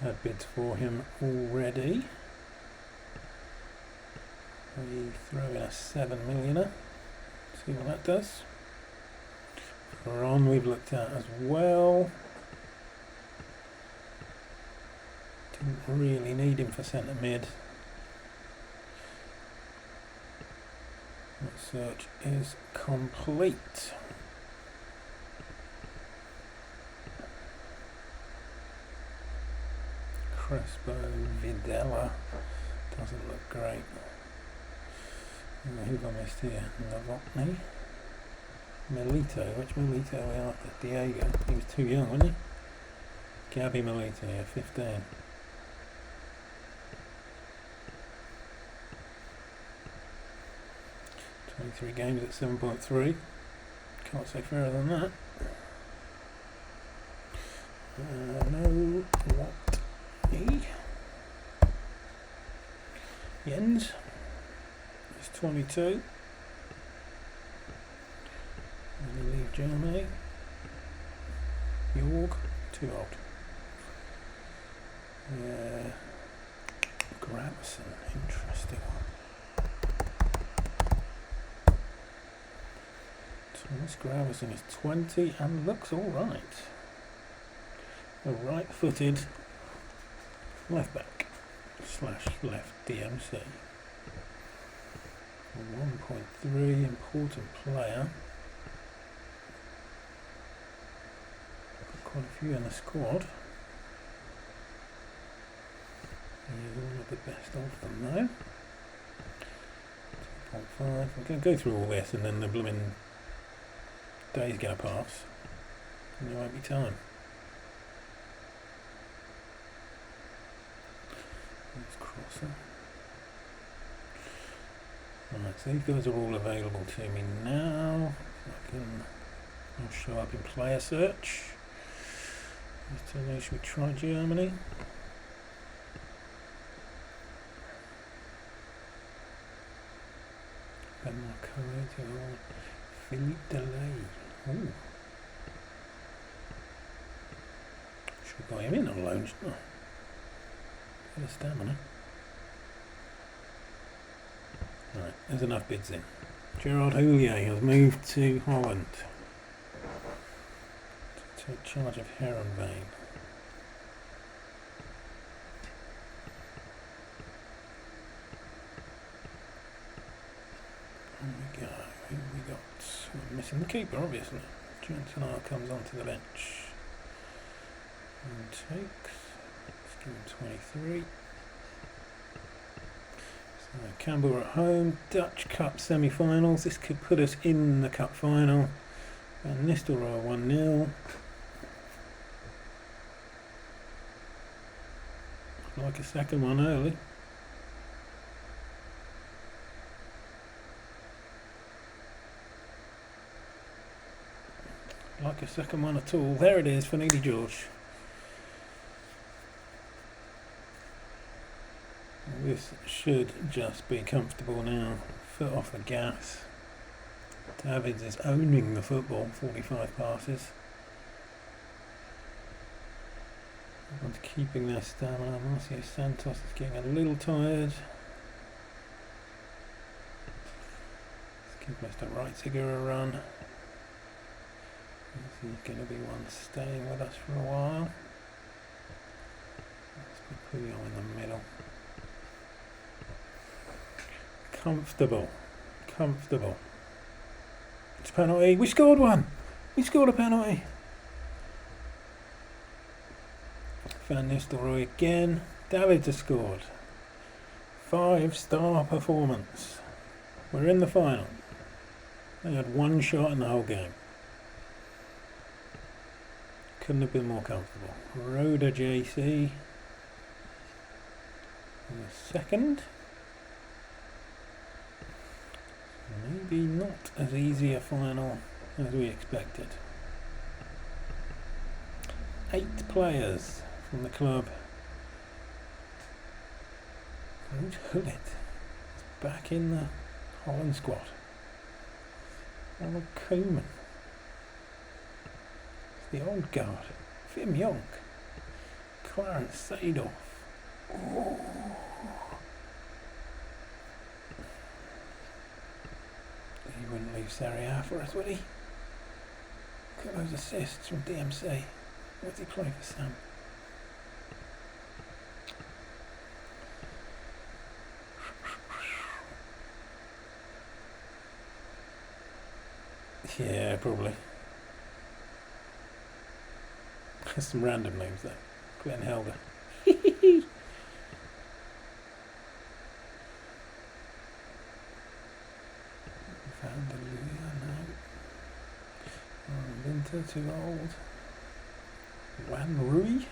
Had bids for him already. We throw in a 7 millioner. See what that does. Ron we've looked at as well. Didn't really need him for centre mid. That search is complete. Crespo, Videla doesn't look great. Who have I missed here? Novotny. Melito. Which Melito are we after? Diego. He was too young, wasn't he? Gabby Melito, yeah, 15. 23 games at 7.3. Can't say fairer than that. No, what? Jens is 22. And we leave Germany. Jorg, too old. Gravison, interesting one. Thomas Gravison is 20 and looks alright. A right-footed left back / left DMC. A 1.3 important player. Got quite a few in the squad. He's all of the best of them though. 2.5. We're going to go through all this and then the blooming day's going to pass. And there won't be time. Let's cross them. Right, so these guys are all available to me now. I'll show up in player search. Should we try Germany? Philippe Delay. Ooh. Should have got him in on loan, shouldn't I? Bit of stamina. Right, there's enough bids in. Gerard Houllier has moved to Holland to take charge of Heronveen. There we go. Who have we got? We're missing the keeper, obviously. Jansenar comes onto the bench and takes. Let's give him 23. So Campbell at home. Dutch Cup semi-finals. This could put us in the cup final. And Nistelrooy 1-0. Like a second one early. Like a second one at all. There it is for Needy George. This should just be comfortable now. Foot off the gas. Davids is owning the football. 45 passes. Everyone's keeping their stamina. Marcio Santos is getting a little tired. Let's give Mr. Reitziger a run. He's going to be one staying with us for a while. Let's put Puyol in the middle. Comfortable. Comfortable. It's a penalty. We scored one. We scored a penalty. Van Nistelrooy again. Davids has scored. 5-star performance. We're in the final. They had one shot in the whole game. Couldn't have been more comfortable. Roda JC in the second. Maybe not as easy a final as we expected. 8 players from the club. Ruud Gullit is back in the Holland squad. Ronald Koeman. The old guard, Wim Jonk, Clarence Seedorf. Oh. He wouldn't leave Serie A for us, would he? Look at those assists from DMC. What's he play for Sam? Yeah, probably. Some random names though. Glenn Helder. Vanderloo, no. Winter, too old. Wan Rui?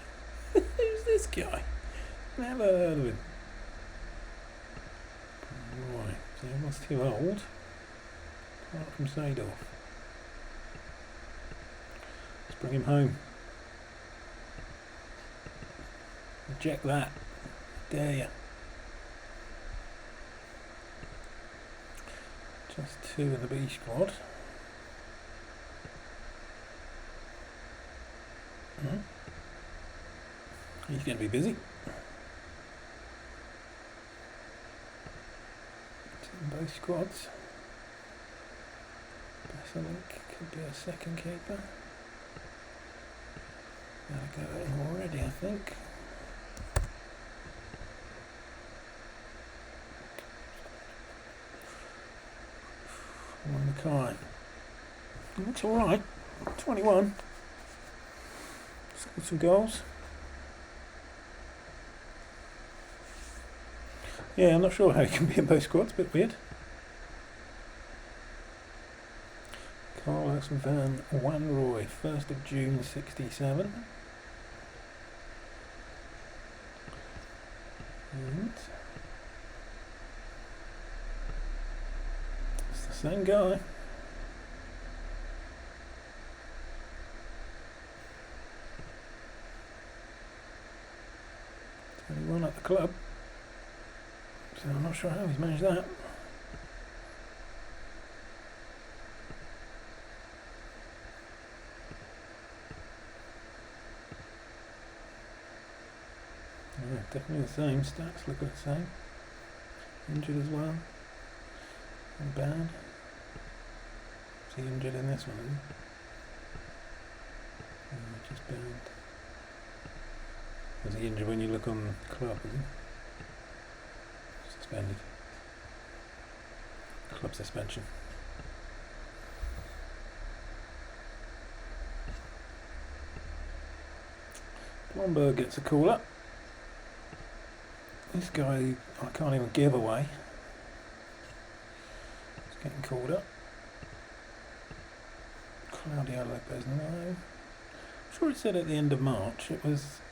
Who's this guy? Never heard of him. Right, so everyone's too old. apart from Seedorf. Let's bring him home. Reject that. Dare you. Just 2 in the B squad. He's going to be busy. 2 in both squads. Besselink could be a second keeper. Gotta go in already, I think. One Mackay. Looks alright. 21. Scored some goals. Yeah, I'm not sure how he can be in both squads, a bit weird. Carlos Van Wanrooy, 1st of June 67. And it's the same guy. One at the club, so I'm not sure how he's managed that. Yeah, definitely the same. Stats look the same. Injured as well. And bad. Is he injured in this one, isn't he? No, just banned. Was he injured when you look on the club, is he? Suspended. Club suspension. Blomberg gets a call up. This guy I can't even give away. He's getting called up. Claudio Lopez, no. I'm sure it said at the end of March. It was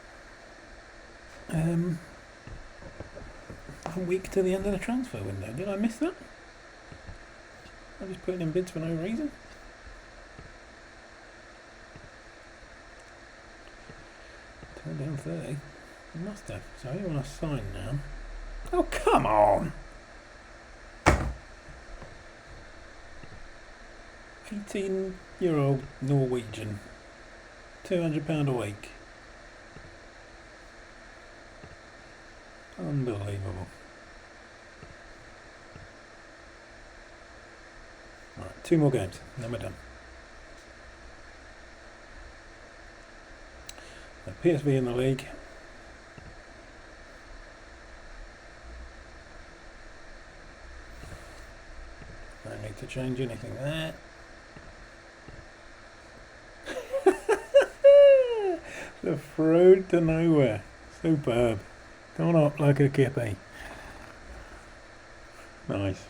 a week to the end of the transfer window. Did I miss that? I'm just putting in bids for no reason. Turned down 30. I must have. So you want to sign now? Oh, come on! 18-year-old Norwegian. £200 a week. Unbelievable. Right, 2 more games, and then we're done. Now, PSV in the league. Don't need to change anything there. The road to nowhere. Superb. Gone up like a kippy. Nice.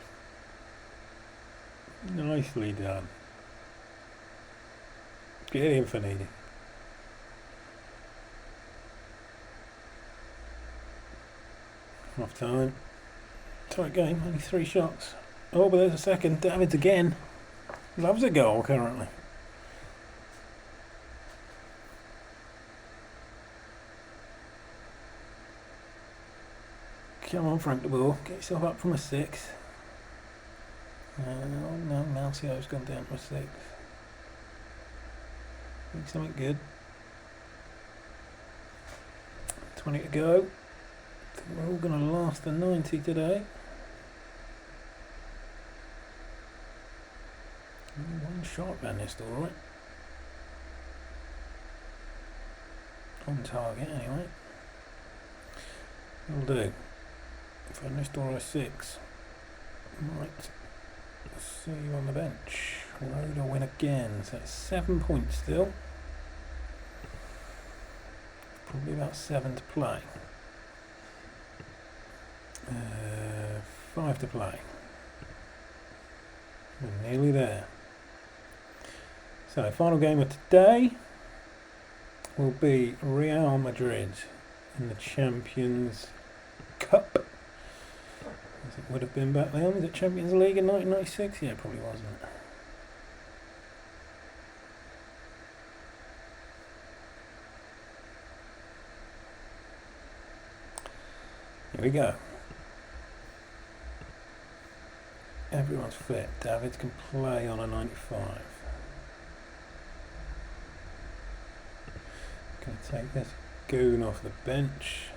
Nicely done. Get in for needing. Half time. Tight game, only 3 shots. Oh, but there's a second. Davids again. Loves a goal currently. Come on, Frank de Boer. Get yourself up from a 6. No, Malcio's gone down to a 6. Make something good. 20 to go. I think we're all going to last the 90 today. One shot Van Nistelrooy. On target anyway. Will do. Van Nistelrooy 6. Right. See you on the bench. Roda win again. So it's 7 points still. Probably about 7 to play. 5 to play. We're nearly there. So final game of today will be Real Madrid in the Champions Cup, as it would have been back then. Was it Champions League in 1996? Yeah, it probably wasn't. we go. Everyone's fit. Davids can play on a 95. Going to take this goon off the bench.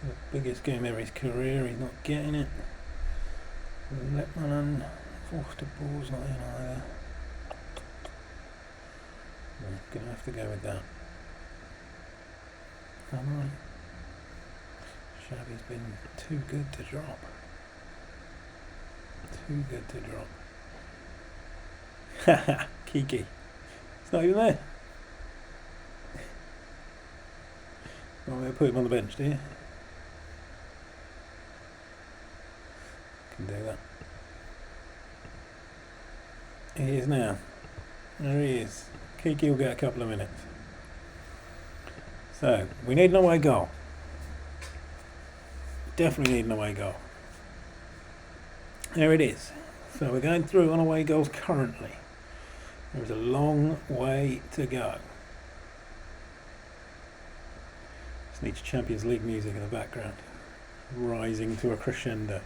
The biggest game of his career, he's not getting it. Lepman, Foster Ball's not in either. I'm going to have to go with that. Am I? Xavi's been too good to drop. Too good to drop. Haha, Kiki. It's not even there. I'm going to put him on the bench, do you? Can do that. He is now. There he is. Kiki will get a couple of minutes. So, we need an away goal. Definitely need an away goal. There it is. So we're going through on away goals currently. There's a long way to go. Just needs Champions League music in the background. Rising to a crescendo.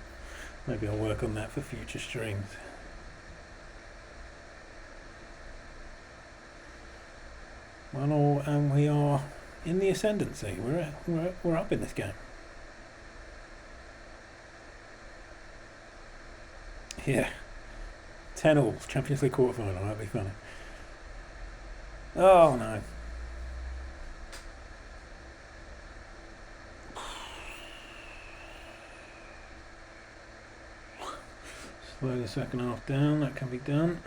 Maybe I'll work on that for future streams. Well, and we are in the ascendancy. We're up in this game. Yeah. 10-all, Champions League quarterfinal, that'd be funny. Oh no. Slow the second half down, that can be done.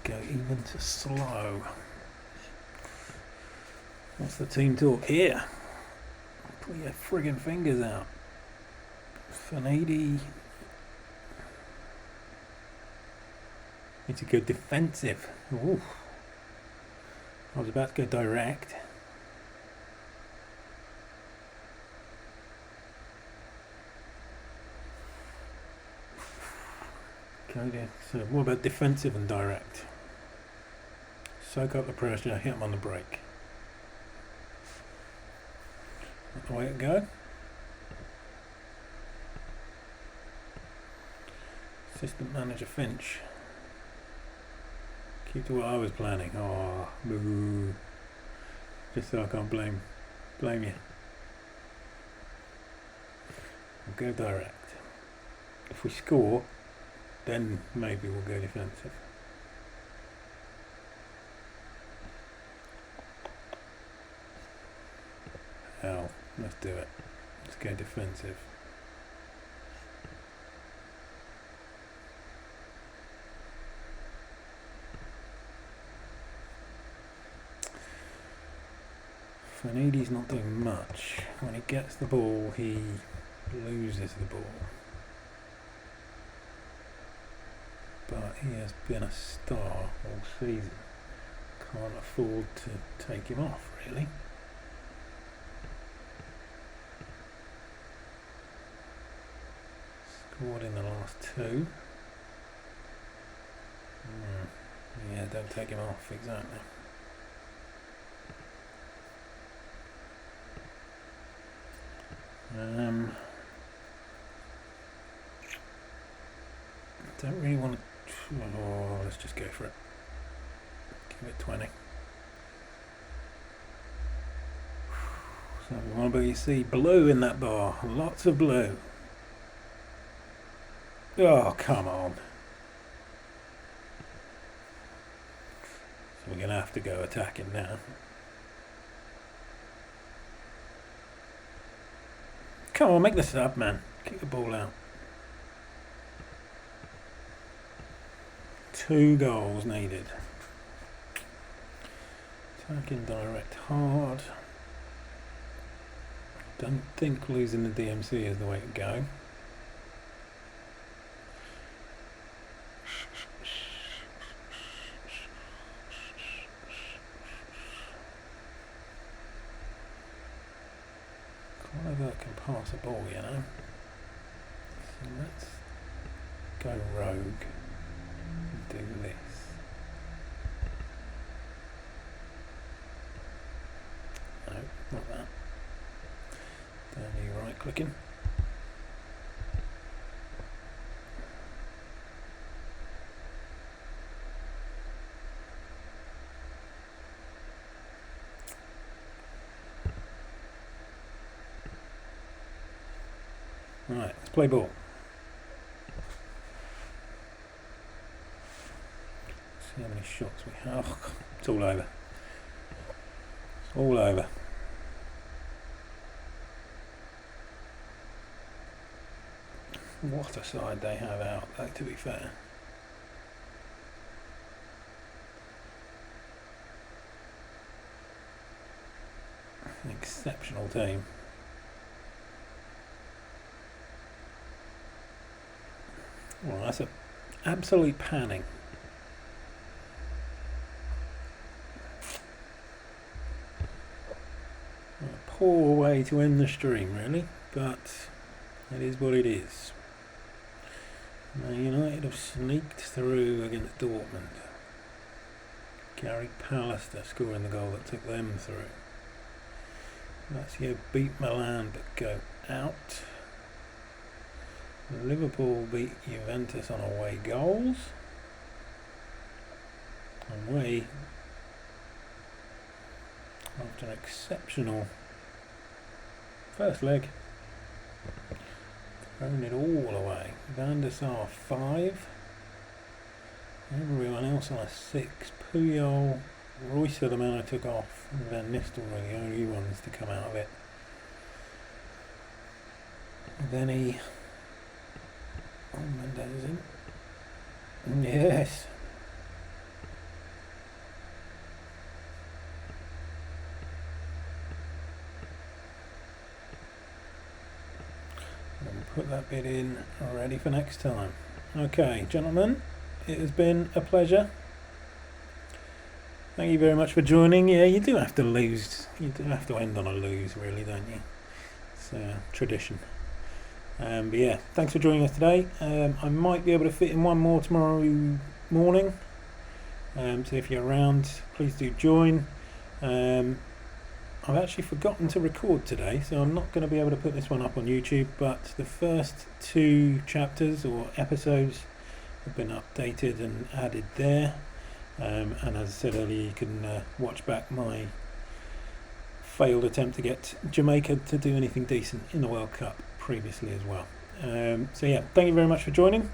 Could go even to slow. What's the team talk here? Put your friggin' fingers out. Fanidi. It's a good defensive. Ooh. I was about to go direct. Okay, so what about defensive and direct? Soak up the pressure, hit them on the break. That's the way it go. Assistant manager Finch. Keep to what I was planning. Oh, boo. Just so I can't blame you. We'll go direct. If we score, then maybe we'll go defensive. Hell, let's do it. Let's go defensive. Fanidi's not doing much. When he gets the ball, he loses the ball. But he has been a star all season. Can't afford to take him off, really. Scored in the last two. Yeah, don't take him off, exactly. Don't really want to. Oh, let's just go for it. Give it 20. So we want to be see blue in that bar. Lots of blue. Oh, come on. So we're going to have to go attacking now. Come on, make the sub, man. Kick the ball out. 2 goals needed. Attacking direct hard. Don't think losing the DMC is the way to go. Cliver can pass a ball, you know. So let's go rogue and do this. No, not that. clicking. Right, let's play ball. See how many shots we have. Oh, it's all over. It's all over. What a side they have out, though, to be fair. An exceptional team. Well, that's an absolute panning. A poor way to end the stream, really, but it is what it is. Man United have sneaked through against Dortmund. Gary Pallister scoring the goal that took them through. Lazio beat Milan but go out. Liverpool beat Juventus on away goals. Away after an exceptional first leg. Thrown it all away. Van der Sar 5. Everyone else on a 6. Puyol, Royce the man who took off, and Van Nistelrooy, the only ones to come out of it. Then he... Oh, Mendes in. Yes. And put that bit in ready for next time. Okay, gentlemen, it has been a pleasure. Thank you very much for joining. Yeah, you do have to lose. You do have to end on a lose, really, don't you? It's tradition. But yeah, thanks for joining us today. I might be able to fit in one more tomorrow morning. So if you're around, please do join. I've actually forgotten to record today, so I'm not going to be able to put this one up on YouTube, but the first 2 chapters or episodes have been updated and added there. And as I said earlier, you can watch back my failed attempt to get Jamaica to do anything decent in the World Cup previously as well. So yeah, thank you very much for joining.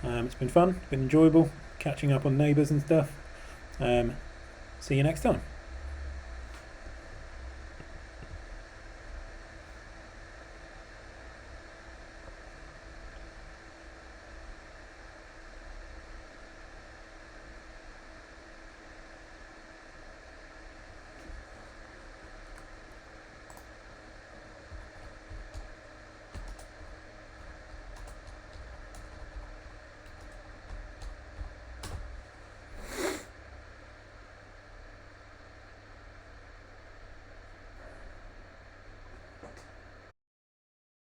It's been fun, it's been enjoyable catching up on neighbours and stuff. See you next time.